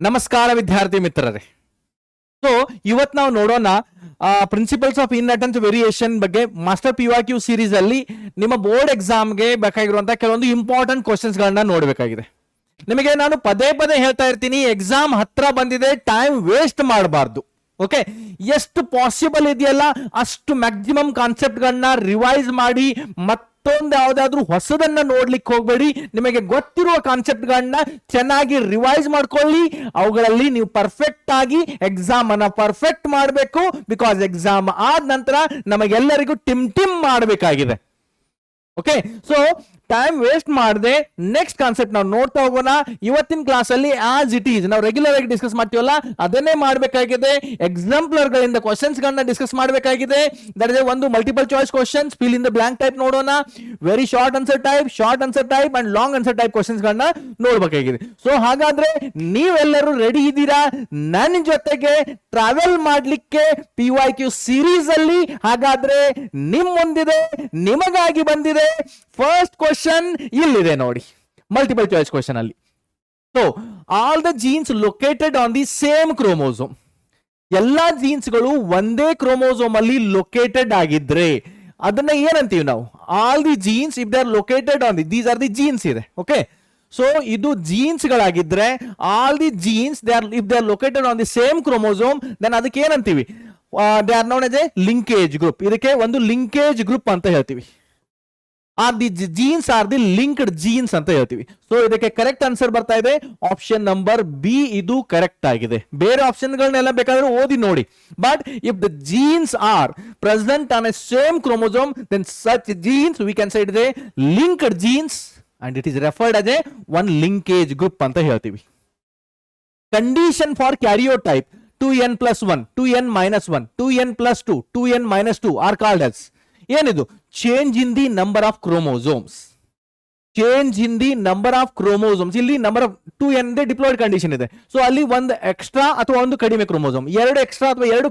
ನಮಸ್ಕಾರ ವಿದ್ಯಾರ್ಥಿ ಮಿತ್ರರೇ. ಸೊ ಇವತ್ತು ನಾವು ನೋಡೋಣ principles of in attempt variation ಬಗ್ಗೆ. ಮಾಸ್ಟರ್ PYQ ಸೀರೀಸ್ ಅಲ್ಲಿ ನಿಮ್ಮ ಬೋರ್ಡ್ ಎಕ್ಸಾಮ್ಗೆ ಬೇಕಾಗಿರುವಂತಹ ಕೆಲವೊಂದು ಇಂಪಾರ್ಟೆಂಟ್ ಕ್ವಶನ್ಸ್ ಗಳನ್ನ ನೋಡಬೇಕಾಗಿದೆ. ನಿಮಗೆ ನಾನು ಪದೇ ಪದೇ ಹೇಳ್ತಾ ಇರ್ತೀನಿ, ಎಕ್ಸಾಮ್ ಹತ್ರ ಬಂದಿದೆ, ಟೈಮ್ ವೇಸ್ಟ್ ಮಾಡಬಾರ್ದು. ಓಕೆ, ಎಷ್ಟು ಪಾಸಿಬಲ್ ಇದೆಯಲ್ಲ ಅಷ್ಟು ಮ್ಯಾಕ್ಸಿಮಮ್ ಕಾನ್ಸೆಪ್ಟ್ ಗಳನ್ನ ರಿವೈಸ್ ಮಾಡಿ ಮತ್ತೊಂದು ಯಾವ್ದಾದ್ರು ಹೊಸದನ್ನ ನೋಡ್ಲಿಕ್ಕೆ ಹೋಗ್ಬೇಡಿ. ನಿಮಗೆ ಗೊತ್ತಿರುವ ಕಾನ್ಸೆಪ್ಟ್ ಗಳನ್ನ ಚೆನ್ನಾಗಿ ರಿವೈಸ್ ಮಾಡ್ಕೊಳ್ಳಿ. ಅವುಗಳಲ್ಲಿ ನೀವು ಪರ್ಫೆಕ್ಟ್ ಆಗಿ ಎಕ್ಸಾಮ್ ಅನ್ನ ಪರ್ಫೆಕ್ಟ್ ಮಾಡಬೇಕು. ಬಿಕಾಸ್ ಎಕ್ಸಾಮ್ ಆದ ನಂತರ ನಮಗೆಲ್ಲರಿಗೂ ಟಿಮ್ ಮಾಡಬೇಕಾಗಿದೆ. ಓಕೆ, ಸೊ ಟೈಮ್ ವೇಸ್ಟ್ ಮಾಡದೆ ನೆಕ್ಸ್ಟ್ ಕಾನ್ಸೆಪ್ಟ್ ನಾವು ನೋಡ್ತಾ ಹೋಗೋಣ. ಇವತ್ತಿನ ಕ್ಲಾಸ್ ಅಲ್ಲಿ ಆಸ್ ಇಟ್ ಈಸ್ ನಾವು ರೆಗ್ಯುಲರ್ ಆಗಿ ಡಿಸ್ಕಸ್ ಮಾಡ್ತೀವಲ್ಲ ಅದನ್ನೇ ಮಾಡಬೇಕಾಗಿದೆ. ಎಕ್ಸಾಂಪ್ಲರ್ ಗಳಿಂದ ಕ್ವಶನ್ಸ್ ಗಳನ್ನ ಡಿಸ್ಕಸ್ ಮಾಡಬೇಕಾಗಿದೆ. ದಟ್ ಇಸ್ ಒಂದು multiple choice questions, fill in the blank type ನೋಡೋಣ. Very short answer type and long answer type questions ಗಳನ್ನ ನೋಡ್ಬೇಕಾಗಿದೆ. ಸೊ ಹಾಗಾದ್ರೆ ನೀವೆಲ್ಲರೂ ರೆಡಿ ಇದ್ದೀರಾ ನನ್ನ ಜೊತೆಗೆ ಟ್ರಾವೆಲ್ ಮಾಡ್ಲಿಕ್ಕೆ PYQ ಸೀರೀಸ್ ಅಲ್ಲಿ? ಹಾಗಾದ್ರೆ ನಿಮ್ ಮುಂದಿದೆ, ನಿಮಗಾಗಿ ಬಂದಿದೆ ಫಸ್ಟ್ ಕ್ವಶನ್. ಇಲ್ಲಿದೆ ನೋಡಿ, ಮಲ್ಟಿಪಲ್ ಚಾಯ್ಸ್ ಕ್ವಶನ್ ಅಲ್ಲಿ. So all the jeans located on the same chromosome. ಎಲ್ಲಾ ಜೀನ್ಸ್ಗಳು ಒಂದೇ ಕ್ರೋಮೋಸೋಮ್ ಅಲ್ಲಿ ಲೊಕೇಟೆಡ್ ಆಗಿದ್ರೆ ಅದನ್ನ ಏನಂತೀವಿ ನಾವು? All the genes if they are located on these are the genes ಇದೆ. ಓಕೆ, ಸೊ ಇದು ಜೀನ್ಸ್ ಗಳಾಗಿದ್ರೆ all the genes if they are located on the same chromosome then ಅದಕ್ಕೆ ಏನಂತೀವಿ? They are known as a linkage group. ಇದಕ್ಕೆ ಒಂದು linkage group ಅಂತ ಹೇಳ್ತೀವಿ. The genes are the linked genes ಅಂತ ಹೇಳ್ತೀವಿ. ಸೊ ಇದಕ್ಕೆ ಕರೆಕ್ಟ್ ಆನ್ಸರ್ ಬರ್ತಾ ಇದೆ ಆಪ್ಷನ್ ನಂಬರ್ ಬಿ. ಇದು ಕರೆಕ್ಟ್ ಆಗಿದೆ. ಬೇರೆ ಆಪ್ಷನ್ ಗಳನ್ನೆಲ್ಲ ಬೇಕಾದ್ರೆ ಓದಿ ನೋಡಿ. But if the genes are present on a same chromosome then such genes we can say it is a linked genes and it is referred as a one linkage group ಅಂತ ಹೇಳ್ತೀವಿ. Condition for karyotype 2n+1, 2n-1, 2n+2, 2n-2 are called as ಏನಿದು? Change in the number of chromosomes. Change in the number of chromosomes. ಇಲ್ಲಿ number of 2n diploid condition ಇದೆ. So ಅಲ್ಲಿ ಒಂದು extra ಅಥವಾ ಒಂದು ಕಡಿಮೆ ಕ್ರೋಮೋಸೋಮ್, ಎರಡು ಎಕ್ಸ್ಟ್ರಾ ಅಥವಾ ಎರಡು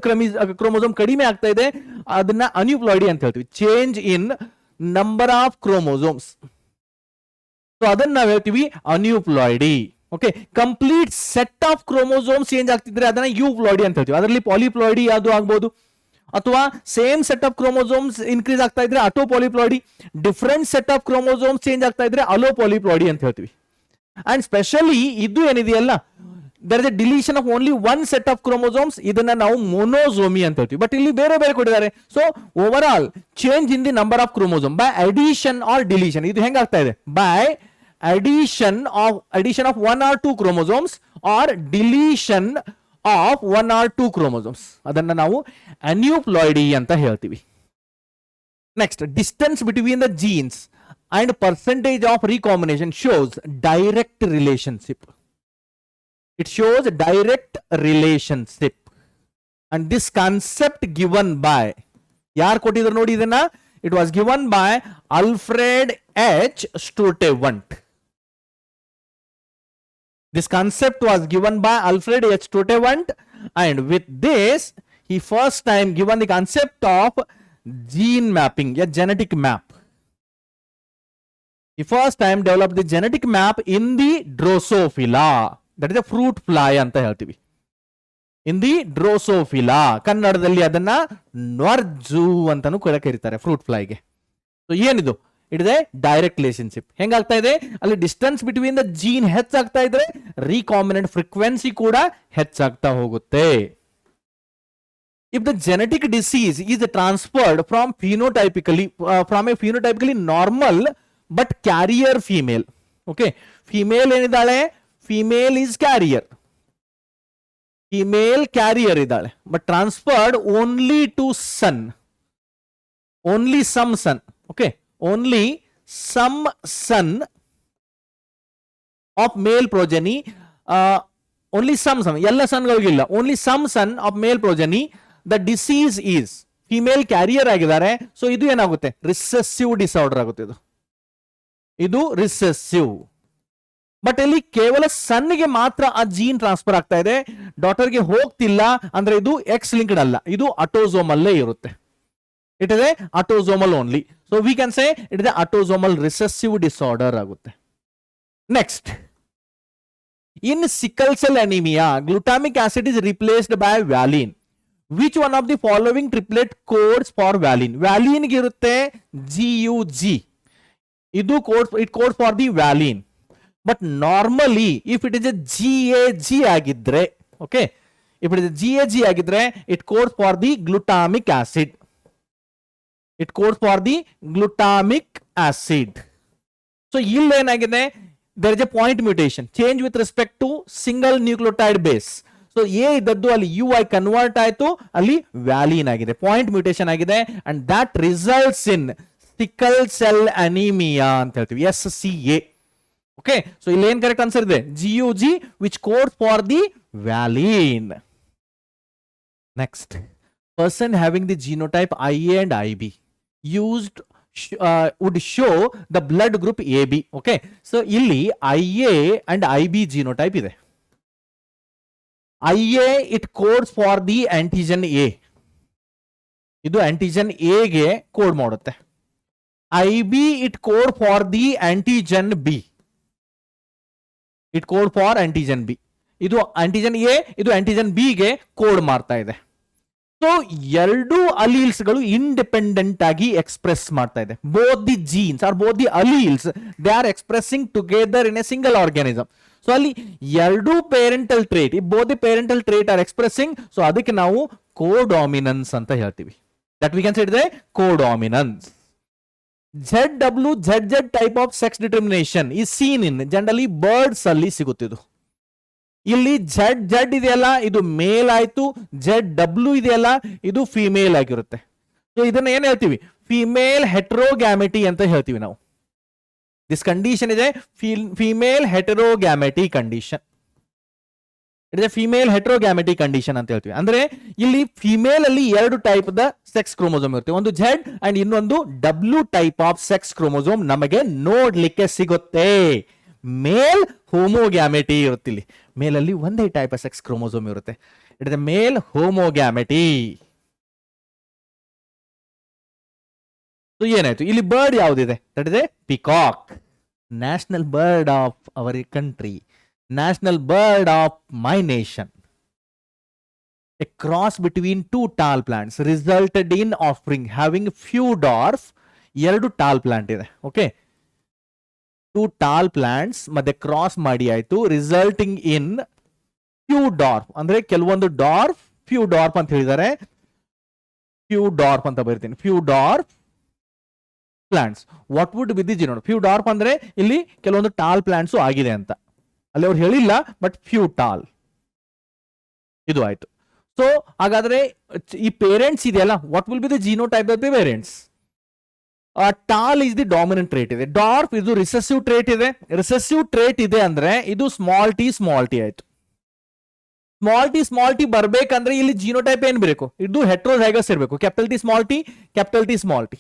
ಕ್ರೋಮೋಸೋಮ್ ಕಡಿಮೆ ಆಗ್ತಾ ಇದೆ, ಅದನ್ನ ಅನ್ಯೂಪ್ಲಾಯ್ಡಿ ಅಂತ ಹೇಳ್ತೀವಿ. Change in number of chromosomes, so ಅದನ್ನ ನಾವು ಹೇಳ್ತೀವಿ aneuploidy. Okay, complete set of chromosomes change ಆಗ್ತಿದ್ರೆ ಅದನ್ನ ಯೂಪ್ಲಾಯ್ಡಿ ಅಂತ ಹೇಳ್ತೀವಿ. ಅದರಲ್ಲಿ ಪಾಲಿಪ್ಲಾಯ್ಡಿ ಯಾವುದು ಆಗ್ಬೋದು, ಅಥವಾ same set of chromosomes increase ಆಗ್ತಾ ಇದ್ರೆ autopolyploidy, different set of chromosomes change ಆಗ್ತಾ ಇದ್ರೆ ಅಲೋಪಾಲಿಪ್ಲಾಯ್ಡಿ ಅಂತ ಹೇಳ್ತೀವಿ. ಅಂಡ್ ಸ್ಪೆಷಲಿ ಇದು ಏನಿದೆಯಲ್ಲ, there is a deletion of only one set of chromosomes, ಇದನ್ನ ನಾವು ಮೊನೋಸೋಮಿ ಅಂತ ಹೇಳ್ತೀವಿ. ಬಟ್ ಇಲ್ಲಿ ಬೇರೆ ಬೇರೆ ಕೊಟ್ಟಿದ್ದಾರೆ. So over all change in the number of chromosome by addition or deletion. ಇದು ಹೆಂಗಾಗ್ತಾ ಇದೆ? By addition of 1 or 2 chromosomes or deletion of 1 or 2 chromosomes. ಅದನ್ನ ನಾವು aneuploidy ಅಂತ ಹೇಳ್ತೀವಿ. Next, distance between the jeans and percentage of recombination shows direct relationship. It shows direct relationship and this concept given by ಯಾರು ಕೊಟ್ಟಿದ್ರು ನೋಡಿ ಇದನ್ನ? It was given by Alfred H. Sturtevant. This concept was given by Alfred H. Sturtevant, and with this he first time given the concept of gene mapping, a genetic map. He first time developed the genetic map in the Drosophila, that is a fruit fly anta ಹೇಳ್ತೀವಿ. In the Drosophila, ಕನ್ನಡದಲ್ಲಿ ಅದನ್ನ ನೊರ್ಜು ಅಂತಾನೂ ಕರೀತಾರೆ fruit ಫ್ಲೈಗೆ. So ಏನಿದು? It is a direct relationship. ಹೆಂಗಾಗ್ತಾ ಇದೆ? ಅಲ್ಲಿ ಡಿಸ್ಟೆನ್ಸ್ ಬಿಟ್ವೀನ್ ದ ಜೀನ್ ಹೆಚ್ಚಾಗ್ತಾ ಇದ್ರೆ ರೀಕಾಂಬಿನೆಂಟ್ ಫ್ರೀಕ್ವೆನ್ಸಿ ಕೂಡ ಹೆಚ್ಚಾಗ್ತಾ ಹೋಗುತ್ತೆ. If the genetic disease is transferred from a phenotypically normal but carrier female. Okay, female ಏನಿದ್ದಾಳೆ? Female is carrier, female carrier ಇದ್ದಾಳೆ, but transferred only to son, only some son. Okay, only some son of male progeny, only some ಎಲ್ಲ ಸನ್ಗಳಿಗಿಲ್ಲ, only some son of male progeny, the disease is female carrier ಆಗಿದ್ದಾರೆ. So ಇದು ಏನಾಗುತ್ತೆ? Recessive disorder ಆಗುತ್ತೆ. ಇದು recessive. But ಇಲ್ಲಿ ಕೇವಲ ಸನ್ಗೆ ಮಾತ್ರ ಆ ಜೀನ್ ಟ್ರಾನ್ಸ್ಫರ್ ಆಗ್ತಾ ಇದೆ, ಡಾಟರ್ಗೆ ಹೋಗ್ತಿಲ್ಲ. ಅಂದ್ರೆ ಇದು ಎಕ್ಸ್ ಲಿಂಕ್ಡ್ ಅಲ್ಲ, ಇದು ಅಟೋಸೋಮಲ್ಲೇ ಇರುತ್ತೆ. It is a autosomal only. So we can say it is a autosomal recessive disorder ಆಗುತ್ತೆ. Next, In sickle cell anemia, glutamic acid is replaced by valine. Which one of the following triplet codes for valine? Valine ಗೆ ಇರುತ್ತೆ GUG. ಇದು it codes for the valine. But normally, if it is a GAG ಆಗಿದ್ರೆ, okay, if it is a GAG ಆಗಿದ್ರೆ, it codes for the glutamic acid. It codes for the glutamic acid. So ಇಲ್ಲಿ ಏನಾಗಿದೆ, there is a point mutation, change with respect to single nucleotide base. So A ಇದ್ದದ್ದು ಅಲ್ಲಿ UI convert ಆಯ್ತು, ಅಲ್ಲಿ valine ಆಗಿದೆ, point mutation ಆಗಿದೆ, and that results in sickle cell anemia ಅಂತ ಹೇಳ್ತೀವಿ, SCA. Okay, so ಇಲ್ಲಿ ಏನ್ ಕರೆಕ್ಟ್ ಆನ್ಸರ್ ಇದೆ, GUG, which codes for the valine. Next, person having the genotype IA and IB used would show the blood group AB. Okay, so ಇಲ್ಲಿ IA and IB genotype ಇದೆ. IA it codes for the antigen A. ಇದು antigen A ಗೆ code ಮಾಡುತ್ತೆ. IB it code for the antigen B. It code for antigen B. ಇದು antigen A, ಇದು antigen B ಗೆ code ಮಾಡ್ತಾ ಇದೆ. So ಎರಡು ಅಲೀಲ್ಸ್ ಗಳು ಇಂಡಿಪೆಂಡೆಂಟ್ ಆಗಿ ಎಕ್ಸ್ಪ್ರೆಸ್ ಮಾಡ್ತಾ ಇದೆ. Both the genes are both the alleles they are expressing together in a single organism. So ಅಲ್ಲಿ ಎರಡು parental trait, both the parental trait are expressing, so ಅದಕ್ಕೆ ನಾವು ಕೋಡಾಮಿನನ್ಸ್ ಅಂತ ಹೇಳ್ತೀವಿ. That we can say it is codominance. ZW ZZ type of sex determination ಈ seen in generally birds ಅಲ್ಲಿ ಸಿಗುತ್ತಿದ್ದು. ಇಲ್ಲಿ Z ಇದೆಯಲ್ಲ ಇದು ಮೇಲ್ ಆಯ್ತು, ZW ಇದೆಯಲ್ಲ ಇದು ಫಿಮೇಲ್ ಆಗಿರುತ್ತೆ. ಸೊ ಇದನ್ನ ಏನ್ ಹೇಳ್ತೀವಿ, ಫಿಮೇಲ್ ಹೆಟರೋಗ್ಯಾಮೆಟಿ ಅಂತ ಹೇಳ್ತೀವಿ ನಾವು. ದಿಸ್ ಕಂಡೀಷನ್ ಇದೆ female heterogamety condition. It is a female heterogamety condition ಅಂತ ಹೇಳ್ತೀವಿ. ಅಂದ್ರೆ ಇಲ್ಲಿ ಫಿಮೇಲ್ ಅಲ್ಲಿ ಎರಡು ಟೈಪ್ ದ ಸೆಕ್ಸ್ ಕ್ರೋಮೋಸೋಮ್ ಇರುತ್ತೆ, ಒಂದು Z ಅಂಡ್ ಇನ್ನೊಂದು W type of sex chromosome ನಮಗೆ ನೋಡ್ಲಿಕ್ಕೆ ಸಿಗುತ್ತೆ. ಮೇಲ್ ಹೋಮೋಗ್ಯಾಮೆಟಿ ಇರುತ್ತೆ, ಇಲ್ಲಿ ಮೇಲಲ್ಲಿ ಒಂದೇ ಟೈಪ್ ಆಫ್ ಸೆಕ್ಸ್ ಕ್ರೋಮೋಸೋಮ್ ಇರುತ್ತೆ. It is male homogamety. So ಏನಾಯ್ತು, ಇಲ್ಲಿ ಬರ್ಡ್ ಯಾವ್ದಿದೆ, that is a peacock, national bird of our country, national bird of my nation. A cross between two tall plants resulted in offspring having few dwarf. ಎರಡು tall plant ಇದೆ, okay, two tall plants ಮತ್ತೆ cross ಮಾಡಿ ಆಯ್ತು, resulting in few dwarf. ಅಂದ್ರೆ ಕೆಲವೊಂದು dwarf, few dwarf ಅಂತ ಹೇಳಿದ್ದಾರೆ, few dwarf ಅಂತ ಬರ್ತೀನಿ, few dwarf plants. What would be the genome? Few dwarf ಅಂದ್ರೆ ಇಲ್ಲಿ ಕೆಲವೊಂದು ಟಾಲ್ ಪ್ಲಾಂಟ್ಸ್ ಆಗಿದೆ ಅಂತ ಅಲ್ಲಿ ಅವ್ರು ಹೇಳಿಲ್ಲ, ಬಟ್ ಫ್ಯೂ ಟಾಲ್ ಇದು ಆಯ್ತು. ಸೊ ಹಾಗಾದ್ರೆ ಈ ಪೇರೆಂಟ್ಸ್ ಇದೆಯಲ್ಲ, what will be the genotype of the parents? Tall is the dominant trait ಇದೆ, ಡಾರ್ಫ್ ಇದು ರಿಸೆಸಿವ್ ಟ್ರೇಟ್ ಇದೆ. ರಿಸೆಸಿವ್ ಟ್ರೇಟ್ ಇದೆ ಅಂದ್ರೆ ಇದು ಸ್ಮಾಲ್ ಟಿ ಆಯ್ತು. ಸ್ಮಾಲ್ ಟಿ ಬರ್ಬೇಕಂದ್ರೆ ಇಲ್ಲಿ ಜಿನೋಟೈಪ್ ಏನ್ ಬೇಕು, ಇದು ಹೆಟ್ರೋಜೈಗಸ್ ಇರಬೇಕು, ಕ್ಯಾಪಿಟಲ್ ಟಿ ಸ್ಮಾಲ್ ಟಿ.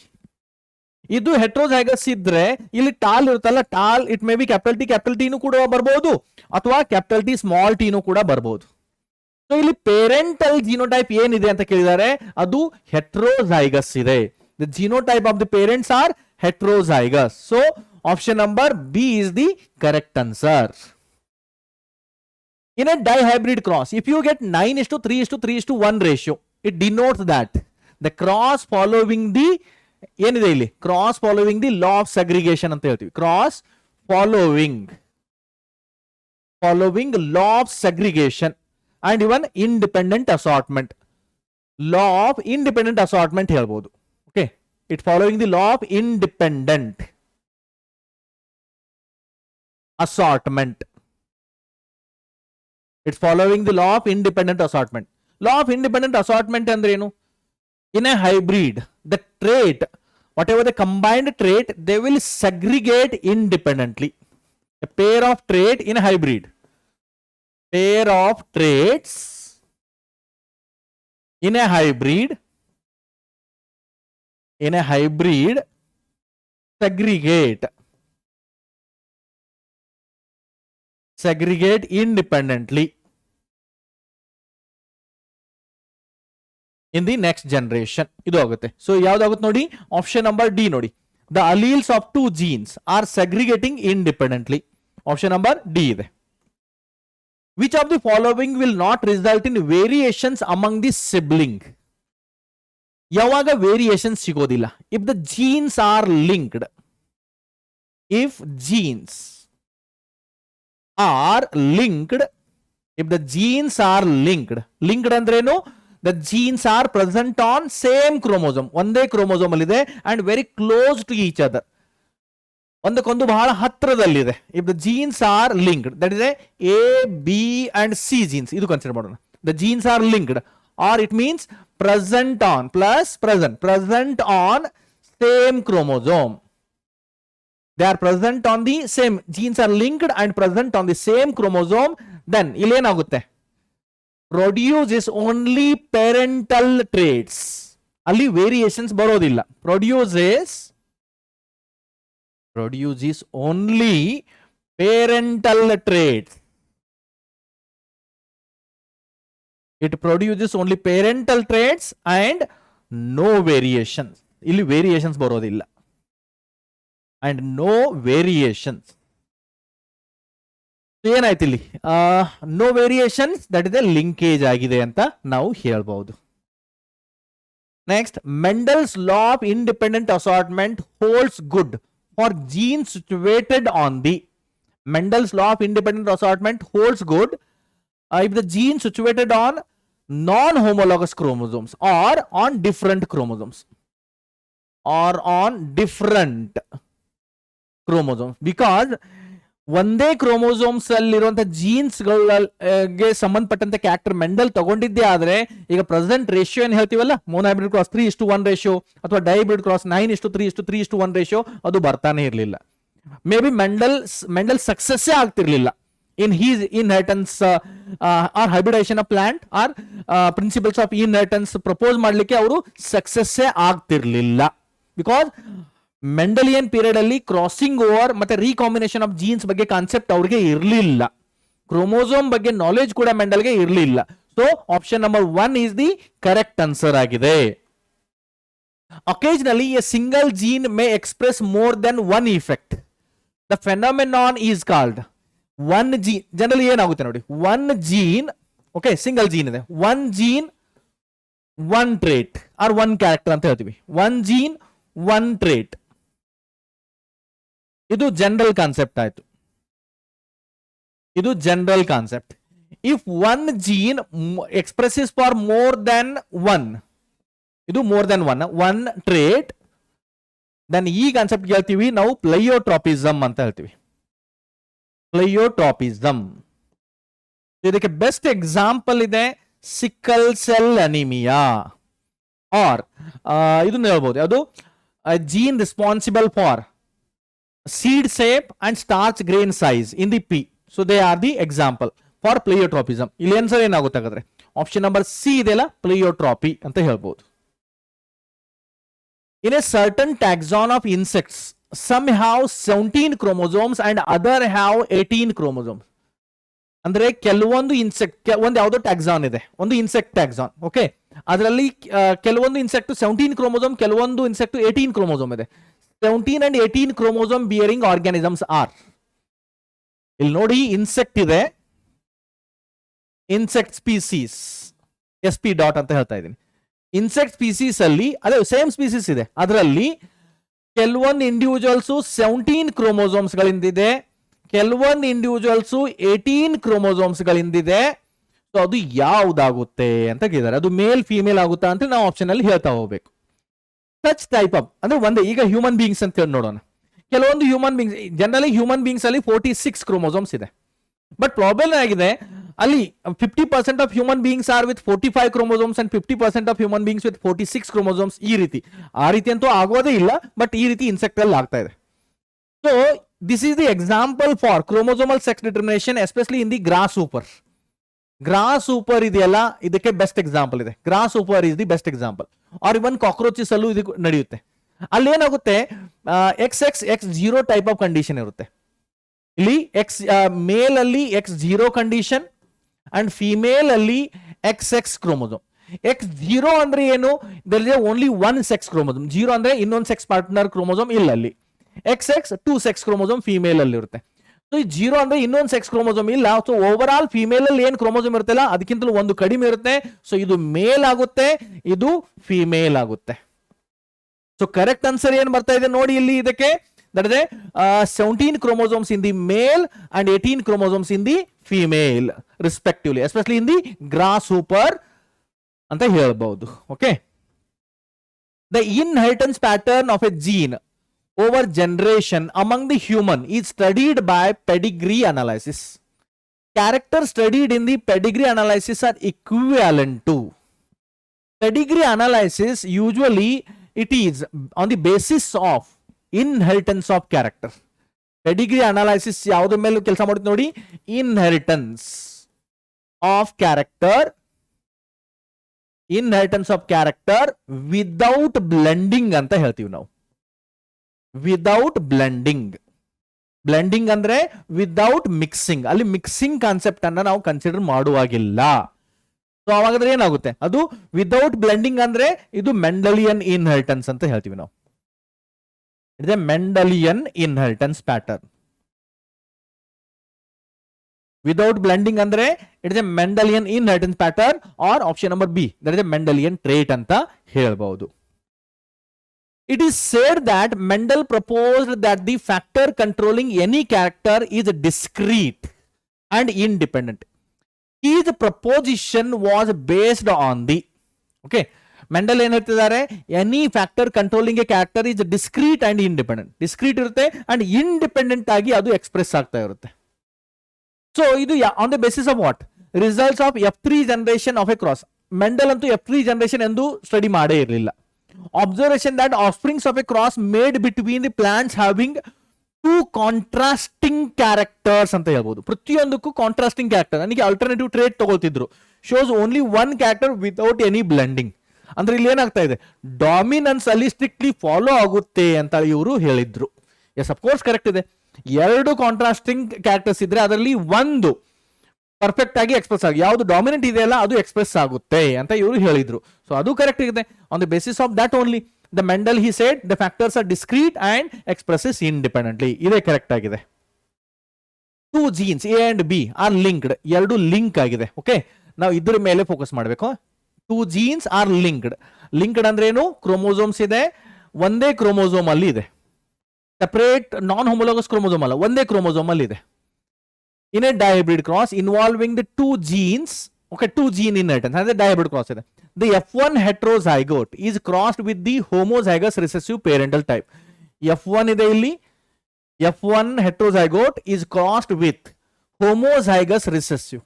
ಇದು ಹೆಟ್ರೋಜೈಗಸ್ ಇದ್ರೆ ಇಲ್ಲಿ ಟಾಲ್ ಇರುತ್ತಲ್ಲ, tall it may be capital ಟಿನೂ ಕೂಡ ಬರ್ಬೋದು ಅಥವಾ ಕ್ಯಾಪಿಟಲ್ ಟಿ ಸ್ಮಾಲ್ ಟಿನೂ ಕೂಡ ಬರ್ಬೋದು. ಸೊ ಇಲ್ಲಿ ಪೇರೆಂಟಲ್ ಜಿನೋಟೈಪ್ ಏನಿದೆ ಅಂತ ಕೇಳಿದ್ದಾರೆ, ಅದು ಹೆಟ್ರೋಜೈಗಸ್ ಇದೆ. The genotype of the parents are heterozygous. So option number B is the correct answer. In a dihybrid cross, if you get 9:3:3:1 ratio, it denotes that the cross following the ಏನಿದೆ ಇಲ್ಲಿ, cross following the law of segregation ಅಂತ ಹೇಳ್ತೀವಿ. Cross following law of segregation and even independent assortment. Law of independent assortment ಹೇಳ್ಬೋದು. Okay, it following the law of independent assortment. It's following the law of independent assortment. Law of independent assortment ಅಂದ್ರೆ ಏನು? In a hybrid, the trait, whatever the combined trait, they will segregate independently. A pair of trait in a hybrid, pair of traits in a hybrid segregate independently in the next generation. ಇದು ಆಗುತ್ತೆ. So ಯಾವ್ದಾಗುತ್ತೆ ನೋಡಿ, option number D ನೋಡಿ, the alleles of two genes are segregating independently. Option number D ಇದೆ. Which of the following will not result in variations among the sibling. ಯಾವಾಗ variation ಸಿಗೋದಿಲ್ಲ? If the genes are linked, if genes are linked, if the genes are linked ಅಂದ್ರೇನು? the genes are present on same chromosome, ಒಂದೇ chromosome ಅಲ್ಲಿ ಇದೆ, and very close to each other, ಒಂದಕ್ಕೊಂದು ಬಹಳ ಹತ್ತಿರದಲ್ಲಿದೆ. if the genes are linked, that is A, B and C genes, ಇದು consider ಮಾಡೋಣ. the genes are linked, or it means present on plus present on same chromosome. They are present on the same, genes are linked and present on the same chromosome. Then ಇಲ್ಲೇನಾಗುತ್ತೆ? produces only parental traits, ಅಲ್ಲಿ variations ಬರೋದಿಲ್ಲ. produces only parental traits. it produces only parental traits and no variations, ಇಲ್ಲಿ variations ಬರೋದಿಲ್ಲ, and no variations. ಏನಾಯ್ತು ಇಲ್ಲಿ? No variations, that is linkage ಆಗಿದೆ ಅಂತ ನಾವು ಹೇಳ್ಬಹುದು. Next, Mendel's law of independent assortment holds good for genes situated on the. Mendel's law of independent assortment holds good if the gene situated on non homologous chromosomes or on different chromosomes, because ಒಂದೇ chromosomes ಅಲ್ಲಿರುವಂತಹ genes ಗಳಿಗೆ ಸಂಬಂಧಪಟ್ಟಂತೆ character Mendel ತಗೊಂಡಿದ್ದೇ ಆದ್ರೆ, ಈಗ present ratio ಏನ್ ಹೇಳ್ತೀವಲ್ಲ, monohybrid cross 3:1 ratio ಅಥವಾ ಡೈಬ್ರಿಡ್ cross 9:3:3:1 ratio, ಅದು ಬರ್ತಾನೆ ಇರಲಿಲ್ಲ. ಮೇ ಬಿ ಮೆಂಡಲ್ ಸಕ್ಸಸ್ ಆಗ್ತಿರ್ಲಿಲ್ಲ in his inheritance or hybridisation of plant or principles of inheritance propose ಮಾಡ್ಲಿಕ್ಕೆ ಅವರು ಸಕ್ಸಸ್ ಆಗ್ತಿರ್ಲಿಲ್ಲ. ಬಿಕಾಸ್ ಮೆಂಡಲಿಯನ್ ಪೀರಿಯಡ್ ಅಲ್ಲಿ ಕ್ರಾಸಿಂಗ್ ಓವರ್ ಮತ್ತೆ ರೀಕಾಂಬಿನೇಷನ್ ಆಫ್ ಜೀನ್ಸ್ ಬಗ್ಗೆ ಕಾನ್ಸೆಪ್ಟ್ ಅವ್ರಿಗೆ ಇರಲಿಲ್ಲ. ಕ್ರೋಮೋಸೋಮ್ ಬಗ್ಗೆ ನಾಲೆಜ್ ಕೂಡ ಮೆಂಡಲ್ಗೆ ಇರಲಿಲ್ಲ. So option number 1 is the correct answer ಆಗಿದೆ. Occasionally a single gene may express more than one effect. The phenomenon is called one gene. Generally ಏನಾಗುತ್ತೆ ನೋಡಿ, one gene, okay, single gene ಇದೆ, one gene one trait or one character ಅಂತ ಹೇಳ್ತೀವಿ. one gene one trait, ಇದು general concept ಆಯ್ತು. ಇದು general concept. If one gene expresses for more than one, ಇದು more than one trait, then ಈ concept ಹೇಳ್ತೀವಿ ನಾವು ಪ್ಲೈಯೋಟ್ರಾಪಿಸಮ್ ಅಂತ ಹೇಳ್ತೀವಿ. ಪ್ಲೈಯೋಟ್ರಾಪಿಸಮ್ ಇದಕ್ಕೆ ಬೆಸ್ಟ್ ಎಕ್ಸಾಂಪಲ್ ಇದೆ ಸಿಕ್ಕಲ್ ಸೆಲ್ ಅನಿಮಿಯಾ, ಆರ್ ಇದನ್ನ ಹೇಳ್ಬೋದು, ಅದು gene responsible for seed shape and starch grain size in the pea. So they are the example for pleiotropism. ಇಲ್ಲಿ ಆನ್ಸರ್ ಏನಾಗುತ್ತೆ ಹಾಗಾದ್ರೆ? ಆಪ್ಷನ್ ನಂಬರ್ ಸಿ ಇದೆಲ್ಲ, ಪ್ಲಿಯೋಟ್ರಾಪಿ ಅಂತ ಹೇಳ್ಬೋದು. In a certain taxon of insects, some have 17 chromosomes and other have 18 chromosomes. ಅಂದ್ರೆ ಕೆಲವೊಂದು insect, ಒಂದು ಯಾವುದೋ ಟ್ಯಾಕ್ಸಾನ್ ಇದೆ, ಒಂದು ಇನ್ಸೆಕ್ಟ್ ಟ್ಯಾಕ್ಸಾನ್, ಓಕೆ, ಅದರಲ್ಲಿ ಕೆಲವೊಂದು ಇನ್ಸೆಕ್ಟ್ 17 ಕ್ರೋಮೋಸೋಮ್, ಕೆಲವೊಂದು ಇನ್ಸೆಕ್ಟ್ 18 ಕ್ರೋಮೋಸೋಮ್ ಇದೆ. 17 and 18 chromosome bearing organisms are, ಇಲ್ಲಿ ನೋಡಿ ಇನ್ಸೆಕ್ಟ್ ಇದೆ, ಇನ್ಸೆಕ್ಟ್ ಸ್ಪೀಸೀಸ್, SP ಡಾಟ್ ಅಂತ ಹೇಳ್ತಾ ಇದ್ದೀನಿ. ಇನ್ಸೆಕ್ಟ್ ಸ್ಪೀಸೀಸ್ ಅಲ್ಲಿ ಅದೇ ಸೇಮ್ ಸ್ಪೀಸೀಸ್ ಇದೆ, ಅದರಲ್ಲಿ ಕೆಲವೊಂದು ಇಂಡಿವಿಜುವಲ್ಸು 17 ಕ್ರೋಮೋಸೋಮ್ಸ್ ಗಳಿಂದಿದೆ, ಕೆಲವೊಂದು ಇಂಡಿವಿಜುವಲ್ಸು 18 ಕ್ರೋಮೋಸೋಮ್ಸ್ ಗಳಿಂದಿದೆ. ಸೊ ಅದು ಯಾವ್ದಾಗುತ್ತೆ ಅಂತ ಕೇಳಿದ್ದಾರೆ. ಅದು ಮೇಲ್ ಫಿಮೇಲ್ ಆಗುತ್ತಾ ಅಂತ ನಾವು ಆಪ್ಷನ್ ಅಲ್ಲಿ ಹೇಳ್ತಾ ಹೋಗ್ಬೇಕು. ಸಚ್ ಟೈಪ್ ಆಫ್ ಅಂದ್ರೆ ಒಂದೇ, ಈಗ ಹ್ಯೂಮನ್ ಬೀಯಿಂಗ್ಸ್ ಅಂತ ಹೇಳಿ ನೋಡೋಣ. ಕೆಲವೊಂದು human beings, generally human beings ಅಲ್ಲಿ 46 ಕ್ರೋಮೋಸೋಮ್ಸ್ ಇದೆ. ಬಟ್ ಪ್ರಾಬ್ಲಮ್ ಆಗಿದೆ, ಅಲ್ಲಿ 50% of human beings are with 45 chromosomes and 50% of human beings with 46 chromosomes. ಈ ರೀತಿ, ಆ ರೀತಿ ಅಂತೂ ಆಗೋದೇ ಇಲ್ಲ, ಬಟ್ ಈ ರೀತಿ ಇನ್ಸೆಕ್ಟ್ ಅಲ್ಲಿ ಆಗ್ತಾ ಇದೆ. So this is the example for chromosomal sex determination, especially in the grasshopper. Grasshopper ಇದೆಯಲ್ಲ, ಇದಕ್ಕೆ ಬೆಸ್ಟ್ ಎಕ್ಸಾಂಪಲ್ ಇದೆ. Grasshopper is the best example. Or even cockroaches ಅಲ್ಲೂ ಇದು ನಡೆಯುತ್ತೆ. ಅಲ್ಲೇನಾಗುತ್ತೆ, XX0 ಟೈಪ್ ಆಫ್ ಕಂಡೀಷನ್ ಇರುತ್ತೆ. ಇಲ್ಲಿ male ಅಲ್ಲಿ X0 condition and female ಅಲ್ಲಿ XX ಕ್ರೋಮೋಸೋಮ್. X0 ಅಂದ್ರೆ ಏನು? There is only one sex chromosome. 0 ಅಂದ್ರೆ ಇನ್ನೊಂದು ಸೆಕ್ಸ್ ಪಾರ್ಟ್ನರ್ ಕ್ರೋಮೋಸೋಮ್ ಇಲ್ಲ ಅಲ್ಲಿ. XX 2 ಸೆಕ್ಸ್ ಕ್ರೋಮೋಸೋಮ್ ಫಿಮೇಲ್ ಅಲ್ಲಿ ಇರುತ್ತೆ. ಸೊ ಈ 0 ಅಂದ್ರೆ ಇನ್ನೊಂದು ಸೆಕ್ಸ್ ಕ್ರೋಮೋಸೋಮ್ ಇಲ್ಲ. ಸೊ ಓವರ್ ಆಲ್ ಫಿಮೇಲ್ ಅಲ್ಲಿ ಏನ್ ಕ್ರೋಮೋಸೋಮ್ ಇರುತ್ತಲ್ಲ ಅದಕ್ಕಿಂತಲೂ ಒಂದು ಕಡಿಮೆ ಇರುತ್ತೆ. ಸೊ ಇದು ಮೇಲ್ ಆಗುತ್ತೆ, ಇದು ಫಿಮೇಲ್ ಆಗುತ್ತೆ. ಸೊ ಕರೆಕ್ಟ್ ಆನ್ಸರ್ ಏನ್ ಬರ್ತಾ ಇದೆ ನೋಡಿ ಇಲ್ಲಿ ಇದಕ್ಕೆ, that is 17 chromosomes in the male and 18 chromosomes in the female respectively, especially in the grasshopper ಅಂತ ಹೇಳ್ಬಹುದು. Okay, the inheritance pattern of a gene over generation among the human is studied by pedigree analysis. Characters studied in the pedigree analysis are equivalent to pedigree analysis. Usually it is on the basis of inheritance of character. Pedigree analysis ಯಾವ್ದ್ರ ಮೇಲೆ ಕೆಲಸ ಮಾಡುತ್ತೆ ನೋಡಿ, inheritance of character, inheritance of character without blending ಅಂತ ಹೇಳ್ತೀವಿ ನಾವು. Without blending, blending ಅಂದ್ರೆ without mixing. ಅಲ್ಲಿ ಮಿಕ್ಸಿಂಗ್ ಕಾನ್ಸೆಪ್ಟ್ ಅನ್ನ ನಾವು ಕನ್ಸಿಡರ್ ಮಾಡುವಾಗಿಲ್ಲ. ಸೊ ಅವಾಗಾದ್ರೆ ಏನಾಗುತ್ತೆ, ಅದು ವಿದೌಟ್ ಬ್ಲೆಂಡಿಂಗ್ ಅಂದ್ರೆ ಇದು ಮೆಂಡಲಿಯನ್ ಇನ್ಹೆರಿಟನ್ಸ್ ಅಂತ ಹೇಳ್ತೀವಿ ನಾವು. It is a Mendelian inheritance pattern. Without blending ಅಂದ್ರೆ it is a Mendelian inheritance pattern, or option number B, that is a Mendelian trait ಅಂತ ಹೇಳ್ಬಹುದು. It is said that Mendel proposed that the factor controlling any character is discrete and independent. His proposition was based on the, okay, Mendel ಏನು ಹೇಳ್ತಿದ್ದಾರೆ, any factor controlling A character is discrete and independent. Discrete ಇರುತ್ತೆ and independent ಆಗಿ ಅದು express ಆಗ್ತಾ ಇರುತ್ತೆ. So ಇದು on the basis of what, results of F3 generation of A cross. Mendel ಅಂತೂ F3 generation ಎಂದು ಸ್ಟಡಿ ಮಾಡೇ ಇರಲಿಲ್ಲ. Observation that offsprings of a cross made between the plants having two contrasting characters ಅಂತ ಹೇಳ್ಬೋದು. ಪ್ರತಿಯೊಂದಕ್ಕೂ contrasting character, ನನಗೆ alternative trait ತಗೊಳ್ತಿದ್ರು, shows only one character without any blending. ಅಂದ್ರೆ ಇಲ್ಲಿ ಏನಾಗ್ತಾ ಇದೆ, ಡಾಮಿನೆನ್ಸ್ ಅಲ್ಲಿ ಸ್ಟ್ರಿಕ್ಟ್ಲಿ ಫಾಲೋ ಆಗುತ್ತೆ ಅಂತ ಇವರು ಹೇಳಿದ್ರು. ಎಸ್, ಅಫ್ಕೋರ್ಸ್ ಕರೆಕ್ಟ್ ಇದೆ. ಎರಡು ಕಾಂಟ್ರಾಸ್ಟಿಂಗ್ ಕ್ಯಾರೆಕ್ಟರ್ಸ್ ಇದ್ರೆ ಅದರಲ್ಲಿ ಒಂದು ಪರ್ಫೆಕ್ಟ್ ಆಗಿ ಎಕ್ಸ್ಪ್ರೆಸ್ ಆಗಿ, ಯಾವುದು ಡಾಮಿನೆಂಟ್ ಇದೆಯಲ್ಲ ಅದು ಎಕ್ಸ್ಪ್ರೆಸ್ ಆಗುತ್ತೆ ಅಂತ ಇವರು ಹೇಳಿದ್ರು. ಸೊ ಅದು ಕರೆಕ್ಟ್ ಇದೆ. On the basis of that only the Mendel he said the factors are discrete and expresses independently. ಇದೇ ಕರೆಕ್ಟ್ ಆಗಿದೆ. 2 genes A and B are linked, ಎರಡು ಲಿಂಕ್ ಆಗಿದೆ. ಓಕೆ, ನಾವು ಇದ್ರ ಮೇಲೆ ಫೋಕಸ್ ಮಾಡಬೇಕು. 2 genes ಆರ್ ಲಿಂಕ್ಡ್. ಲಿಂಕ್ಡ್ ಅಂದ್ರೆ ಏನು, ಕ್ರೋಮೋಸೋಮ್ಸ್ ಇದೆ, ಒಂದೇ ಕ್ರೋಮೋಸೋಮ್ ಅಲ್ಲಿ ಇದೆ, ಸೆಪರೇಟ್ ನಾನ್ ಹೋಮೋಲೋಗಸ್ ಕ್ರೋಮೋಸೋಮ್ ಅಲ್ಲ, ಒಂದೇ ಕ್ರೋಮೋಸೋಮ್ ಅಲ್ಲಿ ಇದೆ. In a dihybrid cross involving the 2 genes, okay, 2 gene inheritance, ಅಂದ್ರೆ dihybrid cross ಇದೆ. The F1 heterozygote is crossed with the homozygous recessive parental type. F1 ಇದೆ ಇಲ್ಲಿ, F1 heterozygote is crossed with homozygous recessive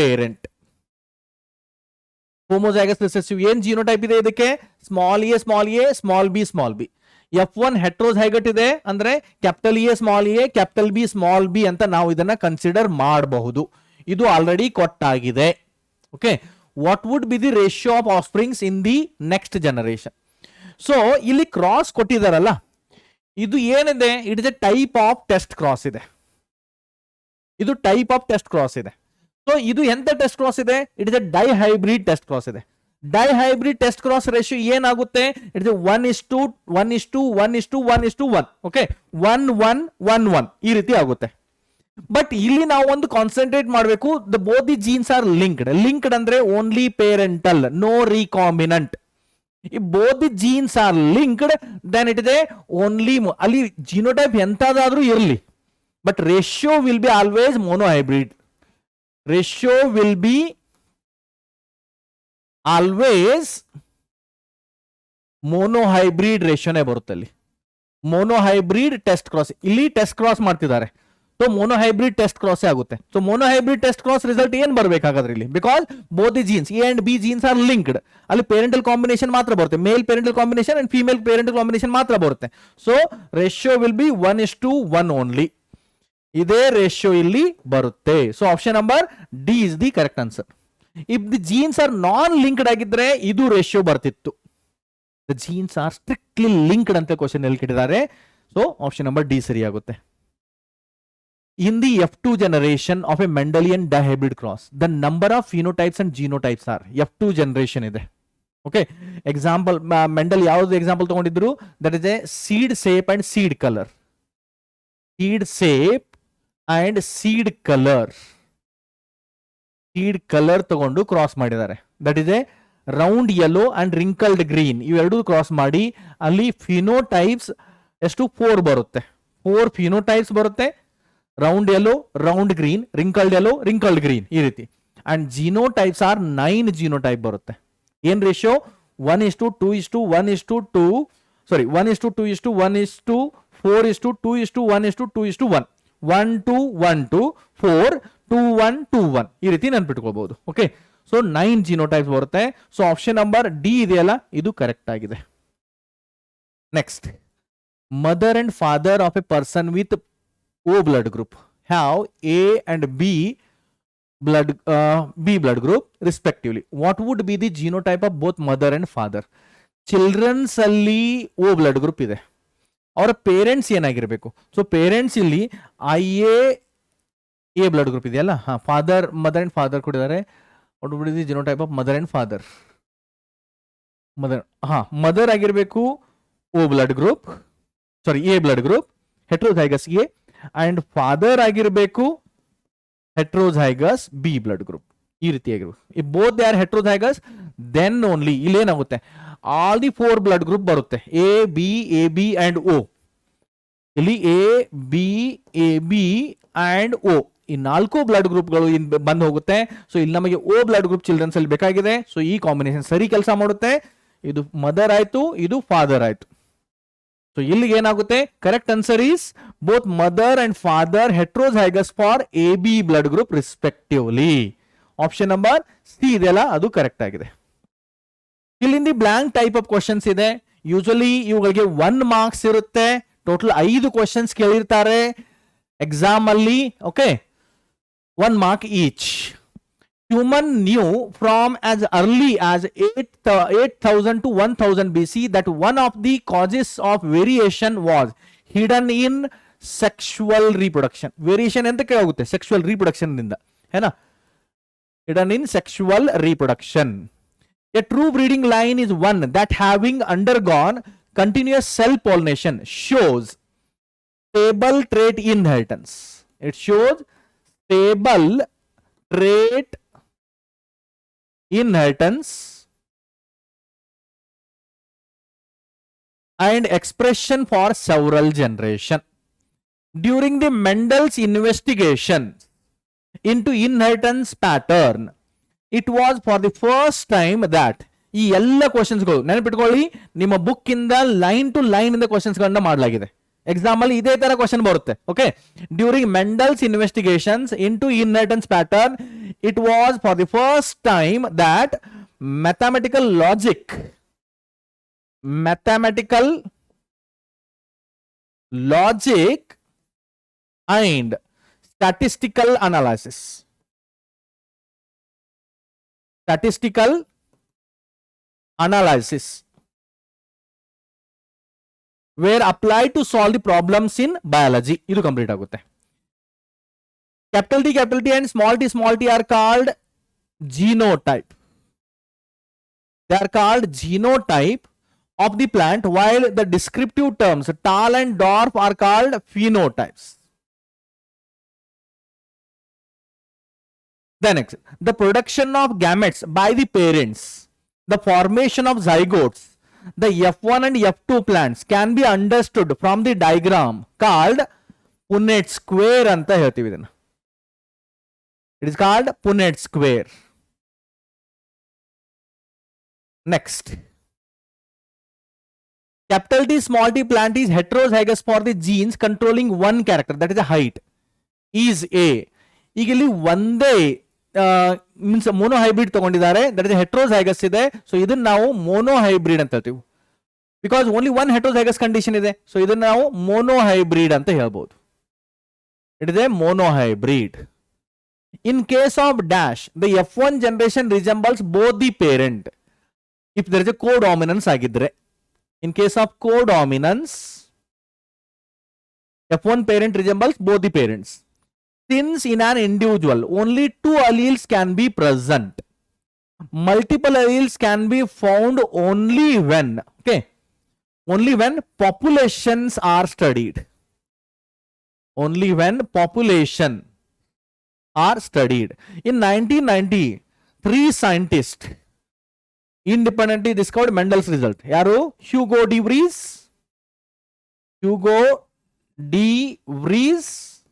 parent. Homozygous recessive ಏನ್ genotype ಇದೆ ಇದಕ್ಕೆ, small a small b. F1 heterozygote ಇದೆ ಅಂದ್ರೆ capital A capital B small B ಅಂತ ನಾವು ಇದನ್ನ ಕನ್ಸಿಡರ್ ಮಾಡಬಹುದು. ಇದು ಆಲ್ರೆಡಿ ಕೊಟ್ಟಾಗಿದೆ. Okay, what would be the ratio of offsprings in the next generation. So ಇಲ್ಲಿ ಕ್ರಾಸ್ ಕೊಟ್ಟಿದಾರಲ್ಲ, ಇದು ಏನಿದೆ, it is a type of test cross ಇದೆ. ಇದು ಟೈಪ್ ಆಫ್ ಟೆಸ್ಟ್ ಕ್ರಾಸ್ ಇದೆ. ಸೊ ಇದು ಎಂತ ಟೆಸ್ಟ್ ಕ್ರಾಸ್ ಇದೆ, it is a dihybrid test cross ಇದೆ. ಡೈಹೈಬ್ರಿಡ್ ಟೆಸ್ಟ್ ಕ್ರಾಸ್ ರೇಷಿಯೋ ಏನಾಗುತ್ತೆ, ಇಟ್ ಇಸ್ 1:1:1:1:1. ಓಕೆ, 1:1:1:1 ಈ ರೀತಿ ಆಗುತ್ತೆ. ಬಟ್ ಇಲ್ಲಿ ನಾವು ಒಂದು ಕಾನ್ಸಂಟ್ರೇಟ್ ಮಾಡಬೇಕು, the both the genes are linked. Linked ಅಂದ್ರೆ ಓನ್ಲಿ ಪೇರೆಂಟಲ್, ನೋ ರೀಕಾಂಬಿನೆಂಟ್. ಈ both the genes are linked, then it ಇದೆ ಓನ್ಲಿ, ಅಲ್ಲಿ ಜೀನೋಟೈಪ್ ಎಂತಾದ್ರೂ ಇರಲಿ, but ratio will be always monohybrid. Ratio will be always monohybrid ರೇಷಿಯೋನೇ ಬರುತ್ತೆ. ಅಲ್ಲಿ monohybrid test cross, ಇಲ್ಲಿ ಟೆಸ್ಟ್ ಕ್ರಾಸ್ ಮಾಡ್ತಿದ್ದಾರೆ, ಸೊ ಮೋನೋಹೈಬ್ರಿಡ್ ಟೆಸ್ಟ್ ಕ್ರಾಸ್ ಆಗುತ್ತೆ. So monohybrid test cross result ಏನ್ ಬರಬೇಕಾದ್ರೆ ಇಲ್ಲಿ, because both the genes A and B genes are linked, ಅಲ್ಲಿ ಪೇರೆಂಟಲ್ ಕಾಂಬಿನೇಷನ್ ಮಾತ್ರ ಬರುತ್ತೆ, male parental combination and female parental combination ಮಾತ್ರ ಬರುತ್ತೆ. So ratio will be 1:1 only. ಇದೇ ರೇಷಿಯೋ ಇಲ್ಲಿ ಬರುತ್ತೆ. So option number D is the correct answer. If the genes are non linked ಆಗಿದ್ರೆ ಇದು ರೇಷಿಯೋ ಬರ್ತಿತ್ತು. The genes are strictly linked ಅಂತ question ಎಲ್ಲಿ ಕೇಳಿದ್ದಾರೆ. ಸೊ ಆಪ್ಷನ್ ನಂಬರ್ ಡಿ ಸರಿ ಆಗುತ್ತೆ. In the F2 generation of a Mendelian dihybrid cross, the number of phenotypes and genotypes are F2 generation ಇದೆ. Okay example Mendel ಯಾವ್ದು example ತಗೊಂಡಿದ್ರು, that is a seed shape and seed colour. Seed shape and seed colour, seed colour ತಗೊಂಡು cross ಮಾಡಿದ್ದಾರೆ. That is a round yellow and wrinkled green, ಇವೆರಡು cross ಮಾಡಿ ಅಲ್ಲಿ phenotypes ಎಷ್ಟು 4 ಬರುತ್ತೆ. 4 ಫಿನೋಟೈಪ್ಸ್ ಬರುತ್ತೆ. Round yellow, round green, wrinkled yellow, wrinkled green, ಈ ರೀತಿ. ಅಂಡ್ ಜಿನೋಟೈಪ್ಸ್ ಆರ್ 9 ಜಿನೋಟೈಪ್ ಬರುತ್ತೆ. ಏನ್ ರೇಷಿಯೋ? 1:2:1:2, ಸಾರಿ 1:2:1:4:2:1:2:1, 1:2:1:2, 4:2:1:2:1, ಈ ರೀತಿ ನೆನ್ಪಿಟ್ಕೋಬಹುದು. ಓಕೆ, ಸೊ 9 ಜಿನೋಟೈಪ್ಸ್ ಬರುತ್ತೆ. ಸೊ ಆಪ್ಷನ್ ನಂಬರ್ ಡಿ ಇದೆಯಲ್ಲ, ಇದು ಕರೆಕ್ಟ್ ಆಗಿದೆ. Next, mother and father of A person with O blood group have A and B blood group respectively. What would be the genotype of both mother and father? Childrens ಅಲ್ಲಿ O blood group ಇದೆ, ಅವರ parents ಏನಾಗಿರ್ಬೇಕು? ಸೊ parents ಇಲ್ಲಿ IA blood group ಇದೆಯಲ್ಲ, father, mother and father ಕೊಟ್ಟಿದ್ದಾರೆ. What would be the genotype of mother and father? Mother ಆಗಿರ್ಬೇಕು O blood group, sorry A blood group, heterozygous A, and father ಆಗಿರಬೇಕು heterozygous B blood group, ಈ ರೀತಿಯಾಗಿರ್ಬೇಕು. If both they are heterozygous, then only ಇಲ್ಲಿ ಏನಾಗುತ್ತೆ, all the 4 blood group ಬರುತ್ತೆ. A B and O, ಇಲ್ಲಿ A B and O, ಈ 4 blood ಗ್ರೂಪ್ಗಳು ಬಂದು ಹೋಗುತ್ತೆ. ಸೊ ಇಲ್ಲಿ ನಮಗೆ ಓ ಬ್ಲಡ್ ಗ್ರೂಪ್ ಚಿಲ್ಡ್ರನ್ಸ್ ಅಲ್ಲಿ ಬೇಕಾಗಿದೆ. ಸೊ ಈ ಕಾಂಬಿನೇಷನ್ ಸರಿ ಕೆಲಸ ಮಾಡುತ್ತೆ. ಇದು ಮದರ್ ಆಯ್ತು, ಇದು ಫಾದರ್ ಆಯ್ತು. ಸೊ ಇಲ್ಲಿಗೆ ಏನಾಗುತ್ತೆ, correct answer is both mother and father heterozygous for A B blood group respectively. Option number C ಇದೆಯಲ್ಲ, ಅದು ಕರೆಕ್ಟ್ ಆಗಿದೆ. ಇಲ್ಲಿಂದ ಬ್ಲಾಂಕ್ ಟೈಪ್ ಆಫ್ ಕ್ವಶನ್ಸ್ ಇದೆ. ಯೂಶಲಿ ಇವುಗಳಿಗೆ 1 ಮಾರ್ಕ್ಸ್ ಇರುತ್ತೆ. ಟೋಟಲ್ 5 ಕ್ವಶನ್ಸ್ ಕೇಳಿರ್ತಾರೆ ಎಕ್ಸಾಮ್ ಅಲ್ಲಿ. Okay, 1 mark each. Human knew from as early as 8,000 to 1,000 BC that one of the causes of variation was hidden in sexual reproduction. Variation ಎಂತಕ್ಕೆ ಆಗುತ್ತೆ? sexual reproduction ನಿಂದ, ಹೇನಾ? hidden in sexual reproduction. A true breeding line is one that having undergone continuous cell pollination shows stable trait inheritance. It shows stable trait inheritance and expression for several generations. During the Mendel's investigation into inheritance pattern, it was for the first time that ಈ ಎಲ್ಲ ಕ್ವಶನ್ಸ್ಗಳು ನೆನಪಿಟ್ಕೊಳ್ಳಿ, ನಿಮ್ಮ book ಇಂದ line to line ಇಂದ questions ಗಳನ್ನ ಮಾಡಲಾಗಿದೆ. Exam ಅಲ್ಲಿ ಇದೇ ತರ ಕ್ವಶನ್ ಬರುತ್ತೆ. Okay, during Mendel's investigations into inheritance pattern, it was for the first time that mathematical logic and statistical analysis were applied to solve the problems in biology. ಇದು complete ಆಗುತ್ತೆ. Capital T and small t are called genotype. They are called genotype of the plant, while the descriptive terms tall and dwarf are called phenotypes. Then next, the production of gametes by the parents, the formation of zygotes, the F1 and F2 plants can be understood from the diagram called Punnett square anta ಹೇಳ್ತೀವಿ ಇದನ್ನ. It is called Punnett square. Next, capital T small t plant is heterozygous for the genes controlling one character, that is the height, is A. ಈಗ ಇಲ್ಲಿ ಒಂದೇ means mono hybrid ತಗೊಂಡಿದ್ದಾರೆ, that is ಹೆಟ್ರೋಝೈಗಸ್ ಇದೆ. So ಇದನ್ನ ನಾವು mono hybrid ಅಂತ ಹೇಳ್ತೀವಿ, because only one ಹೆಟ್ರೋಝೈಗಸ್ condition ಇದೆ. ಸೊ ಇದನ್ನ ನಾವು ಮೋನೋ ಹೈಬ್ರಿಡ್ ಅಂತ ಹೇಳ್ಬೋದು. It is a mono hybrid. In case of dash, the F1 generation resembles both the parent if there is a codominance ಆಗಿದ್ರೆ. In case of codominance, F1 parent resembles both the parents. Since in an individual only 2 alleles can be present, multiple alleles can be found only when, okay, only when populations are studied. Only when population are studied. In 1990, 3 scientists independently discovered Mendel's result. Yaru? Hugo de Vries,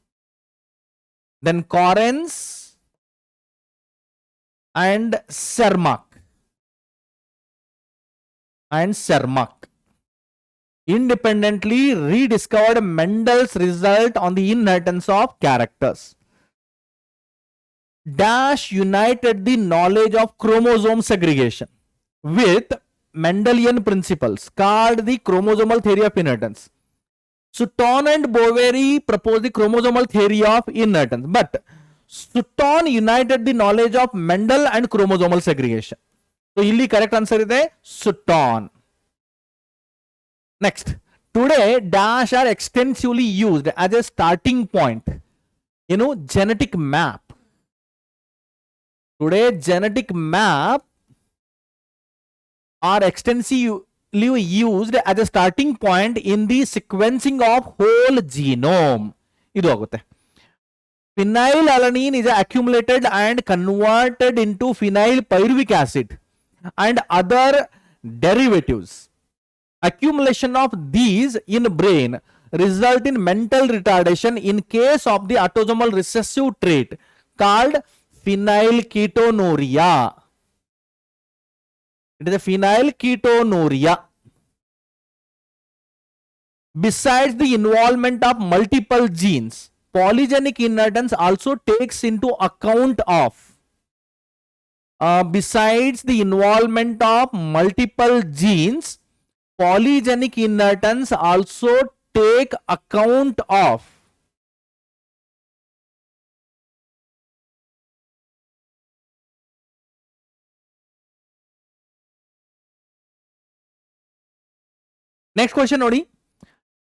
then Correns and Cermak. Independently rediscovered Mendel's result on the inheritance of characters. Dash united the knowledge of chromosome segregation with Mendelian principles called the chromosomal theory of inheritance. Sutton and Boveri proposed the chromosomal theory of inheritance, but Sutton united the knowledge of Mendel and chromosomal segregation. So, illi correct answer is Sutton. Next, today dash are extensively used as a starting point, genetic map. Today genetic map are extensively used as a starting point in the sequencing of whole genome. Idu agutte. Phenylalanine is accumulated and converted into phenyl pyruvic acid and other derivatives. Accumulation of these in brain result in mental retardation in case of the autosomal recessive trait called phenylketonuria. It is a phenylketonuria. Besides the involvement of multiple genes, polygenic inheritance also takes into account of besides the involvement of multiple genes, polygenic inheritance also take account of next question nodi.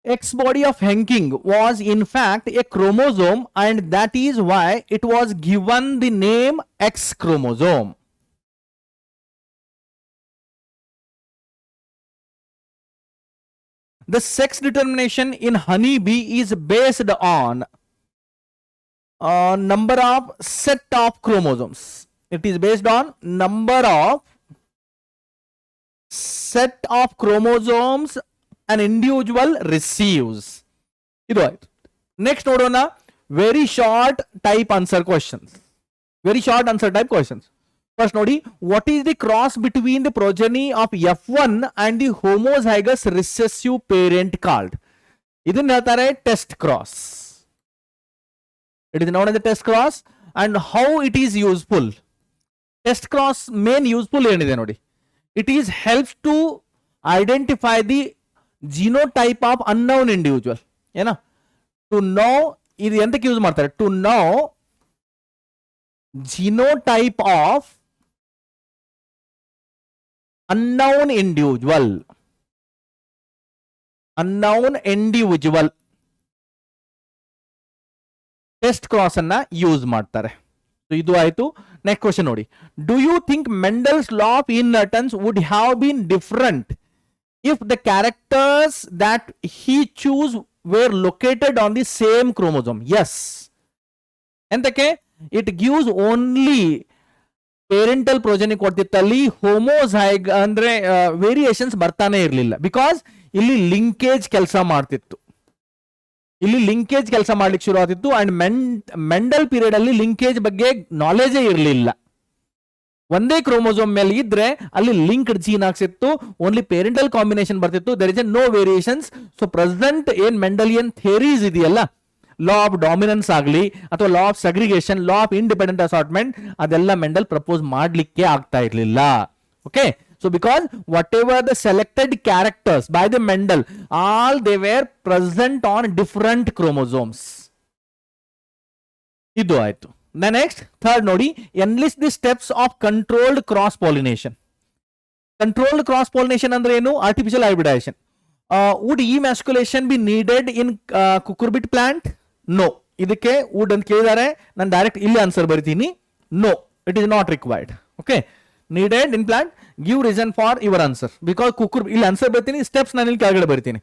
X body of Henking was in fact a chromosome, and that is why it was given the name X chromosome. The sex determination in honeybee is based on number of set of chromosomes. It is based on number of set of chromosomes an individual receives. Next nodona, very short type answer questions. First nodi, what is the cross between the progeny of F1 and the homozygous recessive parent called? Idin ಹೇಳ್ತಾರೆ test cross. It is known as the test cross. And how it is useful? Test cross main useful ಏನಿದೆ ನೋಡಿ. It is helps to identify the genotype of unknown individual. To know, ಇದು ಎಂತಕ್ಕೆ use ಮಾಡ್ತಾರೆ? To know genotype of unknown individual. Test cross ಅನ್ನ use ಮಾಡ್ತಾರೆ. So ಇದು ಆಯ್ತು. Next question ನೋಡಿ. Do you think Mendel's law of inheritance would have been different if the characters that he chose were located on the same chromosome? Yes. ಎಂತಕ್ಕೆ? It gives only parental progeny ಕೊಡ್ತಿತ್ತಲ್ಲಿ ಹೋಮೋಝೈಗ್ ಅಂದ್ರೆ variations ಬರ್ತಾನೆ ಇರಲಿಲ್ಲ. Because ಇಲ್ಲಿ linkage ಕೆಲಸ ಮಾಡ್ತಿತ್ತು. ಮಾಡ್ಲಿಕ್ಕೆ ಶುರು ಆಗ್ತಿತ್ತು. ಅಂಡ್ ಮೆಂಡಲ್ ಪೀರಿಯಡ್ ಅಲ್ಲಿ ಲಿಂಕೇಜ್ ಬಗ್ಗೆ ನಾಲೆಜೇ ಇರಲಿಲ್ಲ. ಒಂದೇ ಕ್ರೋಮೋಸೋಮ್ ಮೇಲೆ ಇದ್ರೆ ಅಲ್ಲಿ ಲಿಂಕ್ಡ್ ಜೀನ್ ಆಗ್ಸಿತ್ತು. ಓನ್ಲಿ ಪೇರೆಂಟಲ್ ಕಾಂಬಿನೇಷನ್ ಬರ್ತಿತ್ತು. There is a no variations. So present ಏನ್ ಮೆಂಡಲಿಯನ್ ಥಿಯರೀಸ್ ಇದೆಯಲ್ಲ, ಲಾ ಆಫ್ ಡಾಮಿನೆನ್ಸ್ ಆಗಲಿ ಅಥವಾ law of segregation, law of independent assortment, ಅದೆಲ್ಲ ಮೆಂಡಲ್ ಪ್ರಪೋಸ್ ಮಾಡ್ಲಿಕ್ಕೆ ಆಗ್ತಾ ಇರಲಿಲ್ಲ. Okay, so because whatever the selected characters by the Mendel, all they were present on different chromosomes. Idu aitu. The next, third nodi, enlist the steps of controlled cross pollination. Controlled cross pollination andre enu? Artificial hybridization. Would emasculation be needed in cucurbit plant? No. Idakke would anta kelidare. Nan direct illi answer baritini. No, it is not required. Okay. needed in plant, give reason for your answer. Because cucurbites, ಇಲ್ಲಿ answer ಬರ್ತೀನಿ, steps ನಾನು ಇಲ್ಲಿ ಕೆಳಗಡೆ ಬರ್ತೀನಿ.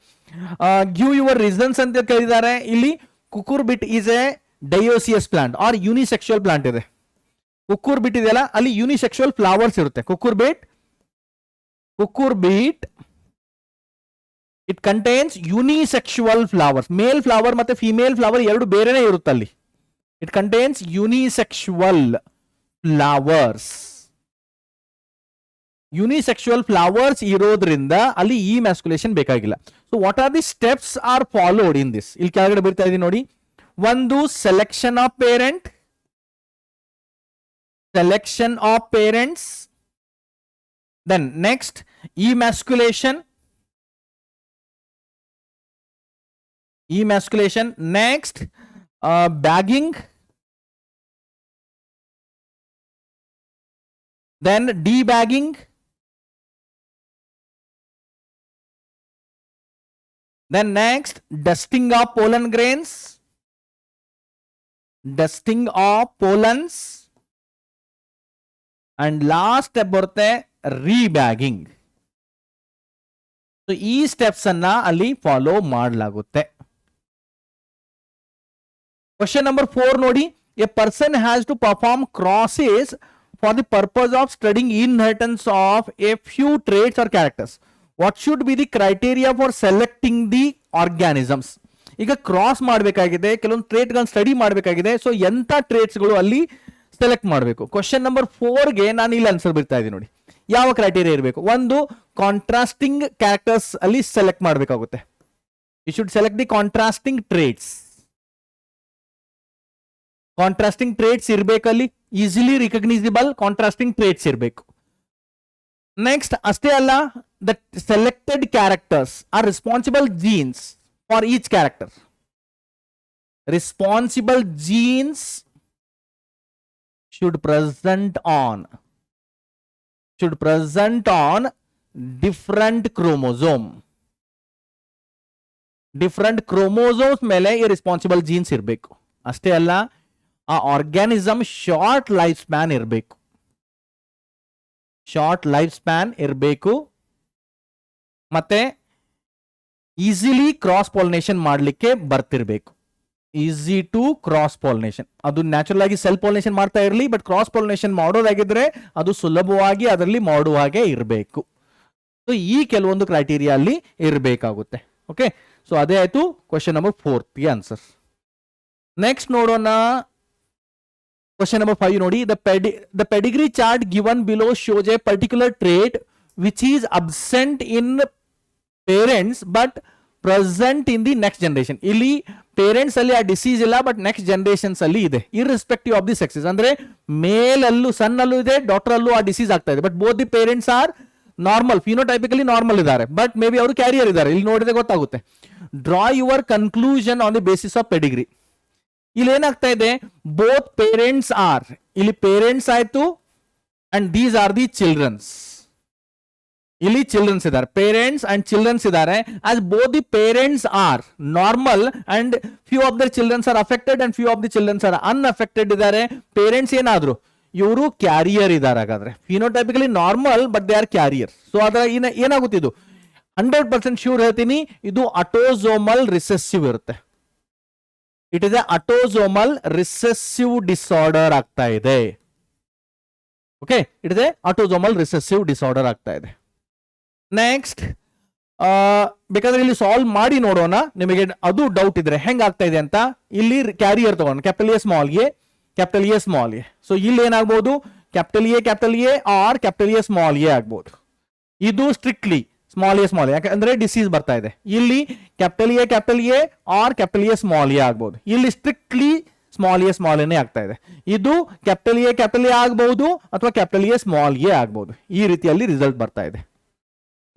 Give your reasons ಅಂತ ಕೇಳಿದ್ದಾರೆ. ಇಲ್ಲಿ cucurbit is a dioecious plant or unisexual plant ಇದೆ. ಕುಕುರ್ಬಿಟ್ ಇದೆಯಲ್ಲ, ಅಲ್ಲಿ ಯೂನಿಸೆಕ್ಷುವಲ್ ಫ್ಲವರ್ಸ್ ಇರುತ್ತೆ. Cucurbit it contains unisexual flowers. Male flower ಮತ್ತೆ ಫಿಮೇಲ್ ಫ್ಲವರ್ ಎರಡು ಬೇರೆನೇ ಇರುತ್ತೆ ಅಲ್ಲಿ. It contains unisexual flowers. Unisexual flowers ಇರೋದ್ರಿಂದ ಅಲ್ಲಿ ಈ ಮ್ಯಾಸ್ಕುಲೇಷನ್ ಬೇಕಾಗಿಲ್ಲ. So what are the steps are followed in this? ಇಲ್ಲಿ ಕೆಳಗಡೆ ಬರ್ತಾ ಇದೀನಿ ನೋಡಿ. ಒಂದು selection of parents, then next emasculation, next bagging, then debagging, then next dusting of pollen grains, and last step ಬರುತ್ತೆ ರೀಬ್ಯಾಗಿಂಗ್. ಸೊ ಈ ಸ್ಟೆಪ್ಸ್ ಅನ್ನ ಅಲ್ಲಿ ಫಾಲೋ ಮಾಡಲಾಗುತ್ತೆ. ಕ್ವಶನ್ ನಂಬರ್ 4 ನೋಡಿ. A person has to perform crosses for the purpose of studying inheritance of a few traits or characters. What should be the criteria for selecting the organisms? ಈಗ cross ಮಾಡಬೇಕಾಗಿದೆ, ಕೆಲವೊಂದು ಟ್ರೇಟ್ಗಳನ್ನ study ಮಾಡಬೇಕಾಗಿದೆ. So ಎಂತ ಟ್ರೇಟ್ಸ್ಗಳು ಅಲ್ಲಿ select ಮಾಡಬೇಕು? Question number 4ಗೆ ನಾನು ಇಲ್ಲಿ answer ಬಿಡ್ತಾ ಇದ್ದೀನಿ ನೋಡಿ. ಯಾವ ಕ್ರೈಟೇರಿಯಾ ಇರಬೇಕು? ಒಂದು, ಕಾಂಟ್ರಾಸ್ಟಿಂಗ್ ಕ್ಯಾರೆಕ್ಟರ್ಸ್ ಅಲ್ಲಿ ಸೆಲೆಕ್ಟ್ ಮಾಡಬೇಕಾಗುತ್ತೆ. You should select the contrasting traits. Contrasting traits ಇರಬೇಕಲ್ಲಿ, ಈಸಿಲಿ ರಿಕಗ್ನೈಸಬಲ್ ಕಾಂಟ್ರಾಸ್ಟಿಂಗ್ ಟ್ರೇಟ್ಸ್ ಇರಬೇಕು. ನೆಕ್ಸ್ಟ್ ಅಷ್ಟೇ ಅಲ್ಲ, the selected characters are responsible genes for each character. Responsible genes should present on different chromosomes ಮೇಲೆ ಈ responsible jeans ಇರಬೇಕು. ಅಷ್ಟೇ ಅಲ್ಲ, ಆ ಆರ್ಗ್ಯಾನಿಸಮ್ ಶಾರ್ಟ್ ಲೈಫ್ ಸ್ಪ್ಯಾನ್ ಇರಬೇಕು. ಮತ್ತೆ ಈಸಿಲಿ ಕ್ರಾಸ್ ಪಾಲಿನೇಷನ್ ಮಾಡಲಿಕ್ಕೆ ಬರ್ತಿರ್ಬೇಕು. Easy to cross pollination. ಅದು ನ್ಯಾಚುರಲ್ ಆಗಿ ಸೆಲ್ಫ್ ಪಾಲಿನೇಷನ್ ಮಾಡ್ತಾ ಇರಲಿ, ಬಟ್ ಕ್ರಾಸ್ ಪಾಲಿನೇಷನ್ ಮಾಡೋದಾಗಿದ್ರೆ ಅದು ಸುಲಭವಾಗಿ ಅದರಲ್ಲಿ ಮಾಡುವ ಹಾಗೆ ಇರಬೇಕು. ಸೊ ಈ ಕೆಲವೊಂದು ಕ್ರೈಟೀರಿಯಾ ಅಲ್ಲಿ ಇರಬೇಕಾಗುತ್ತೆ. ಓಕೆ, ಸೊ ಅದೇ ಆಯ್ತು ಕ್ವಶನ್ ನಂಬರ್ 4ಗೆ ಆನ್ಸರ್. ನೆಕ್ಸ್ಟ್ ನೋಡೋಣ ಕ್ವಶನ್ ನಂಬರ್ 5 ನೋಡಿ. The Pedigree chart given below shows A particular trait which is absent in parents but present in the next generation. ಇಲ್ಲಿ ಪೇರೆಂಟ್ಸ್ ಅಲ್ಲಿ ಆ ಡಿಸೀಸ್ ಇಲ್ಲ, ಬಟ್ ನೆಕ್ಸ್ಟ್ ಜನರೇಷನ್ಸ್ ಅಲ್ಲಿ ಇದೆ. Irrespective of the sexes, ಅಂದ್ರೆ ಮೇಲ್ ಅಲ್ಲೂ ಸನ್ ಅಲ್ಲೂ ಇದೆ, ಡಾಟರ್ ಅಲ್ಲೂ ಆ ಡಿಸೀಸ್ ಆಗ್ತಾ ಇದೆ. But both the parents are normal, phenotypically normal ಇದ್ದಾರೆ, ಬಟ್ ಮೇ ಬಿ ಅವರು ಕ್ಯಾರಿಯರ್ ಇದ್ದಾರೆ. ಇಲ್ಲಿ ನೋಡಿದ್ರೆ ಗೊತ್ತಾಗುತ್ತೆ. Draw your conclusion on the basis of pedigree. ಇಲ್ಲಿ ಏನಾಗ್ತಾ ಇದೆ? ಬೋತ್ ಪೇರೆಂಟ್ಸ್ ಆರ್, ಇಲ್ಲಿ ಪೇರೆಂಟ್ಸ್ ಆಯ್ತು and these are the childrens. ಇಲ್ಲಿ ಚಿಲ್ಡ್ರನ್ಸ್ ಇದ್ದಾರೆ, ಪೇರೆಂಟ್ಸ್ ಅಂಡ್ ಚಿಲ್ಡ್ರನ್ಸ್ ಇದ್ದಾರೆ. As both the parents are normal and few of the childrens are affected and few of the childrens R unaffected ಇದ್ದಾರೆ. Parents ಏನಾದ್ರು ಇವರು carrier ಇದ್ದಾರೆ. ಹಾಗಾದ್ರೆ phenotypically normal but they are carrier. So ಅದರ ಏನಾಗುತ್ತೆ? ಇದು 100% sure ಹೇಳ್ತೀನಿ, ಇದು ಆಟೋಸೋಮಲ್ ರಿಸೆಸಿವ್ ಇರುತ್ತೆ. It is A autosomal recessive disorder ಆಗ್ತಾ ಇದೆ. Okay, it is A autosomal recessive disorder ಆಗ್ತಾ ಇದೆ. ನೆಕ್ಸ್ಟ್, ಬೇಕಾದ್ರೆ ಇಲ್ಲಿ ಸಾಲ್ವ್ ಮಾಡಿ ನೋಡೋಣ. ನಿಮಗೆ ಅದು ಡೌಟ್ ಇದ್ರೆ ಹೆಂಗಾಗ್ತಾ ಇದೆ ಅಂತ. ಇಲ್ಲಿ ಕ್ಯಾರಿಯರ್ ತಗೊಂಡು capital A small A. So ಇಲ್ಲಿ ಏನಾಗ್ಬೋದು? Capital A or capital A small A ಆಗ್ಬೋದು. ಇದು ಸ್ಟ್ರಿಕ್ಟ್ಲಿ ಸ್ಮಾಲ್ ಎ ಯಾಕಂದ್ರೆ ಡಿಸೀಸ್ ಬರ್ತಾ ಇದೆ. ಇಲ್ಲಿ capital A or capital A small A ಆಗ್ಬೋದು. ಇಲ್ಲಿ ಸ್ಟ್ರಿಕ್ಟ್ಲಿ ಸ್ಮಾಲ್ ಎ ಆಗ್ತಾ ಇದೆ. ಇದು ಕ್ಯಾಪಿಟಲ್ ಎ ಆಗ್ಬಹುದು ಅಥವಾ ಕ್ಯಾಪಿಟಲ್ ಎ ಸ್ಮಾಲ್ ಎ ಆಗ್ಬಹುದು. ಈ ರೀತಿಯಲ್ಲಿ ರಿಸಲ್ಟ್ ಬರ್ತಾ ಇದೆ.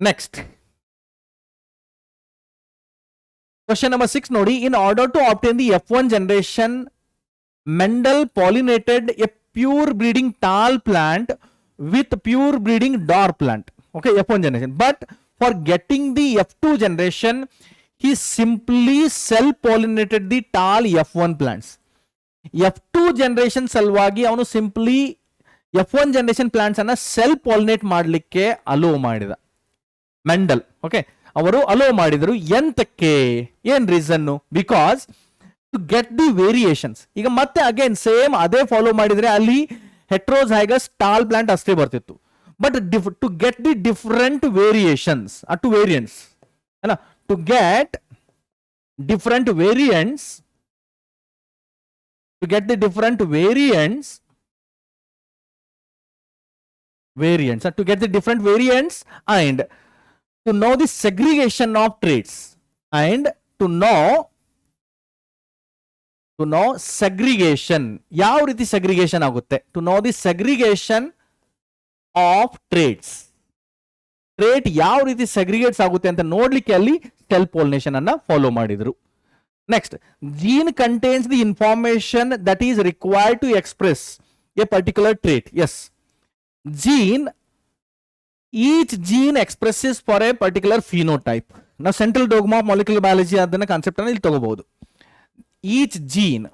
ನೆಕ್ಸ್ಟ್ ಕ್ವಶನ್ ನಂಬರ್ 6 ನೋಡಿ. In order to obtain the F1 generation, Mendel pollinated a pure breeding tall plant with pure breeding dwarf plant. Okay, F1 generation. But for getting the F2 generation he simply self pollinated the tall F1 plants. F2 generation ಸಲುವಾಗಿ ಅವನು simply F1 generation plants ಅನ್ನ self pollinate ಮಾಡಲಿಕ್ಕೆ allow ಮಾಡಿದ Mendel. Okay, ಅವರು allow ಮಾಡಿದರು. ಎಂತಕ್ಕೆ, ಏನ್ reason? Because to get the variations. ಈಗ ಮತ್ತೆ ಅಗೇನ್ ಸೇಮ್ ಅದೇ ಫಾಲೋ ಮಾಡಿದ್ರೆ ಅಲ್ಲಿ ಹೆಟ್ರೋಝೈಗಸ್ ಟಾಲ್ ಪ್ಲಾಂಟ್ ಅಷ್ಟೇ ಬರ್ತಿತ್ತು. But to get the different variations to variants ಅಲ್ಲ, to get different variants, to get the different variants to get the different variants and to know the segregation of traits and to know segregation. ಯಾವ ರೀತಿ segregation ಆಗುತ್ತೆ? to know the segregation of traits. Trait ಯಾವ ರೀತಿ ಸೆಗ್ರಿಗೇಟ್ಸ್ ಆಗುತ್ತೆ ಅಂತ ನೋಡ್ಲಿಕ್ಕೆ ಅಲ್ಲಿ self pollination ಅನ್ನ ಫಾಲೋ ಮಾಡಿದ್ರು. Next, gene contains the information that is required to express a particular trait. Yes, each gene expresses for a particular phenotype. Now, central dogma of molecular biology adana concept anna illi tagobodu. Each gene,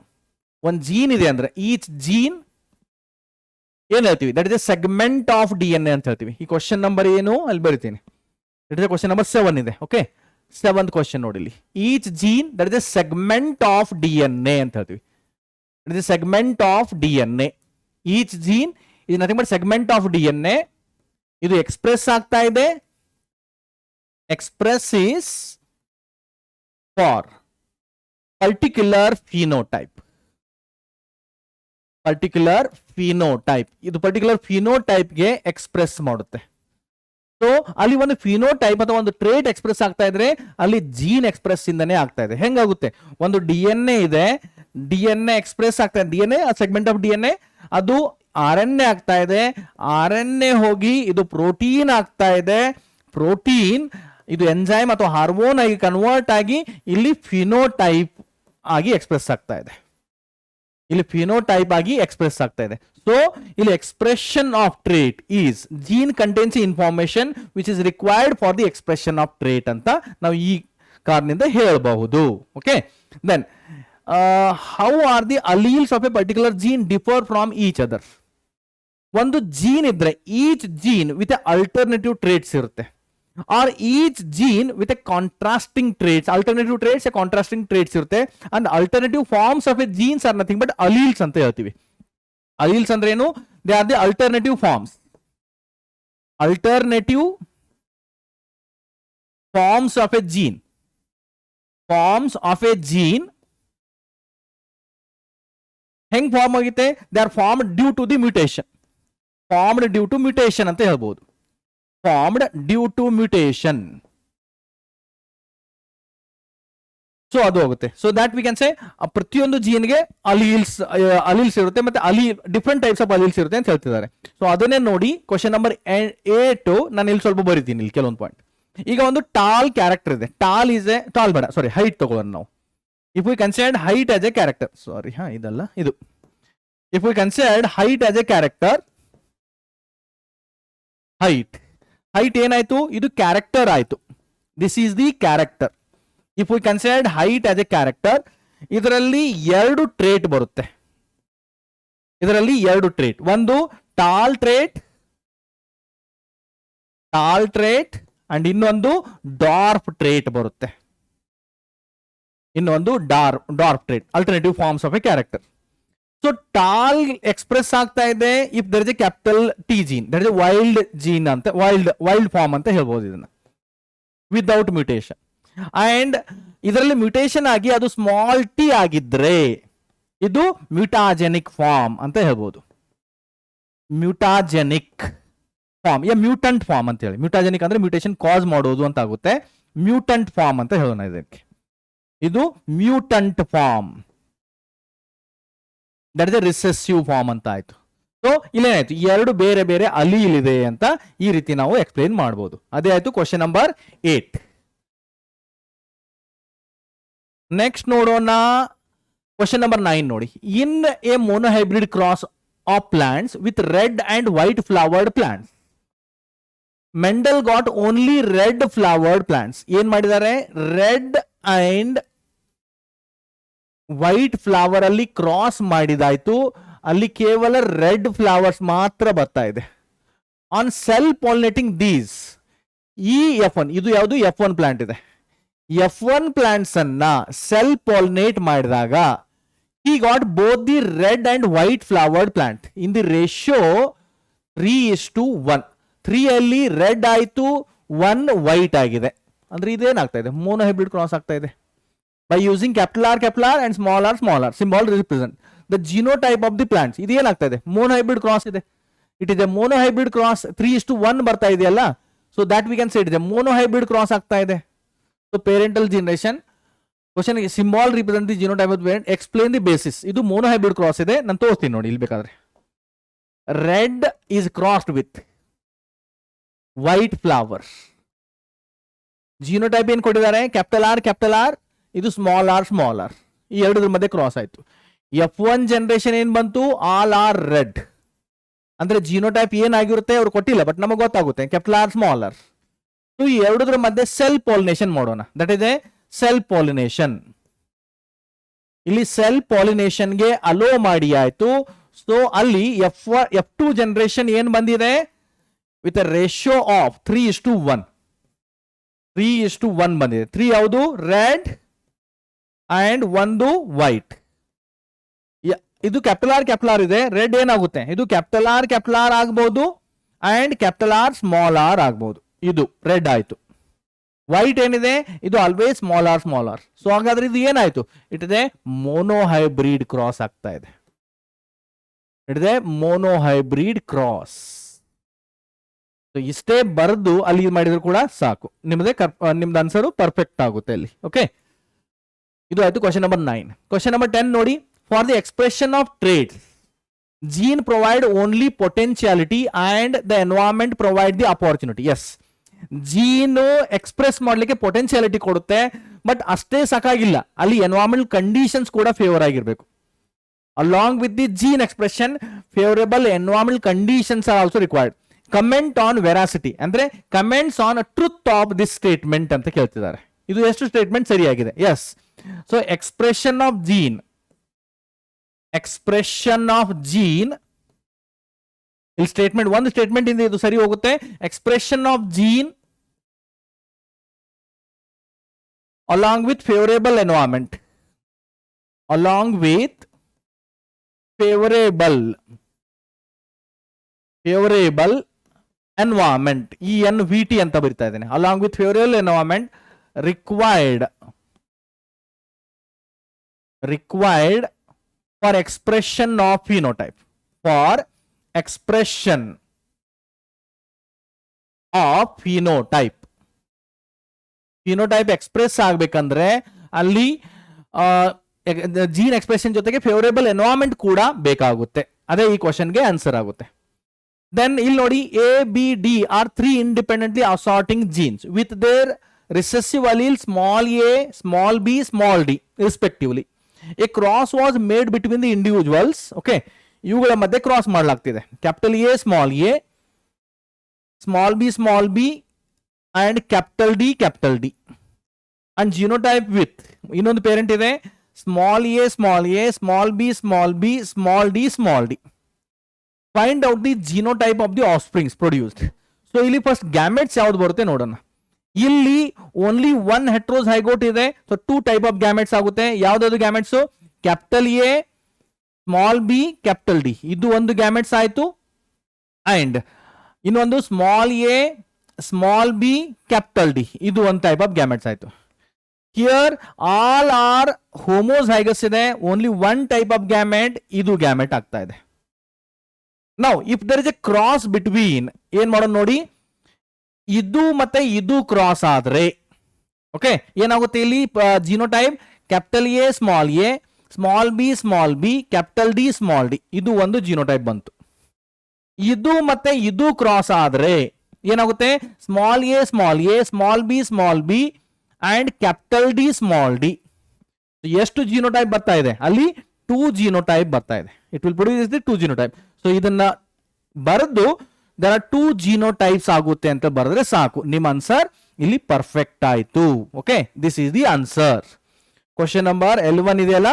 one gene ide andre each gene ಏನು ಹೇಳ್ತೀವಿ? That is a segment of DNA ಅಂತ ಹೇಳ್ತೀವಿ. ಈ question number ಏನು ಅಲ್ಲಿ ಬರಿತೀನಿ. That is question number 7 ಇದೆ. Okay, 7th question ನೋಡಿಲಿ. Each gene that is a segment of DNA ಅಂತ ಹೇಳ್ತೀವಿ. That is segment of DNA. Each gene is nothing but segment of DNA. ಇದು ಎಕ್ಸ್ಪ್ರೆಸ್ ಆಗ್ತಾ ಇದೆ. Express is for particular phenotype. Particular phenotype, ಇದು particular ಫಿನೋಟೈಪ್ಗೆ express ಮಾಡುತ್ತೆ. So ಅಲ್ಲಿ ಒಂದು ಫಿನೋಟೈಪ್ ಅಥವಾ ಒಂದು ಟ್ರೇಟ್ ಎಕ್ಸ್ಪ್ರೆಸ್ ಆಗ್ತಾ ಇದ್ರೆ ಅಲ್ಲಿ ಜೀನ್ ಎಕ್ಸ್ಪ್ರೆಸ್ ಇಂದನೇ ಆಗ್ತಾ ಇದೆ. ಹೆಂಗಾಗುತ್ತೆ? ಒಂದು DNA ಇದೆ, DNA ಎಕ್ಸ್ಪ್ರೆಸ್ ಆಗ್ತಾ ಇದೆ. DNA ಸೆಗ್ಮೆಂಟ್ ಆಫ್ DNA ಅದು RNA ಆಗ್ತಾ ಇದೆ. RNA ಹೋಗಿ ಇದು ಪ್ರೋಟೀನ್ ಆಗ್ತಾ ಇದೆ. ಪ್ರೋಟೀನ್ ಇದು ಎಂಜೈಮ್ ಅಥವಾ ಹಾರ್ಮೋನ್ ಆಗಿ ಕನ್ವರ್ಟ್ ಆಗಿ ಇಲ್ಲಿ ಫಿನೋಟೈಪ್ ಆಗಿ ಎಕ್ಸ್ಪ್ರೆಸ್ ಆಗ್ತಾ ಇದೆ. ಇಲ್ಲಿ ಫಿನೋಟೈಪ್ ಆಗಿ ಎಕ್ಸ್ಪ್ರೆಸ್ ಆಗ್ತಾ ಇದೆ. ಸೊ ಇಲ್ಲಿ expression of trait is gene contains information which is required for the expression of trait ಅಂತ ನಾವು ಈ ಕಾರಣದಿಂದ ಹೇಳಬಹುದು. Okay, then how are the alleles of a particular gene differ from each other? ಒಂದು gene ಇದ್ರೆ each gene with alternative traits ಇರುತ್ತೆ. or each gene with a contrasting traits, alternative traits, a contrasting traits irutte, and alternative forms of a genes are nothing but alleles anta heltivi. Alleles andre enu? They are the alternative forms. Alternative forms of a gene. Forms of a gene heng form agite? They are formed due to the mutation. Formed due to mutation anta helbodu. Formed due to mutation. So adu hogutte. So that we can say ಪ್ರತಿಯೊಂದು gene ಗೆ alleles ಇರುತ್ತೆ ಮತ್ತೆ different types of alleles ಇರುತ್ತೆ ಅಂತ ಹೇಳ್ತಿದ್ದಾರೆ. So ಅದನ್ನೇ ನೋಡಿ question number 8 ನಾನು ಇಲ್ಲಿ ಸ್ವಲ್ಪ ಬರೀತೀನಿ ಇಲ್ಲಿ ಕೆಲವೊಂದು ಪಾಯಿಂಟ್. ಈಗ ಒಂದು ಟಾಲ್ ಕ್ಯಾರೆಕ್ಟರ್ ಇದೆ. ಟಾಲ್ ಬೇಡ, ಸಾರಿ, ಹೈಟ್ ತಗೋಣ ನಾವು. If we considered height as a character, sorry ಇದಲ್ಲ ಇದು. If we considered height as a character, height ಏನಾಯ್ತು? ಇದು ಕ್ಯಾರೆಕ್ಟರ್ ಆಯ್ತು. This is the character. If we considered height as a character, ಇದರಲ್ಲಿ 2 ಟ್ರೇಟ್ ಬರುತ್ತೆ. ಇದರಲ್ಲಿ 2 ಟ್ರೇಟ್, ಒಂದು ಟಾಲ್ ಟ್ರೇಟ್ ಅಂಡ್ ಇನ್ನೊಂದು ಡಾರ್ಫ್ ಟ್ರೇಟ್ ಬರುತ್ತೆ. ಇನ್ನೊಂದು dwarf trait, alternative forms of a character. So tall express ಆಗ್ತಾ ಇದೆ if there is a capital T gene, that is a wild gene ಅಂತ, ವೈಲ್ಡ್ ಫಾರ್ಮ್ ಅಂತ ಹೇಳ್ಬೋದು ಇದನ್ನ, ವಿದೌಟ್ ಮ್ಯೂಟೇಷನ್. ಅಂಡ್ ಇದರಲ್ಲಿ ಮ್ಯೂಟೇಷನ್ ಆಗಿ ಅದು ಸ್ಮಾಲ್ ಟಿ ಆಗಿದ್ರೆ ಇದು ಮ್ಯೂಟಾಜೆನಿಕ್ ಫಾರ್ಮ್ ಅಂತ ಹೇಳ್ಬೋದು. ಮ್ಯೂಟಾಜೆನಿಕ್ ಫಾರ್ಮ್, ಮ್ಯೂಟಂಟ್ ಫಾರ್ಮ್ ಅಂತ ಹೇಳಿ. ಮ್ಯೂಟಾಜೆನಿಕ್ ಅಂದ್ರೆ ಮ್ಯೂಟೇಷನ್ ಕಾಸ್ ಮಾಡೋದು ಅಂತ ಆಗುತ್ತೆ. ಮ್ಯೂಟಂಟ್ ಫಾರ್ಮ್ ಅಂತ ಹೇಳೋಣ ಇದಕ್ಕೆ. ಇದು mutant form, that is a recessive form ಅಂತ ಆಯ್ತು. ಸೊ ಇಲ್ಲೇನಾಯ್ತು? 2 ಬೇರೆ ಬೇರೆ ಅಲೀಲ್ ಇದೆ ಅಂತ ಈ ರೀತಿ ನಾವು ಎಕ್ಸ್ಪ್ಲೇನ್ ಮಾಡಬಹುದು. ಅದೇ ಆಯ್ತು ಕ್ವಶನ್ ನಂಬರ್ 8. ನೆಕ್ಸ್ಟ್ ನೋಡೋಣ ಕ್ವಶನ್ ನಂಬರ್ 9 ನೋಡಿ. In A monohybrid cross of plants with red and white flowered plants, Mendel got only red flowered plants. ಏನ್ ಮಾಡಿದ್ದಾರೆ? ರೆಡ್ ಅಂಡ್ ವೈಟ್ ಫ್ಲವರ್ ಅಲ್ಲಿ ಕ್ರಾಸ್ ಮಾಡಿದಾಯ್ತು. ಅಲ್ಲಿ ಕೇವಲ ರೆಡ್ ಫ್ಲವರ್ಸ್ ಮಾತ್ರ ಬರ್ತಾ ಇದೆ. ಆನ್ ಸೆಲ್ ಪಾಲಿನೇಟಿಂಗ್ ದೀಸ್, ಈ F1 ಇದು ಯಾವುದು F1 ಪ್ಲಾಂಟ್ ಇದೆ. F1 ಪ್ಲಾಂಟ್ಸ್ ಅನ್ನ ಸೆಲ್ ಪಾಲಿನೇಟ್ ಮಾಡಿದಾಗ he got both the red and white flowered plant in the ratio 3:1. 3 ಅಲ್ಲಿ ರೆಡ್ ಆಯ್ತು, 1 ವೈಟ್ ಆಗಿದೆ. ಅಂದ್ರೆ ಇದೇನಾಗ್ತಾ ಇದೆ, ಮೋನೋ ಹೈಬ್ರಿಡ್ ಕ್ರಾಸ್ ಆಗ್ತಾ ಇದೆ. By using capital R and small R symbol represent the genotype of the plants. ಇದೇನಾಗ್ತಾ ಇದೆ, mono hybrid cross ಇದೆ. It is a mono hybrid cross. 3:1 ಬರ್ತಾ ಇದೆಯಲ್ಲ, so that we can say it ಇದೆ mono hybrid cross ಆಗ್ತಾ ಇದೆ. So parental generation question symbol represent the genotype of parent, explain the basis. ಇದು mono hybrid cross ಇದೆ, ನಾನು ತೋರಿಸ್ತೀನಿ ನೋಡಿ ಇಲ್ಲಿ ಬೇಕಾದ್ರೆ. Red is crossed with white flower. Genotype ಏನ್ ಕೊಟ್ಟಿದ್ದಾರೆ, ಕ್ಯಾಪಿಟಲ್ ಆರ್, ಇದು ಸ್ಮಾಲ್ ಆರ್. ಈ ಎರಡರ ಮಧ್ಯೆ ಕ್ರಾಸ್ ಆಯ್ತು. F1 ಜನರೇಷನ್ ಏನ್ ಬಂತು, ಆಲ್ ಆರ್ ರೆಡ್. ಅಂದ್ರೆ ಜಿನೋಟೈಪ್ ಏನಾಗಿರುತ್ತೆ ಅವ್ರು ಕೊಟ್ಟಿಲ್ಲ, ಬಟ್ ನಮಗೆ ಗೊತ್ತಾಗುತ್ತೆ capital R small R. So ಈ ಎರಡರ ಮಧ್ಯೆ ಸೆಲ್ ಪಾಲಿನೇಷನ್ ಮಾಡೋಣ. That is a self pollination. ಇಲ್ಲಿ ಸೆಲ್ ಪಾಲಿನೇಷನ್ಗೆ ಅಲೋ ಮಾಡಿ ಆಯ್ತು. ಸೊ ಅಲ್ಲಿ F2 ಜನರೇಷನ್ ಏನ್ ಬಂದಿದೆ, ವಿತ್ ಅ ರೇಷಿಯೋ ಆಫ್ 3:1. 3:1 ಬಂದಿದೆ. 3 ಯಾವುದು, ರೆಡ್ ಅಂಡ್ 1 ವೈಟ್. ಇದು ಕ್ಯಾಪಿಟಲ್ ಆರ್ ಇದೆ. ರೆಡ್ ಏನಾಗುತ್ತೆ, ಇದು ಕ್ಯಾಪಿಟಲ್ ಆರ್ ಆಗ್ಬಹುದು and capital R small R ಆಗ್ಬಹುದು. ಇದು ರೆಡ್ ಆಯ್ತು. ವೈಟ್ ಏನಿದೆ, ಇದು ಆಲ್ವೇಸ್ ಸ್ಮಾಲ್ ಆರ್. ಸೊ ಹಾಗಾದ್ರೆ ಇದು ಏನಾಯ್ತು, ಇಟ್ ಇದೆ ಮೋನೋ ಹೈಬ್ರಿಡ್ ಕ್ರಾಸ್ ಆಗ್ತಾ ಇದೆ. ಇಟ್ ಇದೆ ಮೋನೋ ಹೈಬ್ರಿಡ್ ಕ್ರಾಸ್. ಇಷ್ಟೇ ಬರೆದು ಅಲ್ಲಿ ಮಾಡಿದ್ರು ಕೂಡ ಸಾಕು, ನಿಮ್ದು ಆನ್ಸರ್ ಪರ್ಫೆಕ್ಟ್ ಆಗುತ್ತೆ ಅಲ್ಲಿ. ಓಕೆ, ಇದು ಆಯ್ತು ಕ್ವಶನ್ ನಂಬರ್ 9. ಕ್ವಶನ್ ನಂಬರ್ 10 ನೋಡಿ. For the expression of trait, gene provide only potentiality and the environment provide the opportunity. Yes, gene express ಮಾಡ್ಲಿಕ್ಕೆ ಪೊಟೆನ್ಶಿಯಾಲಿಟಿ ಕೊಡುತ್ತೆ, ಬಟ್ ಅಷ್ಟೇ ಸಾಕಾಗಿಲ್ಲ, ಅಲ್ಲಿ ಎನ್ವೈರನ್ಮೆಂಟ್ ಕಂಡೀಷನ್ಸ್ ಕೂಡ ಫೇವರ್ ಆಗಿರ್ಬೇಕು. Along with the gene expression, favourable environment conditions are also required. Comment on veracity ಅಂದ್ರೆ comments on truth of this statement ಅಂತ ಕೇಳ್ತಿದ್ದಾರೆ. ಇದು ಎಷ್ಟು ಸ್ಟೇಟ್ಮೆಂಟ್ ಸರಿಯಾಗಿದೆ? Yes. So expression of gene ಇಲ್ಲಿ ಸ್ಟೇಟ್ಮೆಂಟ್, ಒಂದು ಸ್ಟೇಟ್ಮೆಂಟ್ ಇಂದ ಇದು ಸರಿ ಹೋಗುತ್ತೆ. Expression of gene along with favourable environment, favourable environment, ENVT ಅಂತ ಬರಿತಾ ಇದ್ದೇನೆ. Along with favourable environment required for expression of phenotype. Phenotype express ಆಗ್ಬೇಕಂದ್ರೆ ಅಲ್ಲಿ ಜೀನ್ ಎಕ್ಸ್ಪ್ರೆಷನ್ ಜೊತೆಗೆ ಫೇವರೇಬಲ್ ಎನ್ವೈರನ್ಮೆಂಟ್ ಕೂಡ ಬೇಕಾಗುತ್ತೆ. ಅದೇ ಈ ಕ್ವಶನ್ಗೆ ಆನ್ಸರ್ ಆಗುತ್ತೆ. ದೆನ್ ಇಲ್ಲಿ ನೋಡಿ, ABD are 3 independently assorting genes with their recessive allele small a, small b, small d respectively. A cross was made between the individuals. Okay, ಇವುಗಳ ಮಧ್ಯೆ ಕ್ರಾಸ್ ಮಾಡಲಾಗ್ತಿದೆ. Capital A, small a, small b, small b and capital D. And genotype with ಇನ್ನೊಂದು parent ಇದೆ, small a, small b, small b, small d. Find out the genotype of the offsprings produced. So ಇಲ್ಲಿ first gametes ಯಾವ್ದು ಬರುತ್ತೆ ನೋಡೋಣ. ಇಲ್ಲಿ only 1 ಹೆಟ್ರೋಝೈಗೋಟ್ ಇದೆ. So 2 type of gametes ಆಗುತ್ತೆ. ಯಾವ್ದಾದ್ರು gametes, capital A, small b, capital D, ಇದು ಒಂದು ಗ್ಯಾಮೆಟ್ಸ್ ಆಯ್ತು. ಅಂಡ್ ಇನ್ನೊಂದು small a, small b, capital D, ಇದು ಒಂದು ಟೈಪ್ ಆಫ್ ಗ್ಯಾಮೆಟ್ಸ್ ಆಯ್ತು. ಹಿಯರ್ ಆಲ್ ಆರ್ ಹೋಮೋಝೈಗಸ್ ಇದೆ, ಓನ್ಲಿ 1 ಟೈಪ್ ಆಫ್ ಗ್ಯಾಮೆಟ್, ಇದು ಗ್ಯಾಮೆಟ್ ಆಗ್ತಾ ಇದೆ. Now if there is a cross between, ಏನ್ ಮಾಡೋಣ ನೋಡಿ, ಇದು ಮತ್ತೆ ಇದು ಕ್ರಾಸ್ ಆದ್ರೆ ಓಕೆ ಏನಾಗುತ್ತೆ, ಇಲ್ಲಿ genotype capital A, small b, small b, capital D, small d, ಇದು ಒಂದು ಜಿನೋಟೈಪ್ ಬಂತು. ಇದು ಮತ್ತೆ ಇದು ಕ್ರಾಸ್ ಆದ್ರೆ ಏನಾಗುತ್ತೆ, small a, small b, small b and capital D, small d. ಎಷ್ಟು ಜಿನೋಟೈಪ್ ಬರ್ತಾ ಇದೆ ಅಲ್ಲಿ, 2 ಜಿನೋಟೈಪ್ ಬರ್ತಾ ಇದೆ. It will produce the 2 genotype. So ಇದನ್ನ ಬರೆದು there are 2 genotypes ಆಗುತ್ತೆ ಅಂತ ಬರೆದ್ರೆ ಸಾಕು, ನಿಮ್ಮ ಆನ್ಸರ್ ಇಲ್ಲಿ ಪರ್ಫೆಕ್ಟ್ ಆಯ್ತು. Okay, this is the answer. Question number 11 ಇದೆಯಲ್ಲ,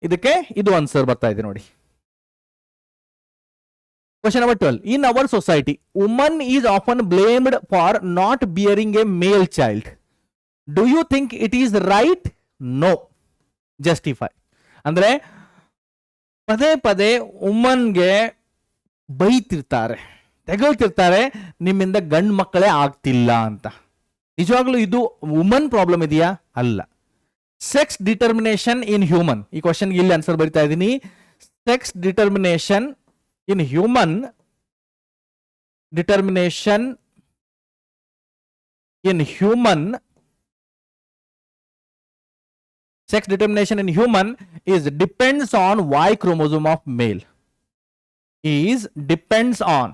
ಇದಕ್ಕೆ ಇದು ಆನ್ಸರ್ ಬರ್ತಾ ಇದೆ ನೋಡಿ. Question number 12. In our society, woman is often blamed for not bearing a male child. Do you think it is right? No. Justify. ಅಂದ್ರೆ ಪದೇ ಪದೇ ವುಮನ್ಗೆ ಬೈತಿರ್ತಾರೆ, ತೆಗಳ್ತಿರ್ತಾರೆ, ನಿಮ್ಮಿಂದ ಗಂಡು ಮಕ್ಕಳೇ ಆಗ್ತಿಲ್ಲ ಅಂತ. ನಿಜವಾಗ್ಲೂ ಇದು ವುಮನ್ ಪ್ರಾಬ್ಲಮ್ ಇದೆಯಾ? ಅಲ್ಲ. ಸೆಕ್ಸ್ ಡಿಟರ್ಮಿನೇಷನ್ ಇನ್ ಹ್ಯೂಮನ್, ಈ ಕ್ವಶನ್ಗೆ ಇಲ್ಲಿ ಆನ್ಸರ್ ಬರಿತಾ ಇದ್ದೀನಿ. Sex determination in human determination in human sex determination in human is depends on Y chromosome of male. Is depends on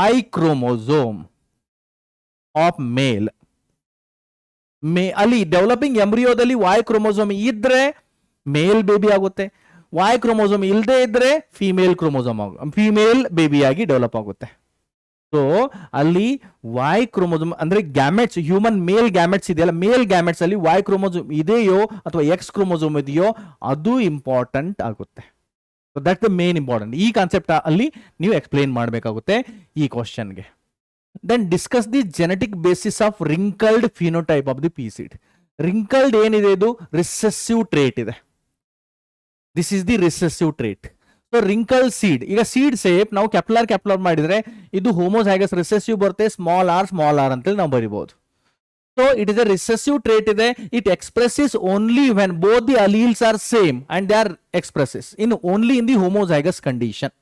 Y chromosome of male. ಅಲ್ಲಿ developing ಎಂಬ್ರಿಯೋದಲ್ಲಿ Y chromosome ಇದ್ರೆ male baby ಆಗುತ್ತೆ, Y chromosome ಇಲ್ಲದೆ ಇದ್ರೆ female ಬೇಬಿಯಾಗಿ develop ಆಗುತ್ತೆ. So ಅಲ್ಲಿ Y chromosome ಅಂದ್ರೆ ಗ್ಯಾಮೆಟ್ಸ್, ಹ್ಯೂಮನ್ ಮೇಲ್ ಗ್ಯಾಮೆಟ್ಸ್ ಇದೆಯಲ್ಲ, ಮೇಲ್ ಗ್ಯಾಮೆಟ್ಸ್ ಅಲ್ಲಿ Y ಕ್ರೋಮೋಸೋಮ್ ಇದೆಯೋ ಅಥವಾ X ಕ್ರೋಮೋಸೋಮ್ ಇದೆಯೋ ಅದು ಇಂಪಾರ್ಟೆಂಟ್ ಆಗುತ್ತೆ. So that the main important. ಈ ಕಾನ್ಸೆಪ್ಟ್ ಅಲ್ಲಿ ನೀವು ಎಕ್ಸ್ಪ್ಲೇನ್ ಮಾಡಬೇಕಾಗುತ್ತೆ ಈ ಕ್ವಶನ್ಗೆ. Then discuss the genetic basis of wrinkled phenotype of the pea seed. Wrinkled ಏನಿದೆ ಇದು ರಿಸೆಸಿವ್ ಟ್ರೇಟ್ ಇದೆ. This is the recessive trait. So wrinkle seed, ಈಗ ಸೀಡ್ ಸೇಪ್ ನಾವು ಕ್ಯಾಪ್ಯುಲರ್ ಮಾಡಿದ್ರೆ ಇದು ಹೋಮೋಝೈಗಸ್ ರಿಸೆಸಿವ್ ಬರುತ್ತೆ, ಸ್ಮಾಲ್ ಆರ್ ಅಂತೇಳಿ ನಾವು ಬರಿಬಹುದು. So it is a recessive trait ಇದೆ. It expresses only when both the alleles are same and they are expresses in only in the homozygous condition.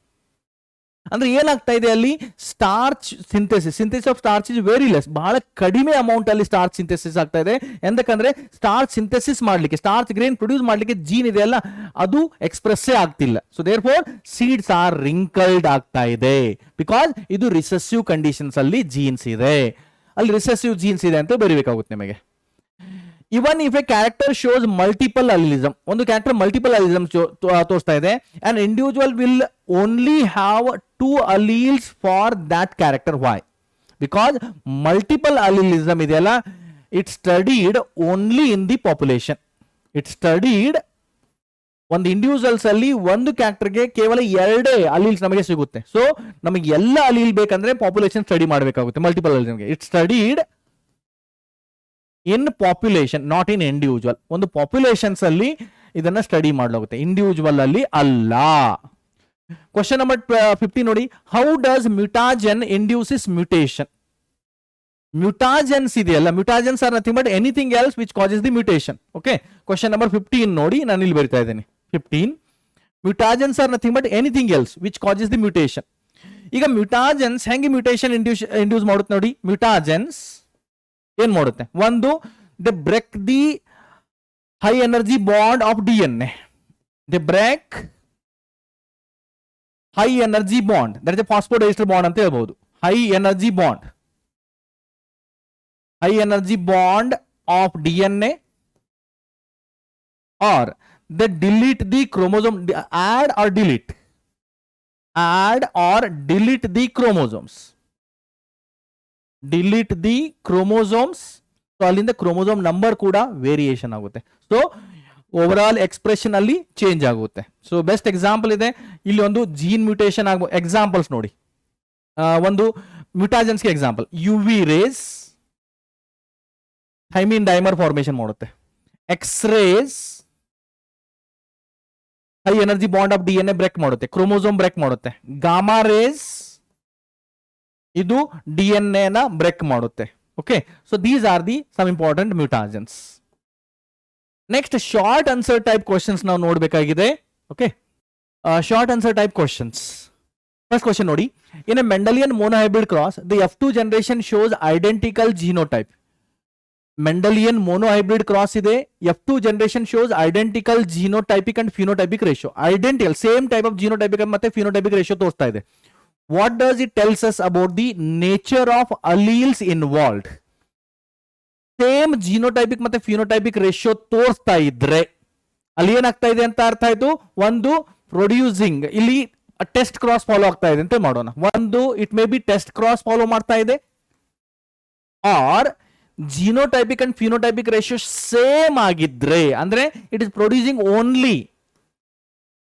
ಅಂದ್ರೆ ಏನಾಗ್ತಾ ಇದೆ ಅಲ್ಲಿ, starch synthesis of starch is very less, ಬಹಳ ಕಡಿಮೆ amount ಅಲ್ಲಿ starch synthesis ಆಗ್ತಾ ಇದೆ. ಎಂದಕ್ಕಂದ್ರೆ ಸ್ಟಾರ್ಚ್ ಸಿಂಥೆಸಿಸ್ ಮಾಡ್ಲಿಕ್ಕೆ, ಸ್ಟಾರ್ಚ್ ಗ್ರೇನ್ ಪ್ರೊಡ್ಯೂಸ್ ಮಾಡ್ಲಿಕ್ಕೆ ಜೀನ್ ಇದೆ ಅಲ್ಲ, ಅದು ಎಕ್ಸ್ಪ್ರೆಸ್ಸೇ ಆಗ್ತಿಲ್ಲ. So therefore seeds are wrinkled ಆಗ್ತಾ ಇದೆ, ಬಿಕಾಸ್ ಇದು ರಿಸೆಸಿವ್ ಕಂಡೀಷನ್ಸ್ ಅಲ್ಲಿ ಜೀನ್ಸ್ ಇದೆ, ಅಲ್ಲಿ ರಿಸೆಸಿವ್ ಜೀನ್ಸ್ ಇದೆ ಅಂತ ಬರೀಬೇಕಾಗುತ್ತೆ ನಿಮಗೆ. Even if a character shows multiple allelism, ಒಂದು ಕ್ಯಾರೆಕ್ಟರ್ ಮಲ್ಟಿಪಲ್ ಅಲಿಲಿಸಮ್ ತೋರಿಸ್ತಾ ಇದೆ, and individual will only have 2 alleles for that character. Why? Because multiple allelism ಇದೆಯಲ್ಲ, it studied only in the population. It studied ಒಂದು individuals ಅಲ್ಲಿ ಒಂದು ಕ್ಯಾರೆಕ್ಟರ್ಗೆ ಕೇವಲ 2 alleles ನಮಗೆ ಸಿಗುತ್ತೆ. ಸೊ ನಮಗೆ ಎಲ್ಲ ಅಲೀಲ್ ಬೇಕಂದ್ರೆ ಪಾಪ್ಯುಲೇಷನ್ ಸ್ಟಡಿ ಮಾಡಬೇಕಾಗುತ್ತೆ ಮಲ್ಟಿಪಲ್ ಅಲಿಲಿಸಮ್ಗೆ. It studied in population, not in individual. ಒಂದು ಪಾಪ್ಯುಲೇಷನ್ಸ್ ಅಲ್ಲಿ ಇದನ್ನ ಸ್ಟಡಿ ಮಾಡಲಾಗುತ್ತೆ, ಇಂಡಿವಿಜುವಲ್ ಅಲ್ಲಿ ಅಲ್ಲ. ಕ್ವಶನ್ ನಂಬರ್ 15 ನೋಡಿ. How does mutagen induces mutation? Mutagens ಇದೆಯಲ್ಲ, mutagens are nothing but anything else which causes the mutation. Okay, question number 15 ನೋಡಿ, ನಾನು ಇಲ್ಲಿ ಬರಿತಾ ಇದ್ದೇನೆ 15. Mutagens are nothing but anything else which causes the mutation. ಈಗ mutagens ಹೆಂಗೆ mutation induce ಮಾಡುತ್ತೆ ನೋಡಿ. ಮ್ಯೂಟಾಜನ್ಸ್ ಏನ್ ಮಾಡುತ್ತೆ? ಒಂದು, they break the high energy bond of DNA. They break high energy bond, that is a phosphodiester bond ಅಂತ ಹೇಳ್ಬಹುದು. High energy bond of DNA, or they delete the chromosome, add or delete the chromosomes. Delete the chromosomes. So ಅಲ್ಲಿಂದ chromosome number ಕೂಡ variation ಆಗುತ್ತೆ. So over all expression ಅಲ್ಲಿ change ಆಗುತ್ತೆ. So best example ಇದೆ ಇಲ್ಲಿ, ಒಂದು ಜೀನ್ ಮ್ಯೂಟೇಷನ್ ಆಗಬಹುದು. Examples ನೋಡಿ, ಒಂದು ಮ್ಯೂಟಾಜನ್ಸ್ಗೆ example, UV rays thymine dimer formation ಮಾಡುತ್ತೆ. X rays high energy bond of DNA break ಮಾಡುತ್ತೆ, ಕ್ರೋಮೋಸೋಮ್ ಬ್ರೇಕ್ ಮಾಡುತ್ತೆ. ಗಾಮಾ ರೇಸ್ ಇದು DNA ನ ಬ್ರೇಕ್ ಮಾಡುತ್ತೆ. Okay, so these are the some important mutagens. Next short answer type questions ನಾವು ನೋಡಬೇಕಾಗಿದೆ. Okay, short answer type questions. First question ನೋಡಿ. In a Mendelian monohybrid cross the F2 generation shows identical genotype. Mendelian monohybrid cross ಇದೆ, F2 generation shows identical genotypic and phenotypic ratio. Identical same type of genotypic ಮತ್ತೆ phenotypic ratio ತೋರಿಸ್ತಾ ಇದೆ. What does it tells us about the nature of alleles involved? Same genotypic ಮತ್ತೆ phenotypic ratio ತೋರಿಸ್ತಾ ಇದ್ರೆ ಅಲ್ಲಿ ಏನಾಗ್ತಾ ಇದೆ ಅಂತ ಅರ್ಥ ಆಯ್ತು. ಒಂದು ಪ್ರೊಡ್ಯೂಸಿಂಗ್, ಇಲ್ಲಿ ಟೆಸ್ಟ್ ಕ್ರಾಸ್ ಫಾಲೋ ಆಗ್ತಾ ಇದೆ ಅಂತ ಮಾಡೋಣ. ಒಂದು it may be test cross follow ಮಾಡ್ತಾ ಇದೆ, or genotypic and phenotypic ratio same ಆಗಿದ್ರೆ, ಅಂದ್ರೆ ಇಟ್ ಇಸ್ ಪ್ರೊಡ್ಯೂಸಿಂಗ್ ಓನ್ಲಿ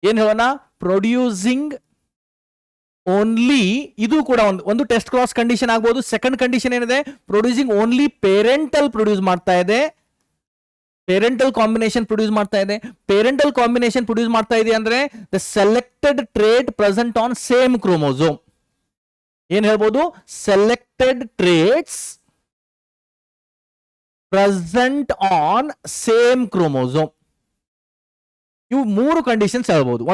ಏನ್ ಹೇಳೋಣ ಪ್ರೊಡ್ಯೂಸಿಂಗ್ ಓನ್ಲಿ, ಇದು ಕೂಡ ಒಂದು ಟೆಸ್ಟ್ ಕ್ರಾಸ್ ಕಂಡೀಷನ್ ಆಗ್ಬೋದು. ಸೆಕೆಂಡ್ ಕಂಡೀಷನ್ ಏನಿದೆ, ಪ್ರೊಡ್ಯೂಸಿಂಗ್ ಓನ್ಲಿ ಪೇರೆಂಟಲ್ ಪ್ರೊಡ್ಯೂಸ್ ಮಾಡ್ತಾ ಇದೆ, ಪೇರೆಂಟಲ್ ಕಾಂಬಿನೇಷನ್ ಪ್ರೊಡ್ಯೂಸ್ ಮಾಡ್ತಾ ಇದೆ. ಪೇರೆಂಟಲ್ ಕಾಂಬಿನೇಷನ್ ಪ್ರೊಡ್ಯೂಸ್ ಮಾಡ್ತಾ ಇದೆ ಅಂದ್ರೆ the selected trait present on same chromosome. ಏನ್ ಹೇಳ್ಬೋದು, selected traits present on same chromosome. ಇವು ಮೂರು ಕಂಡೀಷನ್ಸ್ ಹೇಳ್ಬೋದು.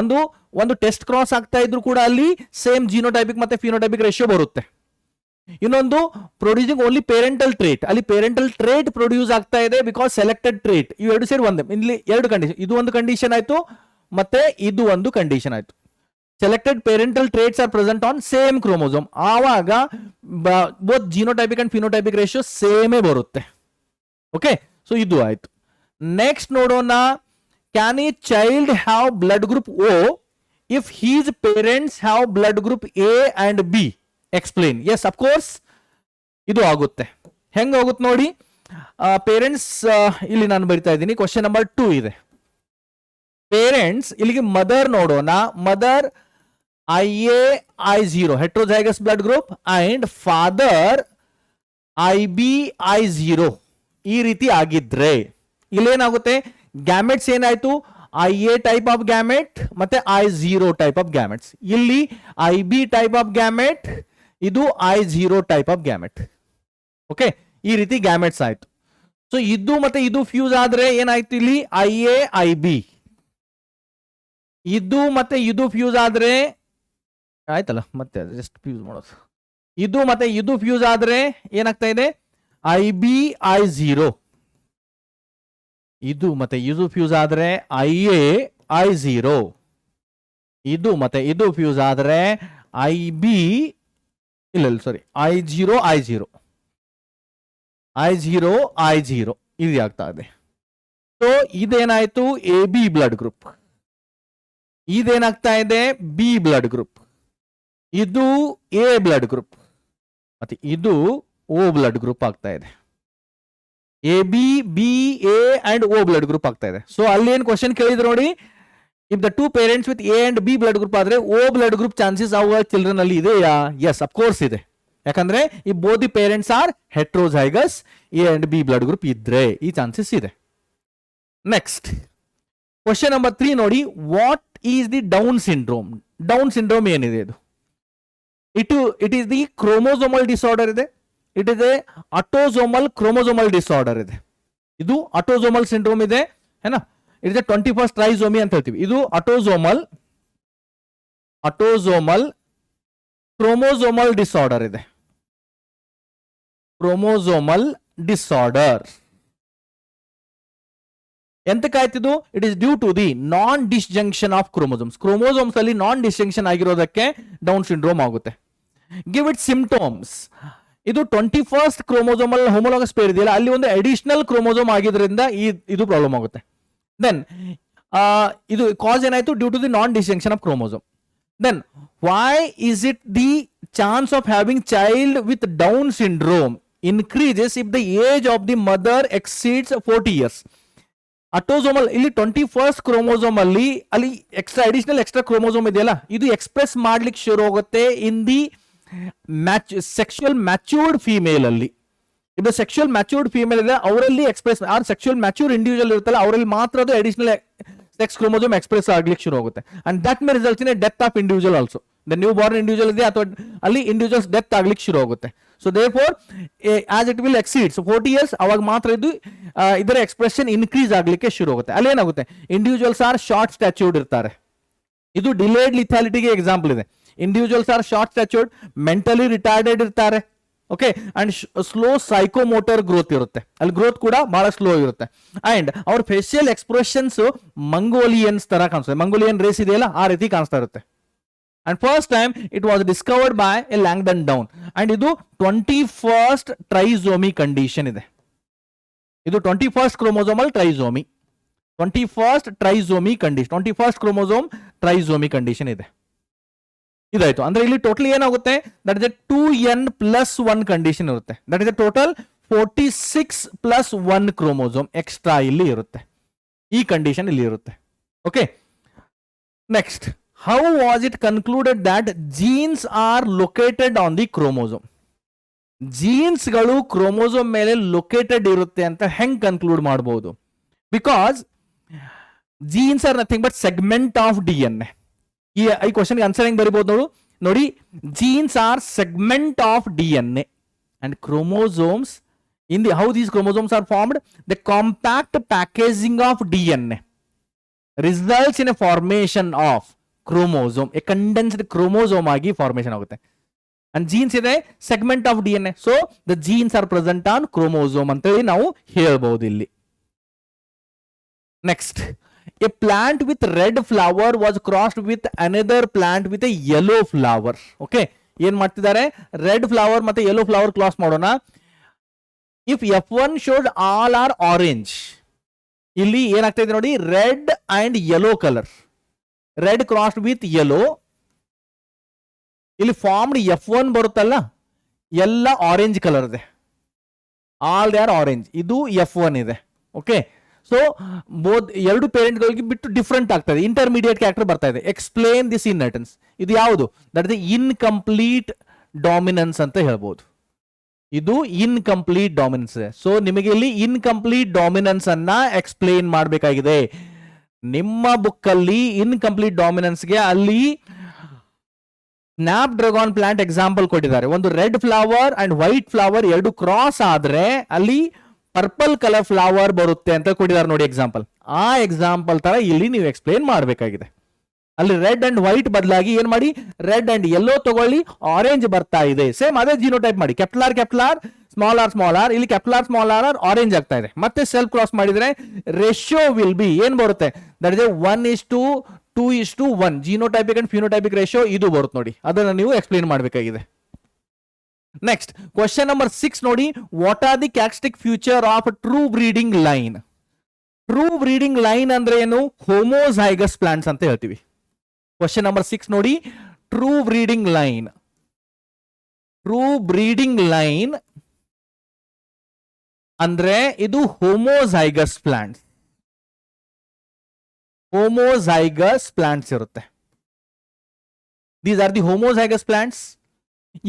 ಒಂದು ಟೆಸ್ಟ್ ಕ್ರಾಸ್ ಆಗ್ತಾ ಇದ್ರು ಕೂಡ ಅಲ್ಲಿ ಸೇಮ್ ಜಿನೋಟೈಪಿಕ್ ಮತ್ತೆ ಫಿನೋಟೈಪಿಕ್ ರೇಷಿಯೋ ಬರುತ್ತೆ. ಇನ್ನೊಂದು ಪ್ರೊಡ್ಯೂಸಿಂಗ್ ಓನ್ಲಿ ಪೇರೆಂಟಲ್ ಟ್ರೇಟ್, ಅಲ್ಲಿ ಪೇರೆಂಟಲ್ ಟ್ರೇಟ್ ಪ್ರೊಡ್ಯೂಸ್ ಆಗ್ತಾ ಇದೆ ಬಿಕಾಸ್ ಸೆಲೆಕ್ಟೆಡ್ ಟ್ರೇಟ್. ಇವು ಎರಡು ಸೇರಿ ಒಂದೇ. ಇಲ್ಲಿ ಎರಡು ಕಂಡೀಷನ್, ಇದು ಒಂದು ಕಂಡೀಷನ್ ಆಯ್ತು ಮತ್ತೆ ಇದು ಒಂದು ಕಂಡೀಷನ್ ಆಯ್ತು. Selected parental traits are present on same chromosome, ಆವಾಗ both genotypic and phenotypic ratio ಸೇಮೇ ಬರುತ್ತೆ. ಓಕೆ, ಸೊ ಇದು ಆಯ್ತು. ನೆಕ್ಸ್ಟ್ ನೋಡೋಣ, can a child have blood group O if his parents have blood group A and B? Explain. Yes, of course ಇದು ಆಗುತ್ತೆ. ಹೆಂಗ್ ಆಗುತ್ತೆ ನೋಡಿ, ಪೇರೆಂಟ್ಸ್ ಇಲ್ಲಿ ನಾನು ಬರಿತಾ ಇದ್ದೀನಿ, ಕ್ವಶನ್ ನಂಬರ್ 2 ಇದೆ. ಪೇರೆಂಟ್ಸ್, ಇಲ್ಲಿಗೆ ಮದರ್ ನೋಡೋಣ. Mother IA I0 heterozygous blood group and father IB I0 ಈ ರೀತಿ ಆಗಿದ್ರೆ ಇಲ್ಲೇನಾಗುತ್ತೆ, ಗ್ಯಾಮೆಟ್ಸ್ ಏನಾಯ್ತು, IA ಟೈಪ್ ಆಫ್ ಗ್ಯಾಮೆಟ್ ಮತ್ತೆ I0 ಟೈಪ್ ಆಫ್ ಗ್ಯಾಮೆಟ್ಸ್. ಇಲ್ಲಿ IB ಟೈಪ್ ಆಫ್ ಗ್ಯಾಮೆಟ್, ಇದು I0 type of gamete. Okay, ಈ ರೀತಿ ಗ್ಯಾಮೆಟ್ಸ್ ಆಯ್ತು. ಸೊ ಇದು ಮತ್ತೆ ಇದು ಫ್ಯೂಸ್ ಆದ್ರೆ ಏನಾಯ್ತು, ಇಲ್ಲಿ IA IB. ಇದು ಮತ್ತೆ ಇದು ಫ್ಯೂಸ್ ಆದ್ರೆ ಆಯ್ತಲ್ಲ, ಮತ್ತೆ ಜಸ್ಟ್ ಫ್ಯೂಸ್ ಮಾಡೋದು. ಇದು ಮತ್ತೆ ಇದು ಫ್ಯೂಸ್ ಆದ್ರೆ ಏನಾಗ್ತಾ ಇದೆ, IB I0. ಇದು ಮತ್ತೆ ಇದು ಫ್ಯೂಸ್ ಆದ್ರೆ IA I0. ಇದು ಮತ್ತೆ ಇದು ಫ್ಯೂಸ್ ಆದ್ರೆ IB ಇಲ್ಲ ಸಾರಿ I0 I0 ಇದು ಆಗ್ತಾ ಇದೆ. ಸೊ ಇದೇನಾಯ್ತು, AB ಬ್ಲಡ್ ಗ್ರೂಪ್. ಇದೇನಾಗ್ತಾ ಇದೆ, B ಬ್ಲಡ್ ಗ್ರೂಪ್. ಇದು A ಬ್ಲಡ್ ಗ್ರೂಪ್ ಮತ್ತೆ ಇದು O ಬ್ಲಡ್ ಗ್ರೂಪ್ ಆಗ್ತಾ ಇದೆ. AB, B, A and O blood group ಆಗ್ತಾ ಇದೆ. ಸೊ ಅಲ್ಲಿ ಏನ್ ಕ್ವಶನ್ ಕೇಳಿದ್ರು ನೋಡಿ, if the two parents with A and B blood group ಆದ್ರೆ O ಬ್ಲಡ್ ಗ್ರೂಪ್ ಚಾನ್ಸಸ್ ಆಗುವ ಚಿಲ್ಡ್ರನ್ ಅಲ್ಲಿ ಇದೆಯಾ? ಎಸ್, ಅಫ್ ಕೋರ್ಸ್ ಇದೆ. ಯಾಕಂದ್ರೆ ಈ both the parents are heterozygous, A and B blood group ಇದ್ರೆ ಈ ಚಾನ್ಸಸ್ ಇದೆ. ನೆಕ್ಸ್ಟ್ ಕ್ವಶನ್ ನಂಬರ್ 3 ನೋಡಿ, what is the Down syndrome? Down syndrome ಏನಿದೆ ಇದು? It is the chromosomal disorder ಇದೆ. It is A autosomal chromosomal disorder ಇದೆ. ಇದು autosomal syndrome ಇದೆ, ಏನಾ? It is A 21st trisomy ಅಂತ ಹೇಳ್ತೀವಿ. ಇದು ಆಟೋಸೋಮಲ್ ಕ್ರೋಮೋಸೋಮಲ್ ಡಿಸಾರ್ಡರ್ ಇದೆ. ಕ್ರೋಮೋಸೋಮಲ್ ಡಿಸಾರ್ಡರ್ ಎಂತಕ್ಕಾಯ್ತಿದು? It is due to the non disjunction of chromosomes. Chromosomes ಅಲ್ಲಿ ನಾನ್ ಡಿಸ್ಜಂಕ್ಷನ್ ಆಗಿರೋದಕ್ಕೆ ಡೌನ್ ಸಿಂಡ್ರೋಮ್ ಆಗುತ್ತೆ. Give it symptoms. ಇದು 21st ಕ್ರೋಮೋಸೋಮಲ್ ಹೋಮೋಲಾಗಸ್ ಪೇರ್ ಇದೆಯಲ್ಲ, ಅಲ್ಲಿ ಒಂದು ಅಡಿಷನಲ್ ಕ್ರೋಮೋಸೋಮ್ ಆಗಿದ್ರಿಂದ ಇದು ಪ್ರಾಬ್ಲಮ್ ಆಗುತ್ತೆ. ದೆನ್ ಇದು ಕಾಸ್ ಏನಾಯ್ತು? Due to the non disjunction of chromosome. Then why is it the chance of having child with Down syndrome increases if the age of the mother exceeds 40 years? Autosomal ಇಲ್ಲಿ 21st chromosome ಅಲ್ಲಿ additional extra chromosome ಇದೆಯಲ್ಲ, ಇದು express ಮಾಡ್ಲಿಕ್ಕೆ ಶುರು ಹೋಗುತ್ತೆ in the sexual ಮ್ಯಾಚ್ಯೂರ್ಡ್ female ಅಲ್ಲಿ. ಇದು sexual ಮ್ಯಾಚ್ಯೂರ್ಡ್ female ಇದೆ, ಅವರಲ್ಲಿ ಎಕ್ಸ್ಪ್ರೆಸ್ ಸೆಕ್ಷುವಲ್ ಮ್ಯಾಚ್ಯೂರ್ ಇಂಡಿವಿಜುವಲ್ ಇರುತ್ತಲ್ಲ, ಅವರಲ್ಲಿ ಮಾತ್ರ ಅದು ಅಡಿಷನಲ್ ಸೆಕ್ಸ್ ಕ್ರೋಮೋಸೋಮ್ ಎಕ್ಸ್ಪ್ರೆಸ್ ಆಗ್ಲಿಕ್ಕೆ ಶುರು ಹೋಗುತ್ತೆ. And that may results in a death of individual also. The new Born individual ಇದೆ ಅಥವಾ ಅಲ್ಲಿ ಇಂಡಿವಿಜುವಲ್ಸ್ ಡೆತ್ ಆಗ್ಲಿಕ್ಕೆ ಶುರು ಹೋಗುತ್ತೆ. So therefore as it will exceeds 40 years, ಅವಾಗ ಮಾತ್ರ ಇದು ಇದರ ಎಕ್ಸ್ಪ್ರೆಷನ್ ಇನ್ಕ್ರೀಸ್ ಆಗ್ಲಿಕ್ಕೆ ಶುರು ಹೋಗುತ್ತೆ. ಅಲ್ಲಿ ಏನಾಗುತ್ತೆ, ಇಂಡಿವಿಜುವಲ್ಸ್ ಆರ್ ಶಾರ್ಟ್ ಸ್ಟ್ಯಾಚ್ಯೂರ್ಡ್ ಇರ್ತಾರೆ. ಇದು ಡಿಲೇಡ್ ಲಿಥಾಲಿಟಿಗೆ ಎಕ್ಸಾಂಪಲ್ ಇದೆ. Individuals are short statured, mentally retarded ಇರ್ತಾರೆ. Okay, and slow psychomotor growth ಇರುತ್ತೆ, ಅಲ್ಲಿ ಗ್ರೋತ್ ಕೂಡ ಬಹಳ ಸ್ಲೋ ಇರುತ್ತೆ. ಅಂಡ್ ಅವ್ರ ಫೇಶಿಯಲ್ ಎಕ್ಸ್ಪ್ರೆಷನ್ಸ್ ಮಂಗೋಲಿಯನ್ಸ್ ತರ ಕಾಣಿಸ್ತದೆ, ಮಂಗೋಲಿಯನ್ ರೇಸ್ ಇದೆಯಲ್ಲ ಆ ರೀತಿ ಕಾಣಿಸ್ತಾ ಇರುತ್ತೆ. And first time it was discovered by a Langdon Down. And ಇದು 21st ಟ್ರೈಸೋಮಿ ಕಂಡೀಷನ್ ಇದೆ. ಇದು 21st chromosomal trisomy, 21st trisomy condition, 21st chromosome trisomy condition ಇದೆ. ಇದಾಯ್ತು. ಅಂದ್ರೆ ಇಲ್ಲಿ ಟೋಟಲ್ ಏನಾಗುತ್ತೆ, ದಟ್ ಇಸ್ 2n+1 ಕಂಡೀಷನ್ ಇರುತ್ತೆ. That is total 46+1 chromosome extra ಇಲ್ಲಿ ಇರುತ್ತೆ. ಈ ಕಂಡೀಷನ್ ಇಲ್ಲಿ ಇರುತ್ತೆ. Okay, next how was it concluded that genes are located on the chromosome? ಜೀನ್ಸ್ಗಳು ಕ್ರೋಮೋಸೋಮ್ ಮೇಲೆ ಲೊಕೇಟೆಡ್ ಇರುತ್ತೆ ಅಂತ ಹೆಂಗ್ ಕನ್ಕ್ಲೂಡ್ ಮಾಡಬಹುದು? Because jeans R nothing but segment of D N A. ಈ ಕ್ವಶನ್ಗೆ ಆನ್ಸರ್ ಹೆಂಗ್ ಬರಿಬಹುದು ನೋಡಿ, jeans R segment of D N A and chromosomes in the how these chromosomes are formed, the compact packaging of DNA results in a formation of chromosome, a condensed chromosome agi formation agutte. And genes ide segment of DNA, so the genes are present on chromosome anta ಹೇಳಿ ನಾವು ಹೇಳಬಹುದು ಇಲ್ಲಿ. Next, a plant with red flower was crossed with another plant with a yellow flower. Okay, ಏನ್ ಮಾಡ್ತಿದ್ದಾರೆ, red flower ಮತ್ತೆ yellow flower cross ಮಾಡೋಣ. If F1 shows all are orange, ಇಲ್ಲಿ ಏನಾಗ್ತಾ ಇದೆ ನೋಡಿ, red and yellow colour, red crossed with yellow, ಇಲ್ಲಿ formed F1 ಬರುತ್ತಲ್ಲ, ಎಲ್ಲ ಆರೆಂಜ್ ಕಲರ್ ಇದೆ, ಆಲ್ ದೇ ಆರ್ ಆರೆಂಜ್, ಇದು F1 ಇದೆ. ಓಕೆ, ಸೊ ಬೋತ್ ಎರಡು ಪೇರೆಂಟ್ಗಳಿಗೆ ಬಿಟ್ಟು ಡಿಫ್ರೆಂಟ್ ಆಗ್ತದೆ, ಇಂಟರ್ಮೀಡಿಯೇಟ್ ಕ್ಯಾರೆಕ್ಟರ್ ಬರ್ತಾ ಇದೆ. ಎಕ್ಸ್ಪ್ಲೇನ್ ದಿಸ್ ಇನ್ಹೆರಿಟನ್ಸ್, ಇದು ಯಾವುದು? ದಟ್ ಇಸ್ ಇನ್ಕಂಪ್ಲೀಟ್ ಡಾಮಿನೆನ್ಸ್ ಅಂತ ಹೇಳ್ಬೋದು. ಇದು ಇನ್ಕಂಪ್ಲೀಟ್ ಡಾಮಿನೆನ್ಸ್. ಸೊ ನಿಮಗೆ ಇಲ್ಲಿ ಇನ್ಕಂಪ್ಲೀಟ್ ಡಾಮಿನೆನ್ಸ್ ಅನ್ನ ಎಕ್ಸ್ಪ್ಲೇನ್ ಮಾಡಬೇಕಾಗಿದೆ. ನಿಮ್ಮ ಬುಕ್ ಅಲ್ಲಿ ಇನ್ಕಂಪ್ಲೀಟ್ ಡಾಮಿನೆನ್ಸ್ಗೆ ಅಲ್ಲಿ ಸ್ನ್ಯಾಪ್ ಡ್ರ್ಯಾಗನ್ ಪ್ಲಾಂಟ್ ಎಕ್ಸಾಂಪಲ್ ಕೊಟ್ಟಿದ್ದಾರೆ. ಒಂದು red flower and white flower ಎರಡು ಕ್ರಾಸ್ ಆದ್ರೆ ಅಲ್ಲಿ ಪರ್ಪಲ್ ಕಲರ್ ಫ್ಲವರ್ ಬರುತ್ತೆ ಅಂತ ಕೊಟ್ಟಿದ್ದಾರೆ ನೋಡಿ ಎಕ್ಸಾಂಪಲ್. ಆ ಎಕ್ಸಾಂಪಲ್ ತರ ಇಲ್ಲಿ ನೀವು ಎಕ್ಸ್ಪ್ಲೇನ್ ಮಾಡಬೇಕಾಗಿದೆ. ಅಲ್ಲಿ ರೆಡ್ ಅಂಡ್ ವೈಟ್ ಬದಲಾಗಿ ಏನ್ ಮಾಡಿ, ರೆಡ್ ಅಂಡ್ ಯೆಲ್ಲೋ ತಗೊಳ್ಳಿ, ಆರೆಂಜ್ ಬರ್ತಾ ಇದೆ. ಸೇಮ್ ಅದೇ ಜೀನೋಟೈಪ್ ಮಾಡಿ, ಕ್ಯಾಪಿಟಲ್ ಆರ್ ಸ್ಮಾಲ್ ಆರ್, ಇಲ್ಲಿ ಕ್ಯಾಪಿಟಲ್ ಆರ್ ಆರೆಂಜ್ ಆಗ್ತಾ ಇದೆ. ಮತ್ತೆ ಸೆಲ್ಫ್ ಕ್ರಾಸ್ ಮಾಡಿದ್ರೆ ರೇಷಿಯೋ ವಿಲ್ ಬಿ ಏನ್ ಬರುತ್ತೆ, that is 1:2:1 genotypic and phenotypic ratio ಇದು ಬರುತ್ತೆ ನೋಡಿ. ಅದನ್ನ ನೀವು ಎಕ್ಸ್ಪ್ಲೇನ್ ಮಾಡಬೇಕಾಗಿದೆ. ನೆಕ್ಸ್ಟ್ ಕ್ವಶನ್ ನಂಬರ್ 6 ನೋಡಿ, what are the characteristic future of true breeding line? True breeding line ಅಂದ್ರೆ ಏನು? ಹೋಮೋಝೈಗಸ್ ಪ್ಲಾಂಟ್ಸ್ ಅಂತ ಹೇಳ್ತೀವಿ. ಕ್ವಶನ್ ನಂಬರ್ 6 ನೋಡಿ, true breeding line. True breeding line ಅಂದ್ರೆ ಇದು ಹೋಮೋಝೈಗಸ್ ಪ್ಲಾಂಟ್ಸ್. ಹೋಮೋಝೈಗಸ್ ಪ್ಲಾಂಟ್ಸ್ ಇರುತ್ತೆ. These are the homozygous plants.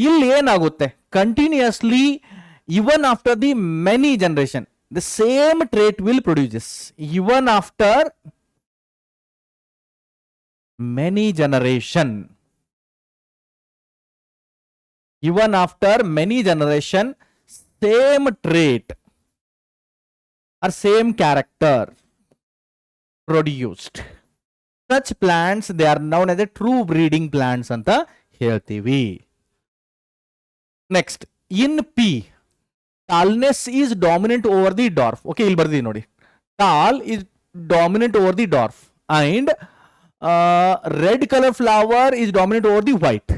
ಇಲ್ಲಿ ಏನಾಗುತ್ತೆ, continuously even after the many generation the same trait will produces. Even after many generation, even after many generation, same trait or same character produced. Such plants, they are known as a true breeding plants anta ಹೇಳ್ತೀವಿ. Next, in P, tallness is dominant over the dwarf. Okay, ಇಲ್ಲಿ ಬರ್ದಿ ನೋಡಿ, tall is dominant over the dwarf and red color flower is dominant over the white.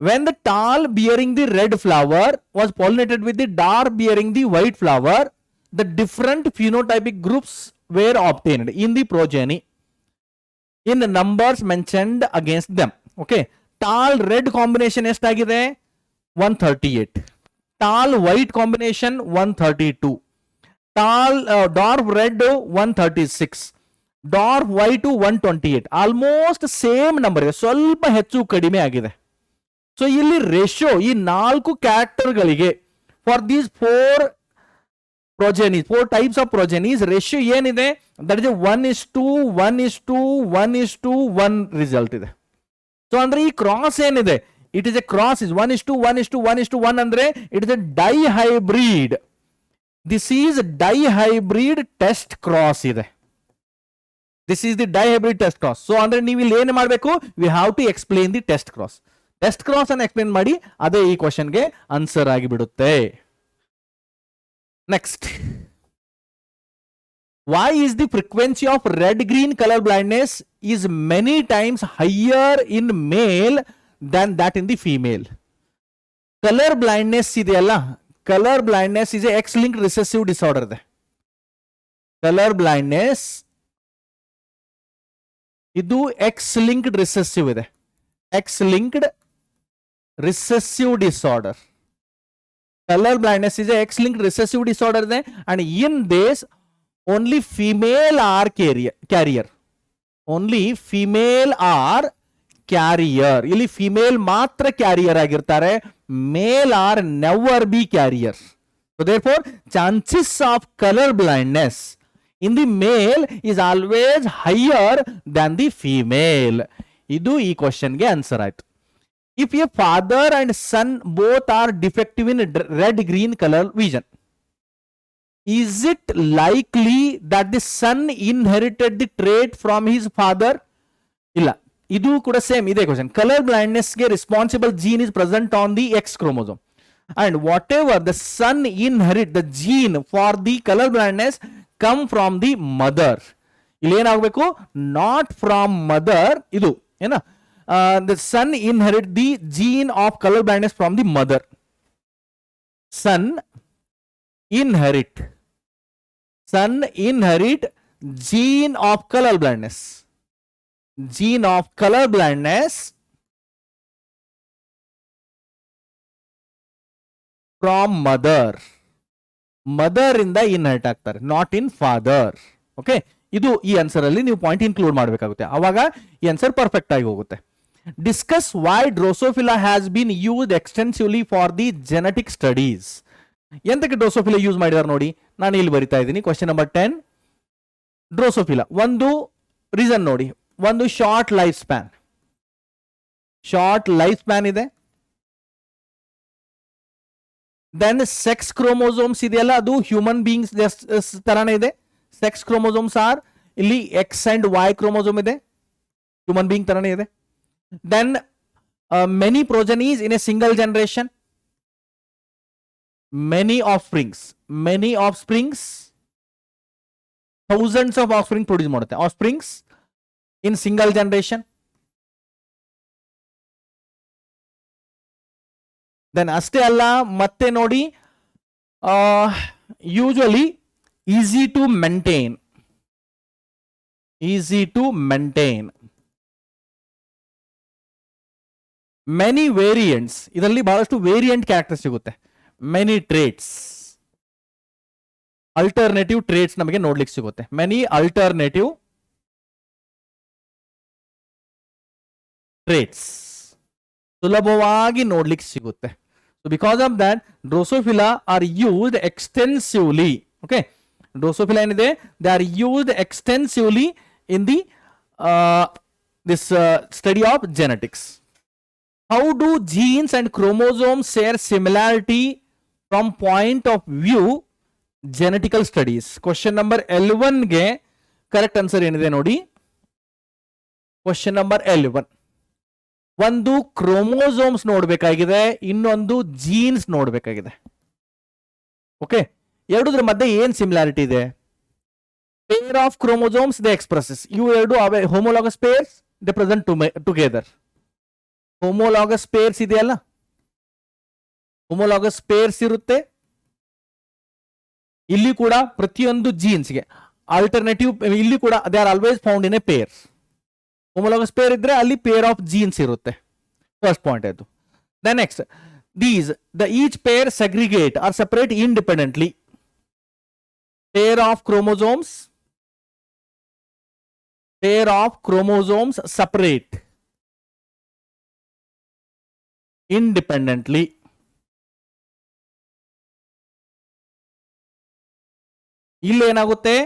When the tall bearing the red flower was pollinated with the dark bearing the white flower, the different phenotypic groups were obtained in the progeny in the numbers mentioned against them. Okay, tall red combination ಎಷ್ಟಾಗಿದೆ? 138. tall white combination 132. tall dark red 136. Dark white 128. Almost same number ಇದೆ, ಸ್ವಲ್ಪ ಹೆಚ್ಚು ಕಡಿಮೆ ಆಗಿದೆ. So ಇಲ್ಲಿ ratio ಈ 4 ಕ್ಯಾರೆಕ್ಟರ್ಗಳಿಗೆ for these 4 types of progenies ratio ಏನಿದೆ, ದಟ್ ಇಸ್ 1:1:1:1 ರಿಸಲ್ಟ್ ಇದೆ. ಸೊ ಅಂದ್ರೆ ಈ ಕ್ರಾಸ್ ಏನಿದೆ, it is a cross is 1:1:1:1 ಅಂದ್ರೆ it is a dihybrid. This is dihybrid test cross ಇದೆ. This is the dihybrid test cross. So ಅಂದ್ರೆ ನೀವು ಇಲ್ಲಿ ಏನು ಮಾಡಬೇಕು, we have to explain the test cross. Test cross ಅನ್ನು explain ಮಾಡಿ ಅದೇ ಈ ಕ್ವಶನ್ ಗೆ ಆನ್ಸರ್ ಆಗಿ ಬಿಡುತ್ತೆ. Next, why is the frequency of red green color blindness is many times higher in male than that in the female? Colour blindness ಇದೆಯಲ್ಲ, colour blindness is a X linked recessive disorder ಇದೆ. Colour blindness ಇದು X linked recessive ಇದೆ. X linked recessive disorder. Colour blindness is X linked recessive disorder ಇದೆ. And in this only female are carrier. Only female are carrier. ಇಲ್ಲಿ female ಮಾತ್ರ carrier ಆಗಿರ್ತಾರೆ, male are never be carrier. So therefore chances of colour blindness in the male is always higher than the female. ಇದು ಈ question ಗೆ answer ಆಯ್ತು. If a father and son both are defective in red green color vision, is it likely that the son inherited the trait from his father? ಇಲ್ಲ, ಇದು ಕೂಡ same ಇದೆ question. Colour blindness ಗೆ responsible gene is present on the X chromosome, and whatever the son inherit the gene for the color blindness come from the mother. ಇಲ್ಲಿ ಏನಾಗಬೇಕು, not from mother. ಇದು ಏನ, the son inherit the gene of color blindness from the mother. son inherit gene of color blindness, gene of color blindness from mother ಇಂದ inherit ಆಗ್ತಾರೆ, not in father. Okay, ಇದು ಈ answer ಅಲ್ಲಿ ನೀವು point include ಮಾಡಬೇಕಾಗುತ್ತೆ, ಅವಾಗ ಈ answer perfect ಆಗಿ ಹೋಗುತ್ತೆ. Discuss why Drosophila has been used extensively for the genetic studies. ಎಂತಕ್ಕೆ ಡ್ರೋಸೋಫಿಲಾ ಯೂಸ್ ಮಾಡಿದಾರೆ ನೋಡಿ, ನಾನು ಇಲ್ಲಿ ಬರಿತಾ ಇದ್ದೀನಿ. ಕ್ವಶನ್ ನಂಬರ್ 10, ಡ್ರೋಸೋಫಿಲಾ ಒಂದು ರೀಸನ್ ನೋಡಿ. ಒಂದು ಶಾರ್ಟ್ ಲೈಫ್ ಸ್ಪ್ಯಾನ್ ಇದೆ. ದೆನ್ ಸೆಕ್ಸ್ ಕ್ರೋಮೋಸೋಮ್ಸ್ ಇದೆಯಲ್ಲ, ಅದು ಹ್ಯೂಮನ್ ಬೀಯಿಂಗ್ಸ್ ತರಾನೇ ಇದೆ. ಸೆಕ್ಸ್ ಕ್ರೋಮೋಸೋಮ್ಸ್ ಆರ್, ಇಲ್ಲಿ ಎಕ್ಸ್ ಅಂಡ್ ವೈ ಕ್ರೋಮೋಸೋಮ್ ಇದೆ, ಹ್ಯೂಮನ್ ಬೀಯಿಂಗ್ ತರಾನೇ ಇದೆ. Then many progenies in a single generation, many offsprings, thousands of of spring produce ಮಾಡುತ್ತೆ, offsprings in single generation. Then ಅಷ್ಟೇ ಅಲ್ಲ, ಮತ್ತೆ ನೋಡಿ, usually easy to maintain, many variants, ಇದರಲ್ಲಿ ಬಹಳಷ್ಟು ವೇರಿಯಂಟ್ ಕ್ಯಾರೆಕ್ಟರ್ ಸಿಗುತ್ತೆ. ಮೆನಿ ಟ್ರೇಟ್ಸ್, ಅಲ್ಟರ್ನೇಟಿವ್ ಟ್ರೇಟ್ಸ್ ನಮಗೆ ನೋಡ್ಲಿಕ್ಕೆ ಸಿಗುತ್ತೆ. ಮೆನಿ ಅಲ್ಟರ್ನೇಟಿವ್ ಟ್ರೇಟ್ಸ್ ಸುಲಭವಾಗಿ ನೋಡ್ಲಿಕ್ಕೆ ಸಿಗುತ್ತೆ. So because of that Drosophila are used extensively. Okay, Drosophila ಏನಿದೆ, they are used extensively in the this study of genetics. How do genes and chromosomes share similarity from point of view genetical studies? Question number 11 ಗೆ correct answer ಏನಿದೆ ನೋಡಿ. Question number 11, ಒಂದು chromosomes ನೋಡ್ಬೇಕಾಗಿದೆ, ಇನ್ನೊಂದು jeans ನೋಡ್ಬೇಕಾಗಿದೆ. Okay, ಎರಡರ ಮಧ್ಯೆ ಏನ್ similarity ಇದೆ? Pair of chromosomes they expresses, ಇವು ಎರಡು ಅವೇ homologous pairs, they present together. Homologous pairs ಇದೆಯಲ್ಲ, ಹೋಮೋಲಾಗಸ್ ಪೇರ್ಸ್ ಇರುತ್ತೆ. ಇಲ್ಲಿ ಕೂಡ ಪ್ರತಿಯೊಂದು ಜೀನ್ಸ್ಗೆ ಆಲ್ಟರ್ನೇಟಿವ್, ಇಲ್ಲಿ ಕೂಡ they are always found in a pair. Homologous pair ಇದ್ರೆ ಅಲ್ಲಿ ಪೇರ್ ಆಫ್ ಜೀನ್ಸ್ ಇರುತ್ತೆ. ಫಸ್ಟ್ ಪಾಯಿಂಟ್ ಆಯ್ತು. The next, the each pair segregate or separate independently. Pair of chromosomes separate independently. ಇಲ್ಲೇನಾಗುತ್ತೆ,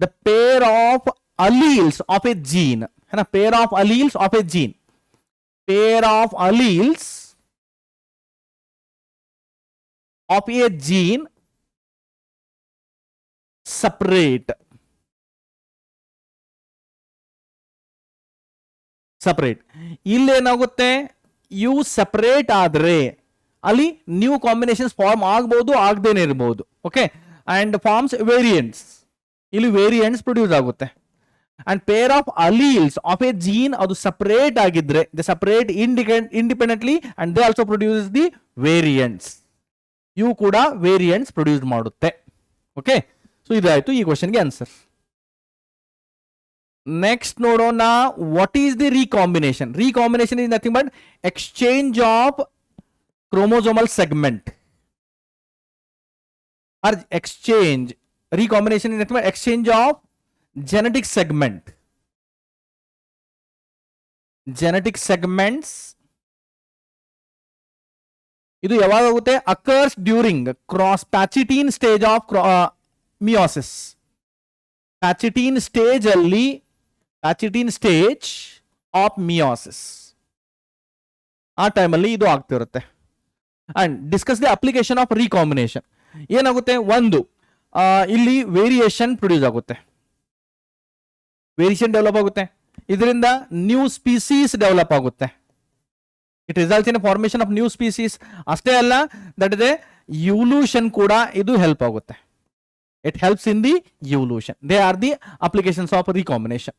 the pair of alleles of a gene, है ना, pair of alleles of a gene, pair of alleles of a gene separate. ಇಲ್ಲೇನಾಗುತ್ತೆ, ಇವು separate ಆದ್ರೆ ಅಲ್ಲಿ new combinations form ಆಗಬಹುದು, ಆಗದೇನೆ ಇರಬಹುದು. Okay, and forms variants, ಇಲ್ಲಿ ವೇರಿಯಂಟ್ಸ್ ಪ್ರೊಡ್ಯೂಸ್ ಆಗುತ್ತೆ. And pair of alleles of a gene ಅದು ಸಪರೇಟ್ ಆಗಿದ್ರೆ they separate independently and they also produce the variants. ಇವು ಕೂಡ ವೇರಿಯಂಟ್ಸ್ ಪ್ರೊಡ್ಯೂಸ್ ಮಾಡುತ್ತೆ. ಓಕೆ, ಸೊ ಇದಾಯ್ತು ಈ ಕ್ವಶನ್ಗೆ ಆನ್ಸರ್. ನೆಕ್ಸ್ಟ್ ನೋಡೋಣ, what is the recombination? Recombination is nothing but exchange of chromosomal segment or exchange. Recombination is nothing but exchange of genetic segments ಇದು ಯಾವಾಗುತ್ತೆ occurs during cross pachytene stage of meiosis. Pachytene stage of meiosis ಆ ಟೈಮಲ್ಲಿ ಇದು ಆಗ್ತಿರುತ್ತೆ. And discuss the application of recombination. ಏನಾಗುತ್ತೆ, ಒಂದು ಇಲ್ಲಿ variation produce ಆಗುತ್ತೆ, ವೇರಿಯೇಷನ್ ಡೆವಲಪ್ ಆಗುತ್ತೆ, ಇದರಿಂದ ನ್ಯೂ ಸ್ಪೀಸೀಸ್ ಡೆವಲಪ್ ಆಗುತ್ತೆ. It results in formation of new species. ಅಷ್ಟೇ ಅಲ್ಲ, ದಟ್ ಇಸ್ ಎ ಇವ್ಲ್ಯೂಷನ್ ಕೂಡ ಇದು ಹೆಲ್ಪ್ ಆಗುತ್ತೆ. It helps in the evolution. They are the applications of recombination.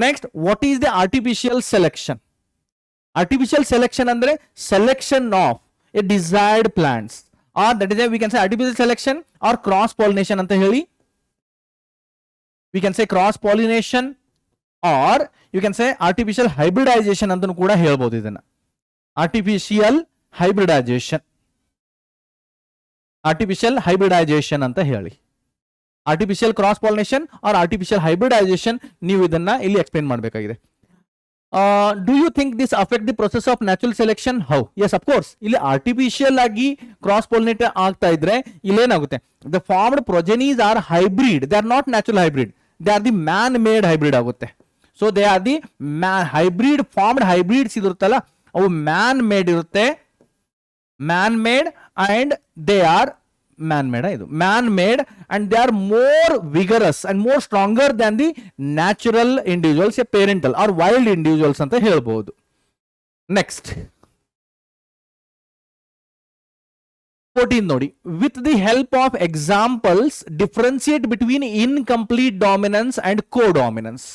Next, what is the artificial selection? Artificial selection ಅಂದ್ರೆ selection of a desired plants, or that is we can say artificial selection or cross pollination ಅಂತ ಹೇಳಿ. We can say cross pollination or you can say artificial hybridization ಅಂತ ಕೂಡ ಹೇಳ್ಬೋದು. ಇದನ್ನ artificial hybridization ಅಂತ ಹೇಳಿ. Artificial cross pollination or artificial hybridization, ನೀವು ಇದನ್ನ ಇಲ್ಲಿ ಎಕ್ಸ್ಪ್ಲೇನ್ ಮಾಡಬೇಕಾಗಿದೆ. Do you think this affect the process of natural selection? How? Yes, of course. ಇಲ್ಲಿ ಆರ್ಟಿಫಿಷಿಯಲ್ ಆಗಿ ಕ್ರಾಸ್ ಪಾಲಿನೇಟ್ ಆಗ್ತಾ ಇದ್ರೆ ಇಲ್ಲೇನಾಗುತ್ತೆ, the formed progenies are hybrid, they are not natural hybrid, they are the man made hybrid ಆಗುತ್ತೆ. So they are the hybrid, formed hybrids ಇರುತ್ತಲ್ಲ, ಅವು man made ಇರುತ್ತೆ, man made and they are man made and they are more vigorous and more stronger than the natural individuals, parental or wild individuals ಅಂತ ಹೇಳ್ಬಹುದು. Next 14 ನೋಡಿ, with the help of examples differentiate between incomplete dominance and codominance.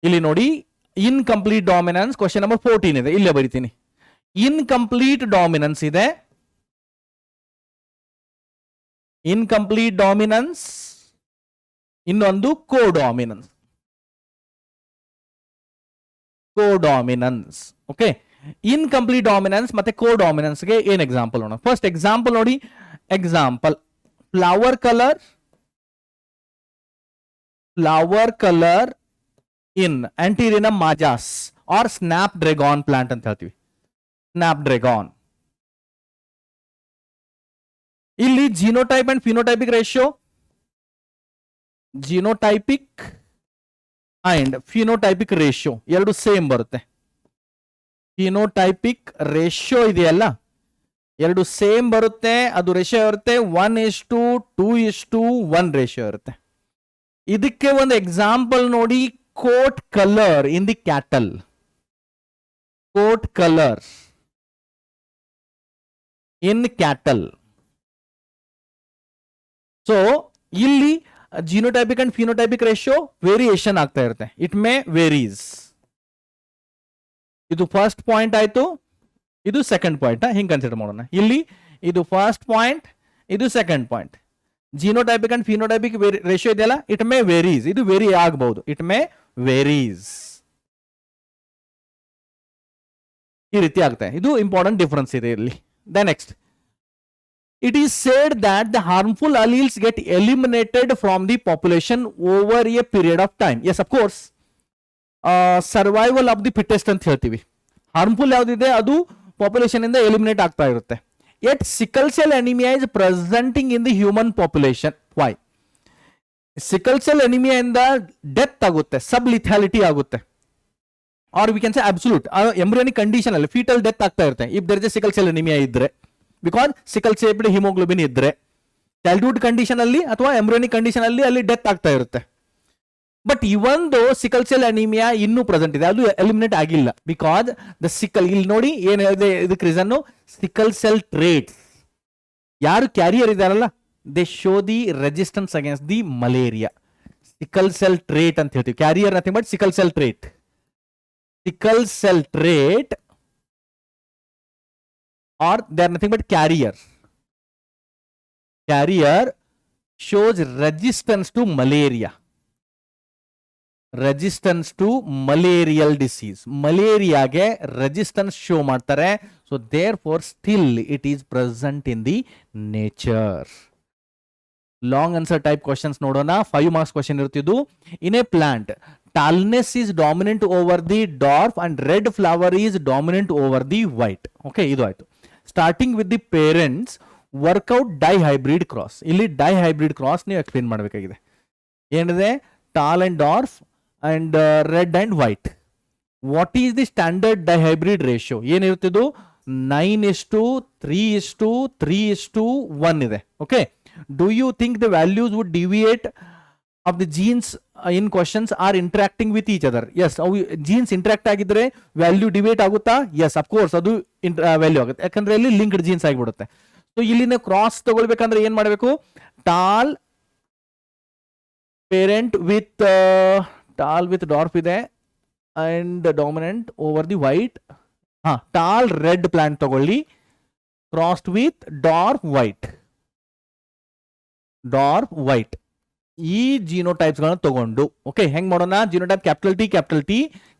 ಇಲ್ಲಿ ನೋಡಿ, incomplete dominance question number 14 ಇದೆ, ಇಲ್ಲೇ ಬರಿತೀನಿ. Incomplete dominance ಇದೆ, incomplete dominance, ಇನ್ನೊಂದು ಕೋಡಾಮಿನೆನ್ಸ್. ಓಕೆ, ಇನ್ಕಂಪ್ಲೀಟ್ ಡಾಮಿನೆನ್ಸ್ ಮತ್ತೆ ಕೋಡಾಮಿನೆನ್ಸ್ ಗೆ ಏನ್ ಎಕ್ಸಾಂಪಲ್ ನೋಡೋಣ. ಫಸ್ಟ್ ಎಕ್ಸಾಂಪಲ್ ನೋಡಿ, example flower colour in Antirrhinum majus or snapdragon plant ಅಂತ ಹೇಳ್ತೀವಿ. ಸ್ನ್ಯಾಪ್ ಡ್ರ್ಯಾಗನ್, ಇಲ್ಲಿ genotype and phenotypic ratio, genotypic and phenotypic ratio ಎರಡು ಸೇಮ್ ಬರುತ್ತೆ. ಫಿನೋಟೈಪಿಕ್ ರೇಷಿಯೋ ಇದೆಯಲ್ಲ, ಎರಡು ಸೇಮ್ ಬರುತ್ತೆ. ಅದು ರೇಷಿಯೋ ಇರುತ್ತೆ 1:2:1 ರೇಷಿಯೋ ಇರುತ್ತೆ. ಇದಕ್ಕೆ ಒಂದು ಎಕ್ಸಾಂಪಲ್ ನೋಡಿ, coat colour in the cattle. Coat colour in cattle. So ಇಲ್ಲಿ genotypic and phenotypic ratio variation ಆಗ್ತಾ ಇರುತ್ತೆ. It may varies. ಇದು ಫಸ್ಟ್ ಪಾಯಿಂಟ್ ಆಯ್ತು, ಇದು ಸೆಕೆಂಡ್ ಪಾಯಿಂಟ್. ಹಿಂಗ್ ಕನ್ಸಿಡರ್ ಮಾಡೋಣ. ಇಲ್ಲಿ ಇದು ಫಸ್ಟ್ ಪಾಯಿಂಟ್, ಇದು second point. Genotypic and phenotypic ratio ಇದೆಯಲ್ಲ, ಇಟ್ ಮೇ ವೇರೀಸ್. ಇದು ವೇರಿ ಆಗಬಹುದು, ಇಟ್ ಮೇ ವೇರೀಸ್. ಈ ರೀತಿ ಆಗುತ್ತೆ. ಇದು ಇಂಪಾರ್ಟೆಂಟ್ ಡಿಫರೆನ್ಸ್ ಇದೆ ಇಲ್ಲಿ. The next, it is said that the harmful alleles get eliminated from the population over a period of time. Yes, of course. Survival of the fittest ಅಂತ ಹೇಳ್ತೀವಿ. Harmful ಯಾವುದಿದೆ ಅದು ಪಾಪ್ಯುಲೇಷನ್ ಇಂದ ಎಲಿಮಿನೇಟ್ ಆಗ್ತಾ ಇರುತ್ತೆ. Yet sickle cell anaemia is presenting in the human population. Why? Sickle cell anaemia ಇಂದ death ಆಗುತ್ತೆ, sub lethality ಆಗುತ್ತೆ, or we can say absolute embryonic condition ಅಲ್ಲಿ ಫೀಟಲ್ ಡೆತ್ ಆಗ್ತಾ ಇರುತ್ತೆ if there is a sickle cell anaemia ಇದ್ರೆ. Because sickle shaped haemoglobin ಇದ್ರೆ childhood condition ಅಲ್ಲಿ ಅಥವಾ ಎಂಬ್ರಿಯೋನಿಕ್ ಕಂಡೀಷನ್ ಅಲ್ಲಿ ಡೆತ್ ಆಗ್ತಾ ಇರುತ್ತೆ. ಬಟ್ ಇವೊಂದು ಸಿಕಲ್ ಸೆಲ್ ಅನಿಮಿಯಾ ಇನ್ನೂ ಪ್ರೆಸೆಂಟ್ ಇದೆ, ಅದು ಎಲಿಮಿನೇಟ್ ಆಗಿಲ್ಲ. ಬಿಕಾಸ್ ದ ಸಿಕಲ್, ಇಲ್ಲಿ ನೋಡಿ ಏನ್ ಹೇಳಿದೆ ಇದಕ್ಕೆ ರೀಸನ್, ಸಿಕಲ್ ಸೆಲ್ ಟ್ರೇಟ್ಸ್. ಯಾರು ಕ್ಯಾರಿಯರ್ ಇದಾರಲ್ಲ, they show the resistance against the malaria. Sickle cell trait ಅಂತ ಹೇಳ್ತೀವಿ. Carrier nothing but sickle cell trait. Sickle cell trait or they are nothing but carrier. Carrier shows resistance to malaria. Resistance to malarial disease. Malaria ge resistance show ಮಾಡ್ತಾರೆ. So therefore still it is present in the nature. Long answer type questions ನೋಡೋಣ. 5 marks question ಇರ್ತಿದ್ದು. In a plant tallness is dominant over the dwarf and red flower is dominant over the white. Okay, ಇದು ಆಯ್ತು. Starting with the parents work out dihybrid cross. ಇಲ್ಲಿ dihybrid cross ನೀವು explain ಮಾಡಬೇಕಾಗಿದೆ. ಏನಿದೆ? Tall and dwarf and red and white. What is the standard dihybrid ratio? ಏನಿರ್ತಿದ್ದು? 9:3:3:1 ಇದೆ. Okay, do you think the values would deviate of the genes in questions are interacting with each other? Yes, genes interact ಆಗಿದ್ರೆ value deviate ಆಗುತ್ತಾ? Yes, of course, ಅದು value ಆಗುತ್ತೆ, ಯಾಕಂದ್ರೆ ಇಲ್ಲಿ linked genes ಆಗಿಬಿಡುತ್ತೆ. So ಇಲ್ಲಿನ ಕ್ರಾಸ್ ತಗೊಳ್ಬೇಕಂದ್ರೆ ಏನ್ ಮಾಡಬೇಕು? ಟಾಲ್ ಪೇರೆಂಟ್ ವಿತ್ ಡಾರ್ಫ್ ಇದೆ and dominant over the white. Tall red plant ತಗೊಳ್ಳಿ, ಕ್ರಾಸ್ಡ್ ವಿತ್ ಡಾರ್ಫ್ ವೈಟ್. ಈ ಜೀನೋಟೈಪ್ಸ್ ಗಳನ್ನ ತಗೊಂಡು, ಓಕೆ, ಹೆಂಗ್ ಮಾಡೋಣ? Genotype capital T,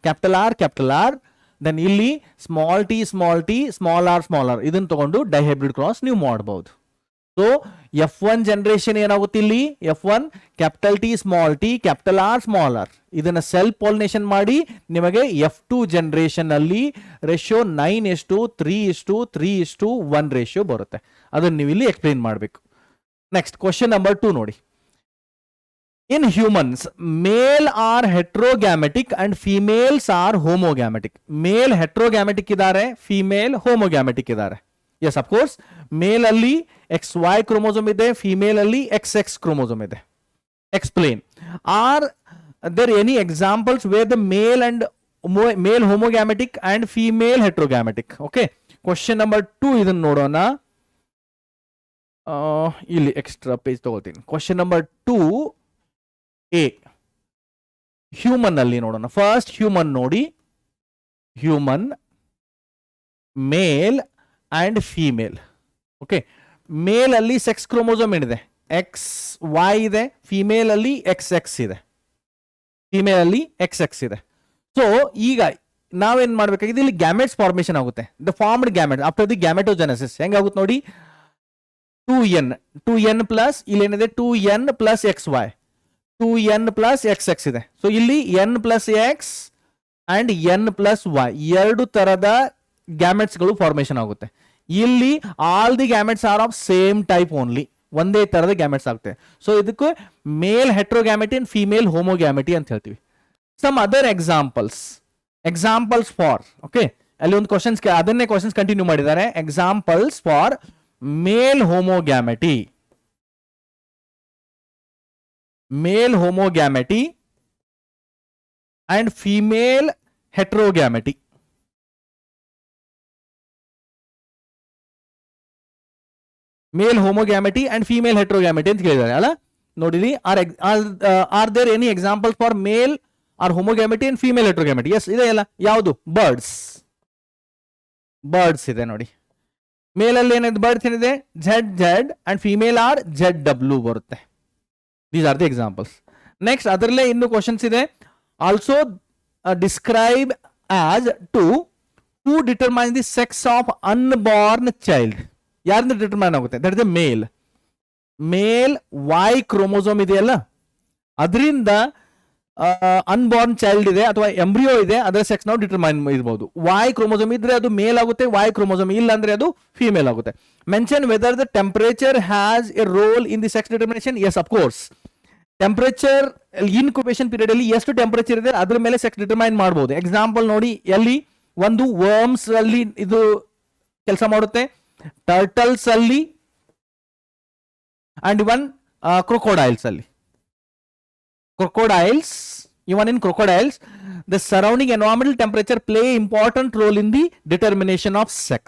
capital R, then ಇಲ್ಲಿ ಸ್ಮಾಲ್ ಟಿ, ಸ್ಮಾಲ್ ಆರ್ ಇದನ್ನ ತಗೊಂಡು ಡೈಹೈಬ್ರಿಡ್ ಕ್ರಾಸ್ ನೀವು ಮಾಡಬಹುದು. ಸೊ F1 ಜನರೇಷನ್ ಏನಾಗುತ್ತೆ? ಇಲ್ಲಿ F1 capital T, capital R, small R. ಇದನ್ನ ಸೆಲ್ಫ್ ಪಾಲಿನೇಷನ್ ಮಾಡಿ ನಿಮಗೆ F2 ಜನರೇಷನ್ ಅಲ್ಲಿ ರೇಷಿಯೋ 9:3:3:1 ರೇಷಿಯೋ ಬರುತ್ತೆ. ಅದನ್ನ ನೀವು ಇಲ್ಲಿ ಎಕ್ಸ್ಪ್ಲೇನ್ ಮಾಡಬೇಕು. ನೆಕ್ಸ್ಟ್ ಕ್ವಶನ್ ನಂಬರ್ 2 ನೋಡಿ. In humans male are heterogametic and females are homogametic. Male heterogametic ಇದ್ದಾರೆ, ಫಿಮೇಲ್ ಹೋಮೋಗ್ಯಾಮೆಟಿಕ್ ಇದ್ದಾರೆ. ಎಸ್, ಅಫ್ ಕೋರ್ಸ್, ಮೇಲ್ ಅಲ್ಲಿ XY ಕ್ರೋಮೋಸೋಮ್ ಇದೆ, ಫಿಮೇಲ್ ಅಲ್ಲಿ XX ಕ್ರೋಮೋಸೋಮ್ ಇದೆ. Explain. Are there any examples where the male homogametic and female heterogametic? Okay, question number 2 ಇದನ್ನ ನೋಡೋಣ. ಇಲ್ಲಿ extra page ತಗೋತೀನಿ. ಕ್ವಶನ್ ನಂಬರ್ 2A ಹ್ಯೂಮನ್ ಅಲ್ಲಿ ನೋಡೋಣ. ಫಸ್ಟ್ ಹ್ಯೂಮನ್ ನೋಡಿ. Human male and female. Okay, male ಅಲ್ಲಿ sex chromosome ಏನಿದೆ? XY ಇದೆ. ಫಿಮೇಲ್ ಅಲ್ಲಿ XX ಇದೆ. ಸೊ ಈಗ ನಾವೇನ್ ಮಾಡ್ಬೇಕಾಗಿದೆ? ಇಲ್ಲಿ ಗ್ಯಾಮೆಟ್ಸ್ ಫಾರ್ಮೇಶನ್ ಆಗುತ್ತೆ. The formed gamete after the gametogenesis ಹೆಂಗಾಗುತ್ತೆ ನೋಡಿ? 2n ಪ್ಲಸ್ ಇಲ್ಲಿ ಏನಿದೆ? 2n plus XY, 2n plus XX ಇದೆ. ಸೊ ಇಲ್ಲಿ n plus X and n plus Y ಎರಡು ತರದ ಗ್ಯಾಮೆಟ್ಸ್ ಗಳು ಫಾರ್ಮೇಶನ್ ಆಗುತ್ತೆ. ಇಲ್ಲಿ all the gametes are of same type only, ಒಂದೇ ತರದ ಗ್ಯಾಮೆಟ್ಸ್ ಆಗುತ್ತೆ. ಸೊ ಇದಕ್ಕೆ ಮೇಲ್ ಹೆಟ್ರೋಗ್ಯಾಮೆಟಿ ಅಂಡ್ ಫಿಮೇಲ್ ಹೋಮೋಗ್ಯಾಮೆಟಿ ಅಂತ ಹೇಳ್ತೀವಿ. Some other examples for, okay, ಅಲ್ಲಿ ಒಂದು ಕ್ವಶನ್ಸ್, ಅದನ್ನೇ ಕ್ವಶನ್ಸ್ ಕಂಟಿನ್ಯೂ ಮಾಡಿದ್ದಾರೆ. Examples for male homogamety and female heterogamety. Male homogamety and female heterogamety ಅಂತ ಕೇಳಿದ್ದಾರೆ ಅಲ್ಲ. ನೋಡಿರಿ, are there any example for male or homogamety and female heterogamety? Yes, ಇದೆ ಅಲ್ಲ. ಯಾವುದು? ಬರ್ಡ್ಸ್ ಇದೆ ನೋಡಿ. ಮೇಲ್ ಅಲ್ಲಿ ಏನಿದೆ? ಬರ್ಡ್ಸ್ ಏನಿದೆ? ZZ and female are ZW ಬರುತ್ತೆ. These are the examples. Next ಅದರಲ್ಲೇ ಇನ್ನು ಕ್ವಶನ್ಸ್ ಇದೆ. Also describe as to who determine the sex of unborn child. ಯಾರಿಂದ ಡಿಟರ್ಮೈನ್ ಆಗುತ್ತೆ? That is the male Y chromosome ಇದೆಯಲ್ಲ, ಅದರಿಂದ ಅನ್ಬಾರ್ನ್ ಚೈಲ್ಡ್ ಇದೆ ಅಥವಾ ಎಂಬ್ರಿಯೋ ಇದೆ, ಅದರ ಸೆಕ್ಸ್ ನಾವು ಡಿಟರ್ಮೈನ್ ಇರಬಹುದು. Y ಕ್ರೋಮೋಸೋಮ್ ಇದ್ರೆ ಅದು ಮೇಲ್ ಆಗುತ್ತೆ, Y ಕ್ರೋಮೋಸೋಮ್ ಇಲ್ಲ ಅಂದ್ರೆ ಅದು ಫಿಮೇಲ್ ಆಗುತ್ತೆ. Mention whether the temperature has a role in the sex determination. Yes, of course, temperature incubation period ಅಲ್ಲಿ ಎಷ್ಟು ಟೆಂಪರೇಚರ್ ಇದೆ ಅದ್ರ ಮೇಲೆ ಸೆಕ್ಸ್ ಡಿಟರ್ಮೈನ್ ಮಾಡಬಹುದು. ಎಕ್ಸಾಂಪಲ್ ನೋಡಿ, ಎಲ್ಲಿ ಒಂದು ವರ್ಮ್ಸ್ ಅಲ್ಲಿ ಇದು ಕೆಲಸ ಮಾಡುತ್ತೆ, ಟರ್ಟಲ್ಸ್ ಅಲ್ಲಿ ಅಂಡ್ ಇವನ್ ಕ್ರೊಕೊಡೈಲ್ಸ್ ಅಲ್ಲಿ. Even in crocodiles, the surrounding environmental temperature play important role in the determination of sex.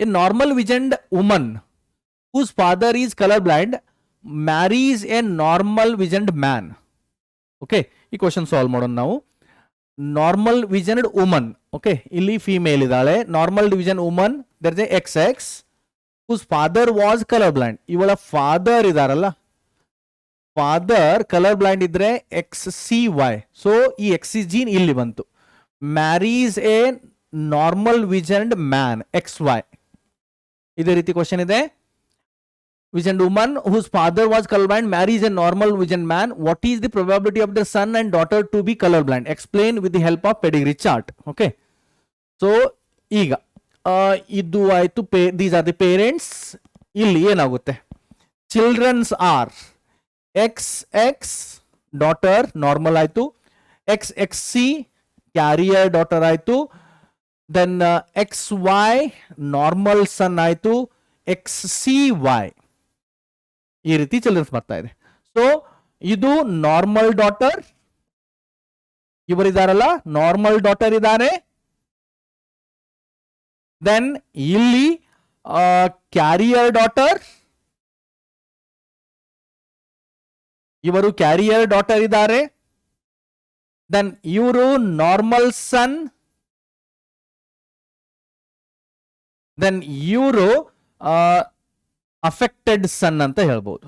A normal visioned woman whose father is colorblind marries a normal visioned man. Okay, ಈ question solve ಮಾಡೋಣ ನಾವು. Normal visioned woman, okay, ಇಲ್ಲಿ female ಇದ್ದಾಳೆ. Normal vision woman, there is XX whose father was colorblind. ಇವಳ father ಇದಾರಲ್ಲ, father colour blind ಇದ್ರೆ XCY. So ಈ XC gene ಇಲ್ಲಿ ಬಂತು. Marries a normal visioned man XY. ಇದೇ ರೀತಿ ಕ್ವಶನ್ ಇದೆ. Vision woman whose father was colorblind marries a normal vision man. What is the probability of the son and daughter to be colorblind? Explain with the help of pedigree chart. Okay. So, ಈಗ ಇದು ಆಯ್ತು. These are the parents. ಇಲ್ಲಿ ಏನಾಗುತ್ತೆ? Children's are XX daughter normal ಆಯ್ತು, XXC carrier daughter ಆಯ್ತು, then XY normal son ಆಯ್ತು, XCY ಈ ರೀತಿ ಚಿಲ್ಡ್ರನ್ಸ್ ಬರ್ತಾ ಇದೆ. ಸೊ ಇದು ನಾರ್ಮಲ್ ಡಾಟರ್, ಇವರಿದಾರಲ್ಲ ನಾರ್ಮಲ್ ಡಾಟರ್ ಇದ್ದಾರೆ. ದೆನ್ ಇಲ್ಲಿ ಕ್ಯಾರಿಯರ್ ಡಾಟರ್, ಇವರು ಕ್ಯಾರಿಯರ್ ಡಾಟರ್ ಇದ್ದಾರೆ. ದೆನ್ ಇವರು ನಾರ್ಮಲ್ ಸನ್, ದೆನ್ ಇವರು ಅಫೆಕ್ಟೆಡ್ ಸನ್ ಅಂತ ಹೇಳ್ಬೋದು.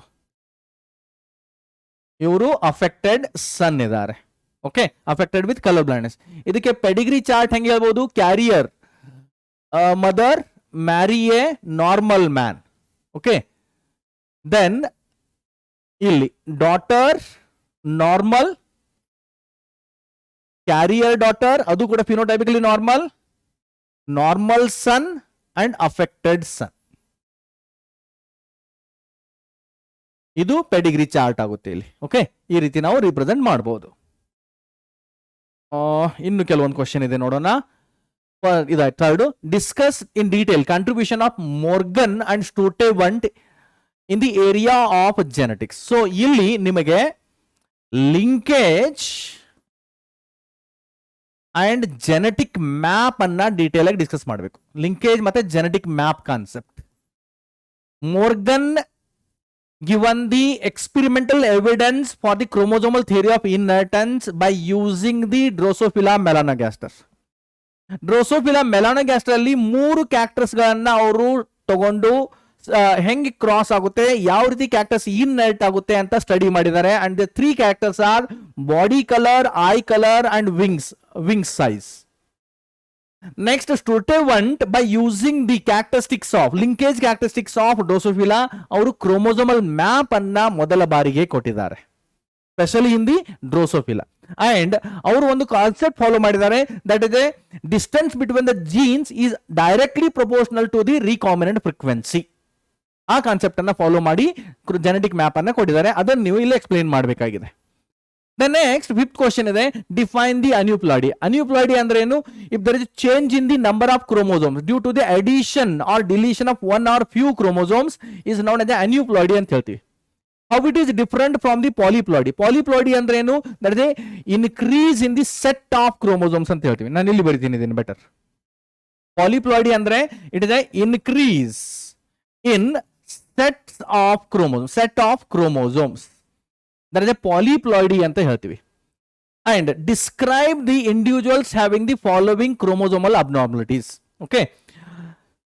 ಇವರು ಅಫೆಕ್ಟೆಡ್ ಸನ್ ಇದ್ದಾರೆ. Okay, affected with colour blindness. ಇದಕ್ಕೆ ಪೆಡಿಗ್ರಿ ಚಾರ್ಟ್ ಹೆಂಗೆ ಹೇಳ್ಬೋದು? Carrier mother marry a normal man. Okay, then ಇಲ್ಲಿ ಡಾಟರ್ ನಾರ್ಮಲ್, ಕ್ಯಾರಿಯರ್ ಡಾಟರ್ ಅದು ಕೂಡ phenotypically normal, normal son and affected son. ಇದು ಪೆಡಿಗ್ರಿ ಚಾರ್ಟ್ ಆಗುತ್ತೆ ಇಲ್ಲಿ. ಓಕೆ, ಈ ರೀತಿ ನಾವು ರಿಪ್ರೆಸೆಂಟ್ ಮಾಡಬಹುದು. ಇನ್ನು ಕೆಲವೊಂದು ಕ್ವಶನ್ ಇದೆ ನೋಡೋಣ. ಇದಾಯ್ತು third. Discuss in detail contribution of Morgan and Sturtevant in the area of genetics. So ಇಲ್ಲಿ ನಿಮಗೆ ಲಿಂಕೇಜ್ ಅಂಡ್ ಜೆನೆಟಿಕ್ ಮ್ಯಾಪ್ ಅನ್ನ ಡೀಟೇಲ್ ಆಗಿ ಡಿಸ್ಕಸ್ ಮಾಡಬೇಕು. ಲಿಂಕೇಜ್ ಮತ್ತೆ genetic map concept. Morgan given the experimental evidence for the chromosomal theory of inheritance by using the Drosophila melanogaster. Drosophila melanogaster ಅಲ್ಲಿ 3 characters ಗಳನ್ನ ಅವರು ತಗೊಂಡು ಹೆಂಗೆ ಕ್ರಾಸ್ ಆಗುತ್ತೆ, ಯಾವ ರೀತಿ ಕ್ಯಾರೆಕ್ಟರ್ಸ್ ಇನ್ಹೆರಿಟ್ ಆಗುತ್ತೆ ಅಂತ ಸ್ಟಡಿ ಮಾಡಿದ್ದಾರೆ. And the 3 characters are body colour, eye colour and wings size. Next, Sturtevant by using the characteristics of linkage characteristics of Drosophila ಅವರು ಕ್ರೋಮೋಸೋಮಲ್ ಮ್ಯಾಪ್ ಅನ್ನ ಮೊದಲ ಬಾರಿಗೆ ಕೊಟ್ಟಿದ್ದಾರೆ, specially in the Drosophila. And ಅವರು ಒಂದು ಕಾನ್ಸೆಪ್ಟ್ ಫಾಲೋ ಮಾಡಿದ್ದಾರೆ, that is a distance between the genes is directly proportional to the recombinant frequency. ಆ concept ಅನ್ನ ಫಾಲೋ ಮಾಡಿ ಜೆನೆಟಿಕ್ ಮ್ಯಾಪ್ ಅನ್ನ ಕೊಟ್ಟಿದ್ದಾರೆ. ಅದನ್ನು ನೀವು ಇಲ್ಲಿ ಎಕ್ಸ್ಪ್ಲೇನ್ ಮಾಡಬೇಕಾಗಿದೆ. The next fifth question is define the aneuploidy. Aneuploidy ಅಂದ್ರೆ ಏನು? If there is a change in the number of chromosomes due to the addition or deletion of one or few chromosomes is known as the aneuploidy ಅಂತ ಹೇಳ್ತೀವಿ. How it is different from the polyploidy? Polyploidy ಅಂದ್ರೆ ಏನು? That is a increase in the set of chromosomes ಅಂತ ಹೇಳ್ತೀವಿ. ನಾನು ಇಲ್ಲಿ ಬರೀತೀನಿ ಇದನ್ನು ಬೆಟರ್. Polyploidy ಅಂದ್ರೆ it is a increase in sets of chromosomes. That is a polyploidy ಅಂತ ಹೇಳ್ತೀವಿ. And describe the individuals having the following chromosomal abnormalities. Okay,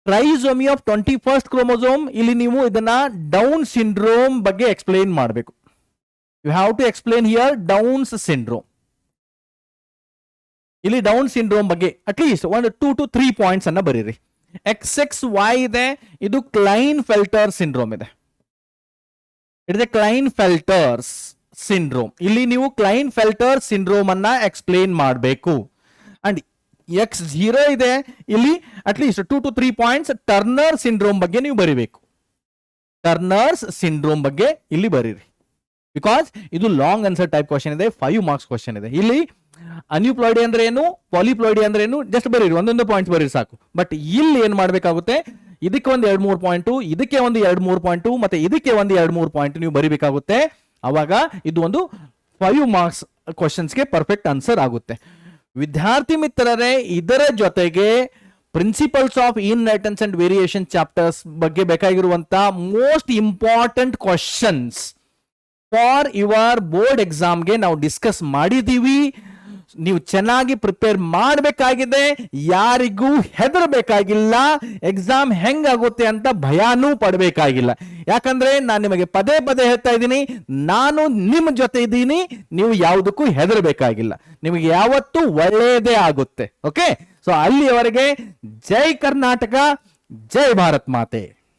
trisomy of 21st chromosome. ಇಲ್ಲಿ ನೀವು ಇದನ್ನ ಡೌನ್ ಸಿಂಡ್ರೋಮ್ ಬಗ್ಗೆ ಎಕ್ಸ್ಪ್ಲೇನ್ ಮಾಡಬೇಕು. You have to explain here Down's syndrome. ಇಲ್ಲಿ Down syndrome ಬಗ್ಗೆ at least 1, 2 to 3 points ಅನ್ನ ಬರೀರಿ. XXY ಇದೆ, ಇದು ಕ್ಲೈನ್ ಫೆಲ್ಟರ್ ಸಿಂಡ್ರೋಮ್ ಇದೆ. It is a Klinefelter's syndrome. ಇಲ್ಲಿ ನೀವು ಕ್ಲೈನ್ ಫೆಲ್ಟರ್ ಸಿಂಡ್ರೋಮ್ ಅನ್ನ ಎಕ್ಸ್ಪ್ಲೇನ್ ಮಾಡಬೇಕು. ಅಂಡ್ X0 ಇದೆ, ಇಲ್ಲಿ at least 2 to 3 points Turner syndrome ಬಗ್ಗೆ ನೀವು ಬರೀಬೇಕು. ಟರ್ನರ್ಸ್ ಸಿಂಡ್ರೋಮ್ ಬಗ್ಗೆ ಇಲ್ಲಿ ಬರೀರಿ, ಬಿಕಾಸ್ ಇದು ಲಾಂಗ್ ಆನ್ಸರ್ ಟೈಪ್ ಕ್ವಶನ್ ಇದೆ, 5 ಮಾರ್ಕ್ಸ್ ಕ್ವಶನ್ ಇದೆ. ಇಲ್ಲಿ ಅನ್ಯೂಪ್ಲಾಯ್ಡಿ ಅಂದ್ರೆ ಏನು, ಪಾಲಿಪ್ಲಾಯ್ಡಿ ಅಂದ್ರೆ ಏನು, ಜಸ್ಟ್ ಬರೀರಿ, ಒಂದೊಂದು ಪಾಯಿಂಟ್ಸ್ ಬರೀರಿ ಸಾಕು. ಬಟ್ ಇಲ್ಲಿ ಏನ್ ಮಾಡ್ಬೇಕಾಗುತ್ತೆ, ಇದಕ್ಕೆ ಒಂದು 2-3 ಪಾಯಿಂಟು, ಇದಕ್ಕೆ ಒಂದು 2-3 ಪಾಯಿಂಟು, ಮತ್ತೆ ಇದಕ್ಕೆ ಒಂದು 2-3 ಪಾಯಿಂಟ್ ನೀವು ಬರೀಬೇಕಾಗುತ್ತೆ. ಅವಾಗ ಇದು ಒಂದು 5 ಮಾರ್ಕ್ಸ್ ಕ್ವಶನ್ಸ್ಗೆ ಪರ್ಫೆಕ್ಟ್ ಆನ್ಸರ್ ಆಗುತ್ತೆ. ವಿದ್ಯಾರ್ಥಿ ಮಿತ್ರರೇ, ಇದರ ಜೊತೆಗೆ principles of inheritance and variation chapters ಬಗ್ಗೆ ಬೇಕಾಗಿರುವಂತ most important questions for your board ಎಕ್ಸಾಮ್ಗೆ ನಾವು ಡಿಸ್ಕಸ್ ಮಾಡಿದೀವಿ. ನೀವು ಚೆನ್ನಾಗಿ ಪ್ರಿಪೇರ್ ಮಾಡಬೇಕಾಗಿದೆ, ಯಾರಿಗೂ ಹೆದರಬೇಕಾಗಿಲ್ಲ, ಎಕ್ಸಾಮ್ ಹೆಂಗಾಗುತ್ತೆ ಅಂತ ಭಯಾನೂ ಪಡಬೇಕಾಗಿಲ್ಲ. ಯಾಕಂದ್ರೆ ನಾನು ನಿಮಗೆ ಪದೇ ಪದೇ ಹೇಳ್ತಾ ಇದ್ದೀನಿ, ನಾನು ನಿಮ್ಮ ಜೊತೆ ಇದ್ದೀನಿ, ನೀವು ಯಾವುದಕ್ಕೂ ಹೆದರಬೇಕಾಗಿಲ್ಲ, ನಿಮಗೆ ಯಾವತ್ತೂ ಒಳ್ಳೆಯದೇ ಆಗುತ್ತೆ. ಓಕೆ, ಸೊ ಅಲ್ಲಿಯವರೆಗೆ ಜೈ ಕರ್ನಾಟಕ, ಜೈ ಭಾರತ್ ಮಾತೆ.